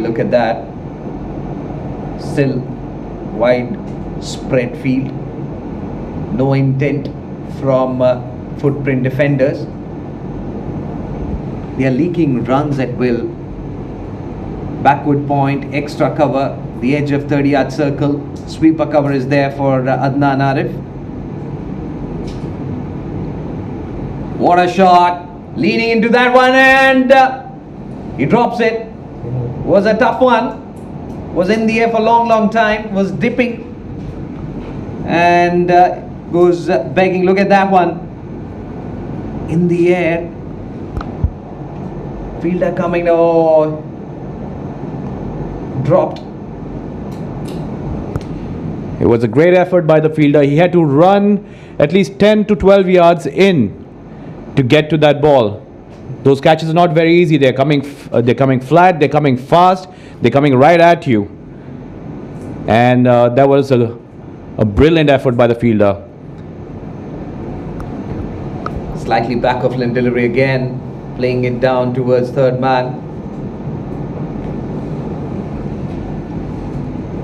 look at that. Still wide spread field. No intent from footprint defenders. They are leaking runs at will. Backward point, extra cover, the edge of 30-yard circle. Sweeper cover is there for Adnan Arif. What a shot! Leaning into that one, and he drops it. Was a tough one. Was in the air for a long time. Was dipping and goes begging. Look at that one. In the air. Fielder coming. Oh, dropped. It was a great effort by the fielder. He had to run at least 10 to 12 yards in to get to that ball. Those catches are not very easy. They're coming flat. They're coming fast. They're coming right at you. And that was a brilliant effort by the fielder. Slightly back of limb delivery again, playing it down towards third man.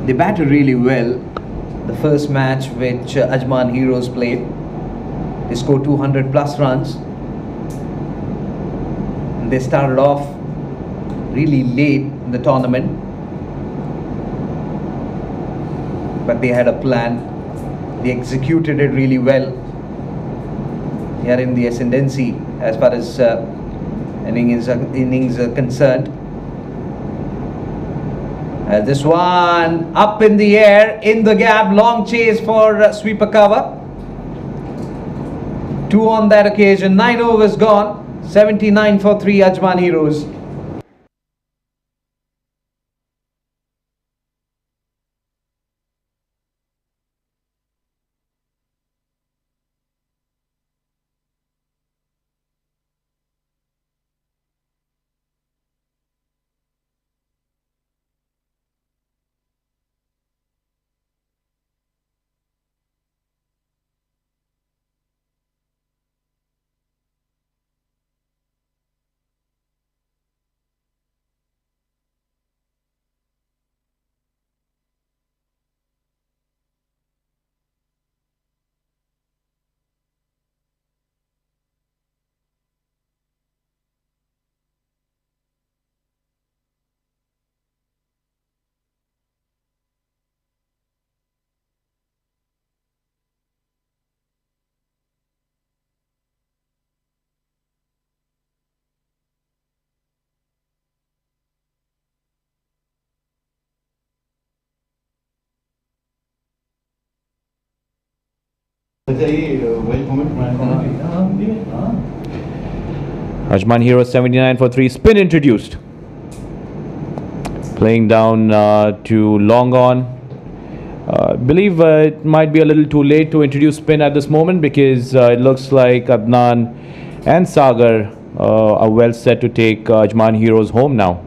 They batted really well. The first match which Ajman Heroes played, they scored 200 plus runs. And they started off really late in the tournament, but they had a plan. They executed it really well. They are in the ascendancy as far as innings are concerned. This one up in the air, in the gap, long chase for sweeper cover. 2 on that occasion, 9 overs gone, 79 for 3 Ajman Heroes. Ajman Hero 79 for 3. Spin introduced. Playing down to long on. Believe it might be a little too late to introduce spin at this moment, because it looks like Adnan and Sagar are well set to take Ajman Heroes home now.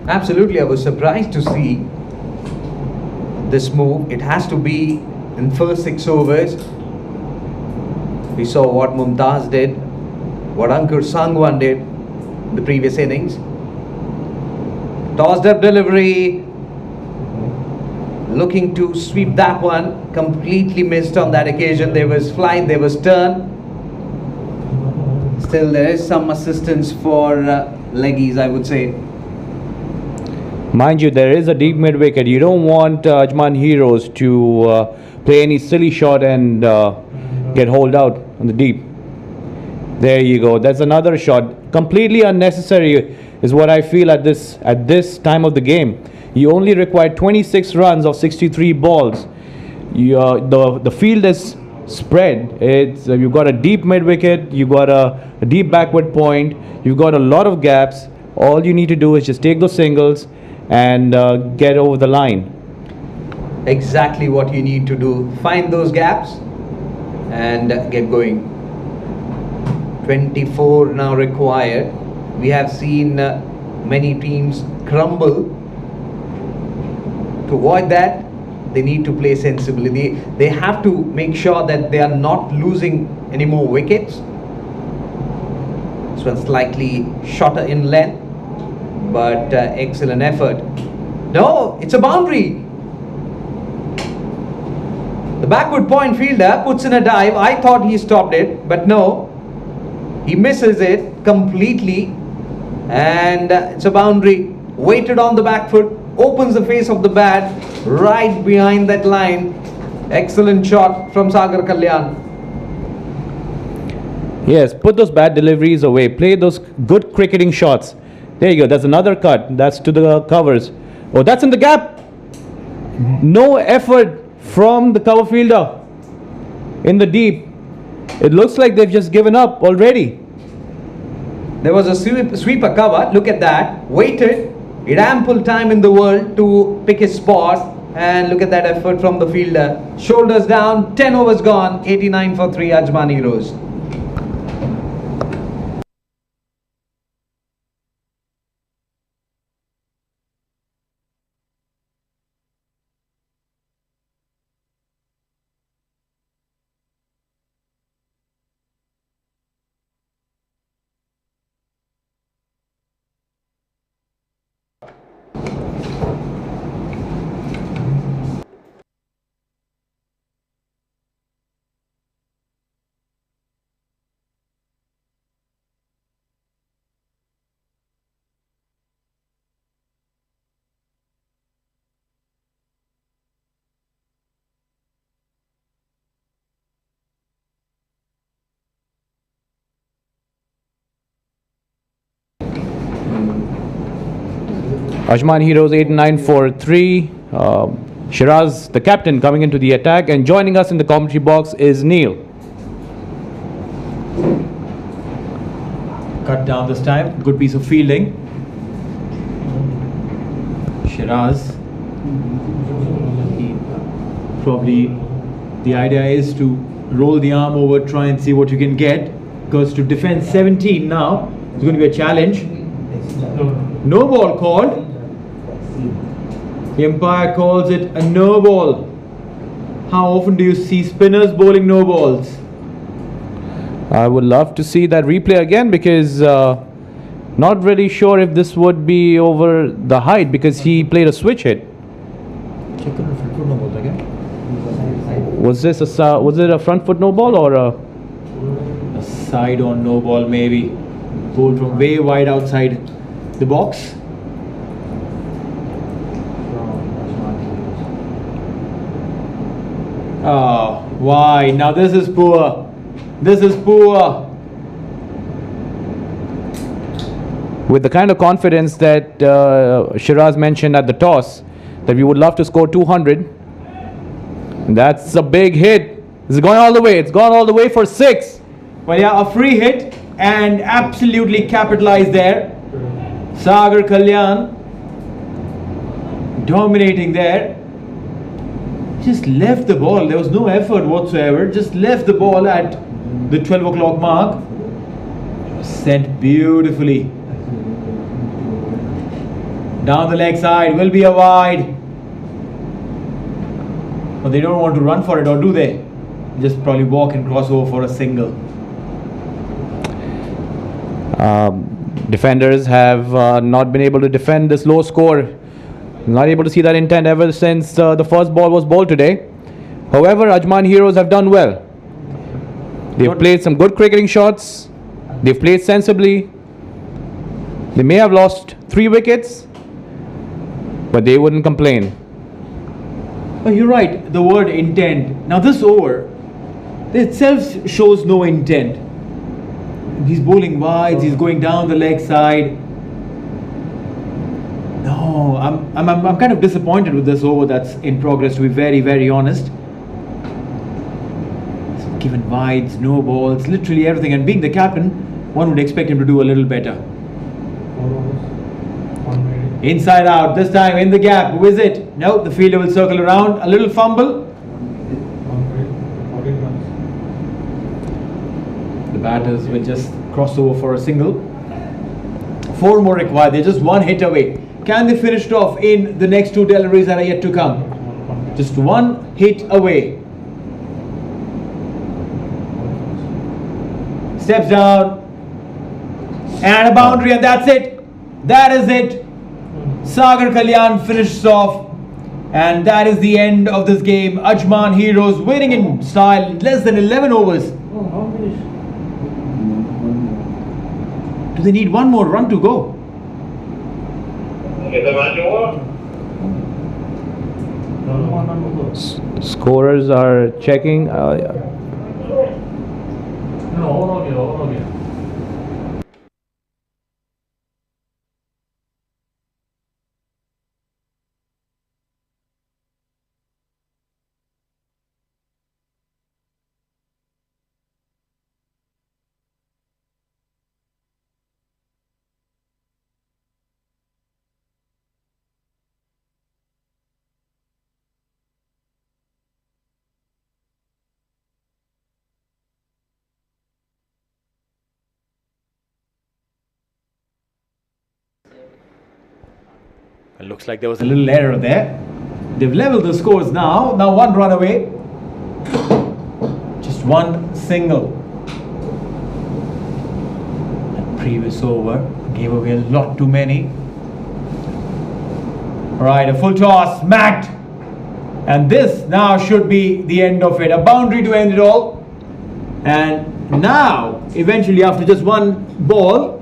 Absolutely, I was surprised to see this move. It has to be in first 6 overs. We saw what Mumtaz did, what Ankur Sangwan did in the previous innings. Tossed up delivery, looking to sweep that one, completely missed on that occasion. There was flight, there was turn. Still there is some assistance for leggies, I would say. Mind you, there is a deep mid wicket. You don't want Ajman Heroes to play any silly shot and get holed out on the deep. There you go. That's another shot. Completely unnecessary is what I feel at this time of the game. You only require 26 runs of 63 balls. The field is spread. You've got a deep mid wicket. You've got a deep backward point. You've got a lot of gaps. All you need to do is just take those singles and get over the line. Exactly what you need to do. Find those gaps and get going. 24 now required. We have seen many teams crumble. To avoid that, they need to play sensibly. They have to make sure that they are not losing any more wickets. This one slightly shorter in length, but excellent effort. No, it's a boundary. The backward point fielder puts in a dive. I thought he stopped it, but no, he misses it completely, and it's a boundary. Weighted on the back foot, opens the face of the bat right behind that line. Excellent shot from Sagar Kalyan. Yes, put those bad deliveries away. Play those good cricketing shots. There you go. That's another cut. That's to the covers. Oh, that's in the gap. No effort from the cover fielder in the deep. It looks like they've just given up already. There was a sweeper cover. Look at that. Waited. He had ample time in the world to pick his spot. And look at that effort from the fielder. Shoulders down. 10 overs gone. 89 for 3 Ajman Heroes. Ajman Heroes 89 for 3. Shiraz, the captain, coming into the attack, and joining us in the commentary box is Neil. Cut down this time. Good piece of fielding. Shiraz. Probably the idea is to roll the arm over, try and see what you can get. Because to defend 17 now is going to be a challenge. No ball called. The umpire calls it a no ball. How often do you see spinners bowling no balls? I would love to see that replay again, because not really sure if this would be over the height, because he played a switch hit. Was it a front foot no ball or A side on no ball maybe. Bowled from way wide outside the box. Oh, why? Now this is poor. This is poor. with the kind of confidence that Shiraz mentioned at the toss, that we would love to score 200. That's a big hit. It's gone all the way. It's gone all the way for 6. Well, yeah, a free hit and absolutely capitalized there. Sagar Kalyan dominating there. Just left the ball. There was no effort whatsoever. Just left the ball at the 12 o'clock mark. Sent beautifully. Down the leg side will be a wide. But they don't want to run for it, or do they? Just probably walk and cross over for a single. Defenders have not been able to defend this low score. Not able to see that intent ever since the first ball was bowled today. However, Ajman Heroes have done well. They've played some good cricketing shots. They've played sensibly. They may have lost 3 wickets, but they wouldn't complain. Oh, you're right, the word intent. Now this over itself shows no intent. He's bowling wides, he's going down the leg side. No, I'm kind of disappointed with this over that's in progress, to be very, very honest. He's given wides, no balls, literally everything. And being the captain, one would expect him to do a little better. Inside out, this time in the gap. Who is it? No, the fielder will circle around. A little fumble. The batters will just cross over for a single. 4 more required. They're just 1 hit away. Can they finish it off in the next 2 deliveries that are yet to come? Just 1 hit away. Steps down. And a boundary, and that's it. That is it. Sagar Kalyan finishes off, and that is the end of this game. Ajman Heroes winning in style in less than 11 overs. Do they need 1 more run to go? Scorers are checking. It looks like there was a little error there. They've leveled the scores now. Now 1 run away. Just 1 single. That previous over gave away a lot too many. Alright, a full toss, smacked. And this now should be the end of it. A boundary to end it all. And now, eventually after just 1 ball,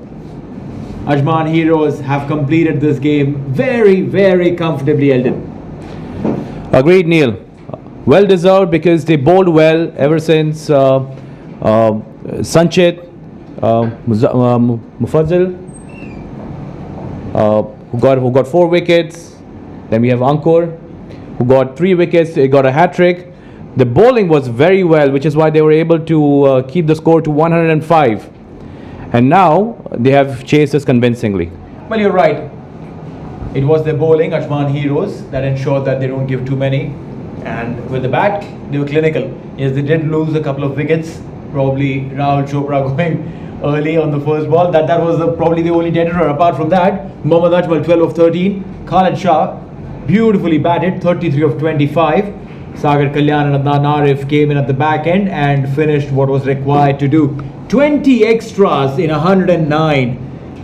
Ajman Heroes have completed this game very, very comfortably, Eldon. Agreed, Neil. Well deserved, because they bowled well ever since Sanchit, Mufazzal, who got 4 wickets. Then we have Ankur, who got 3 wickets. He got a hat-trick. The bowling was very well, which is why they were able to keep the score to 105. And now they have chased us convincingly. Well, you're right. It was their bowling, Ajman Heroes, that ensured that they don't give too many. And with the bat, they were clinical. Yes, they did lose a couple of wickets. Probably Rahul Chopra going early on the first ball. That was probably the only dead runner. Apart from that, Mohammad Ajmal 12 of 13. Khalid Shah beautifully batted, 33 of 25. Sagar Kalyan and Adnan Arif came in at the back end and finished what was required to do. 20 extras in 109.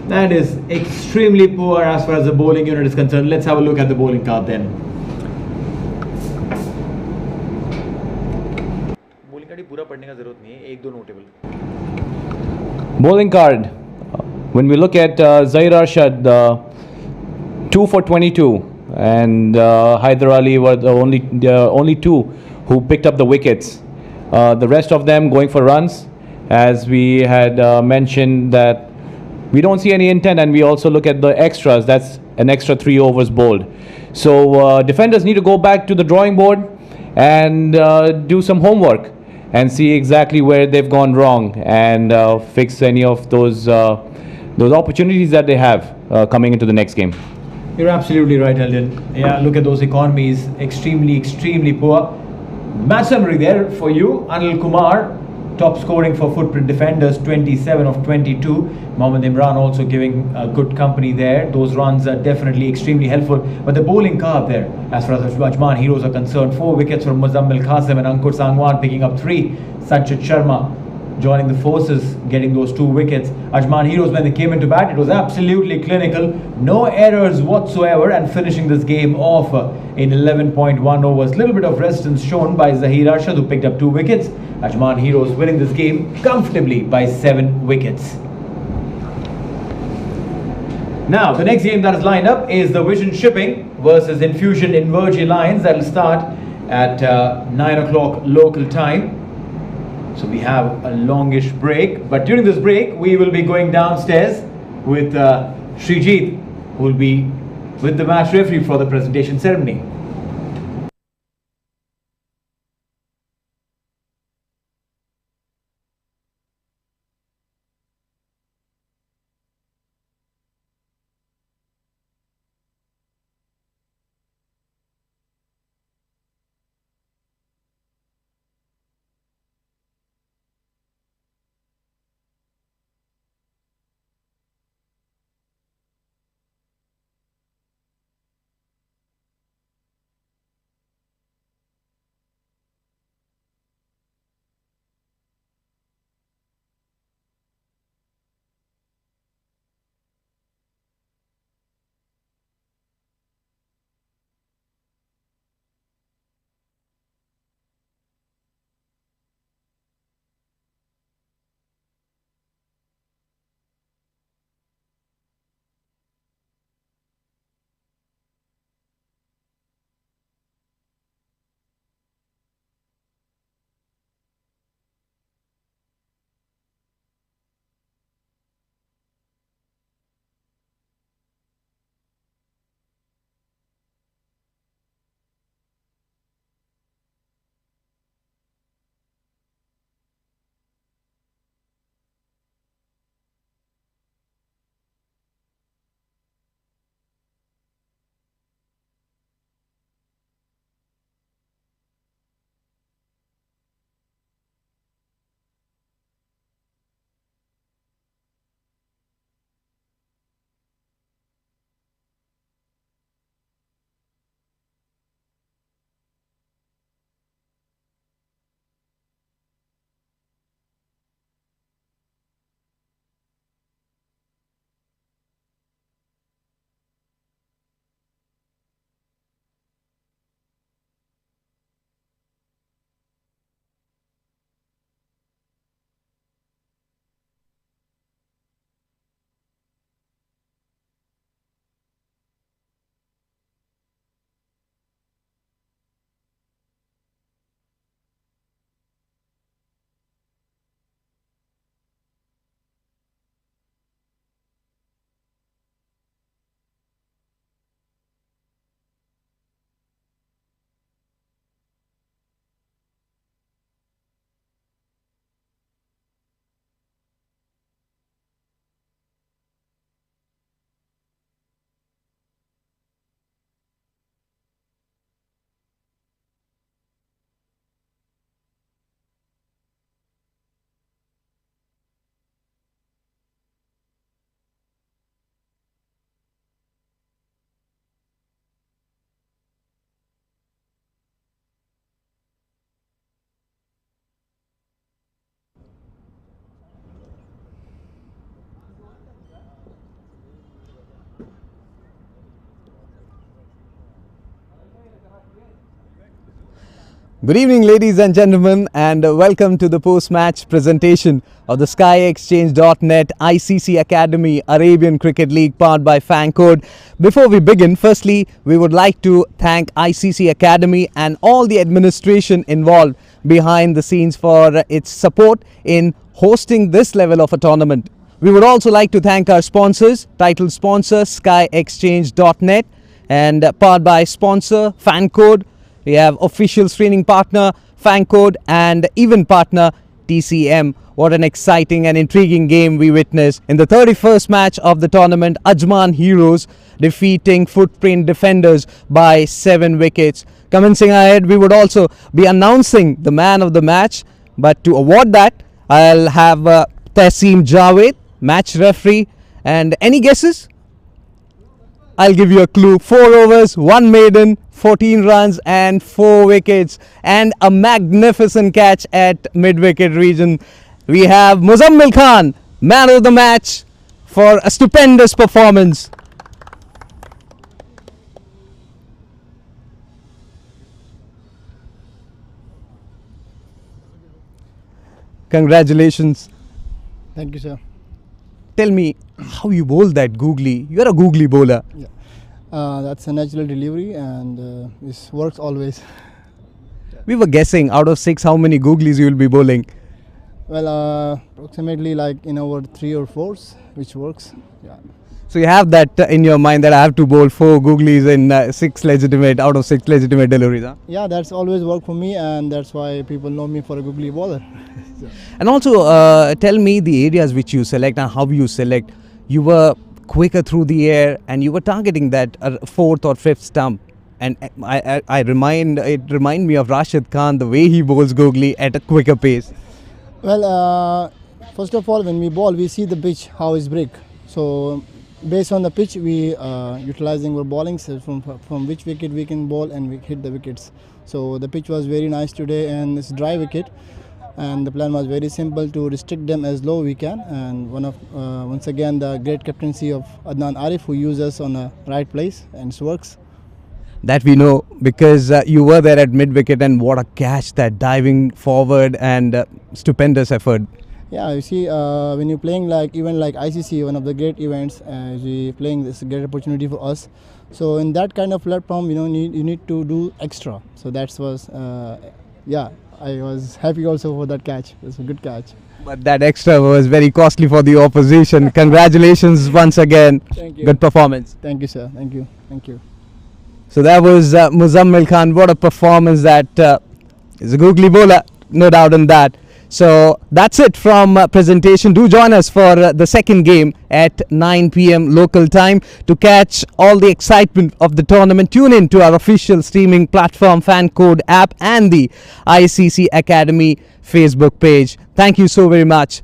That is extremely poor as far as the bowling unit is concerned. Let's have a look at the bowling card then. Bowling card पूरा पढ़ने का जरूरत नहीं है, 1-2 notable. Bowling card. When we look at Zahir Arshad, 2 for 22. And Hyder Ali were the only 2 who picked up the wickets. The rest of them going for runs, as we had mentioned that we don't see any intent, and we also look at the extras. That's an extra 3 overs bowled. So defenders need to go back to the drawing board and do some homework. and see exactly where they've gone wrong and fix any of those opportunities that they have coming into the next game. You're absolutely right, Eldon. Yeah, look at those economies, extremely poor. Match summary there for you. Anil Kumar, top scoring for footprint defenders, 27 of 22. Mohammad Imran also giving good company there. Those runs are definitely extremely helpful. But the bowling carve there, as far as Ajman heroes are concerned, 4 wickets from Muzammil Qasim and Ankur Sangwan picking up 3. Sanchit Sharma joining the forces, getting those 2 wickets. Ajman heroes, when they came into bat, it was absolutely clinical, no errors whatsoever, and finishing this game off in 11.1 overs. Little bit of resistance shown by Zahir Arshad, who picked up 2 wickets. Ajman heroes winning this game comfortably by 7 wickets. Now, the next game that is lined up is the Vision Shipping versus Infusion Invergy Lions. That will start at 9 o'clock local time. So we have a longish break, but during this break we will be going downstairs with Srijit, who will be with the match referee for the presentation ceremony. Good evening, ladies and gentlemen, and welcome to the post-match presentation of the SkyExchange.net ICC Academy Arabian Cricket League powered by FanCode. Before we begin, firstly, we would like to thank ICC Academy and all the administration involved behind the scenes for its support in hosting this level of a tournament. We would also like to thank our sponsors, title sponsor SkyExchange.net and powered by sponsor FanCode. We have official screening partner Fancode and even partner TCM. What an exciting and intriguing game we witnessed in the 31st match of the tournament. Ajman Heroes defeating Footprint Defenders by 7 wickets. Commencing ahead, we would also be announcing the man of the match, but to award that, I'll have Taseem Javed, match referee. And any guesses? I'll give you a clue. 4 overs, 1 maiden, 14 runs and 4 wickets, and a magnificent catch at mid-wicket region. We have Muzammil Khan, man of the match, for a stupendous performance. Congratulations. Thank you, sir. Tell me how you bowl that googly. You're a googly bowler. Yeah. That's a natural delivery, and this works always. We were guessing out of 6 how many googlies you will be bowling. Well, approximately like in over 3 or 4, which works. Yeah. So you have that in your mind that I have to bowl 4 googlies in 6 legitimate out of 6 legitimate deliveries. Huh? Yeah, that's always worked for me, and that's why people know me for a googly bowler. And also tell me the areas which you select and how you select. You were quicker through the air and you were targeting that 4th or 5th stump. And it remind me of Rashid Khan, the way he bowls googly at a quicker pace. Well, first of all, when we bowl, we see the pitch, how it's break. So based on the pitch, we utilizing our bowling, so from which wicket we can bowl and we hit the wickets. So the pitch was very nice today, and it's dry wicket. And the plan was very simple, to restrict them as low we can. And once again, the great captaincy of Adnan Arif, who used us on the right place, and it works. That we know, because you were there at mid-wicket, and what a catch, that diving forward and stupendous effort. Yeah, you see, when you're playing like even like ICC, one of the great events, we playing, this is a great opportunity for us. So in that kind of platform, you need to do extra. So that was, yeah, I was happy also for that catch. It was a good catch. But that extra was very costly for the opposition. Congratulations once again. Thank you. Good performance. Thank you, sir. Thank you. Thank you. So that was Muzammil Khan. What a performance that is a googly bowler, no doubt in that. So that's it from presentation. Do join us for the second game at 9 p.m. local time to catch all the excitement of the tournament. Tune in to our official streaming platform, Fancode app, and the ICC Academy Facebook page. Thank you so very much.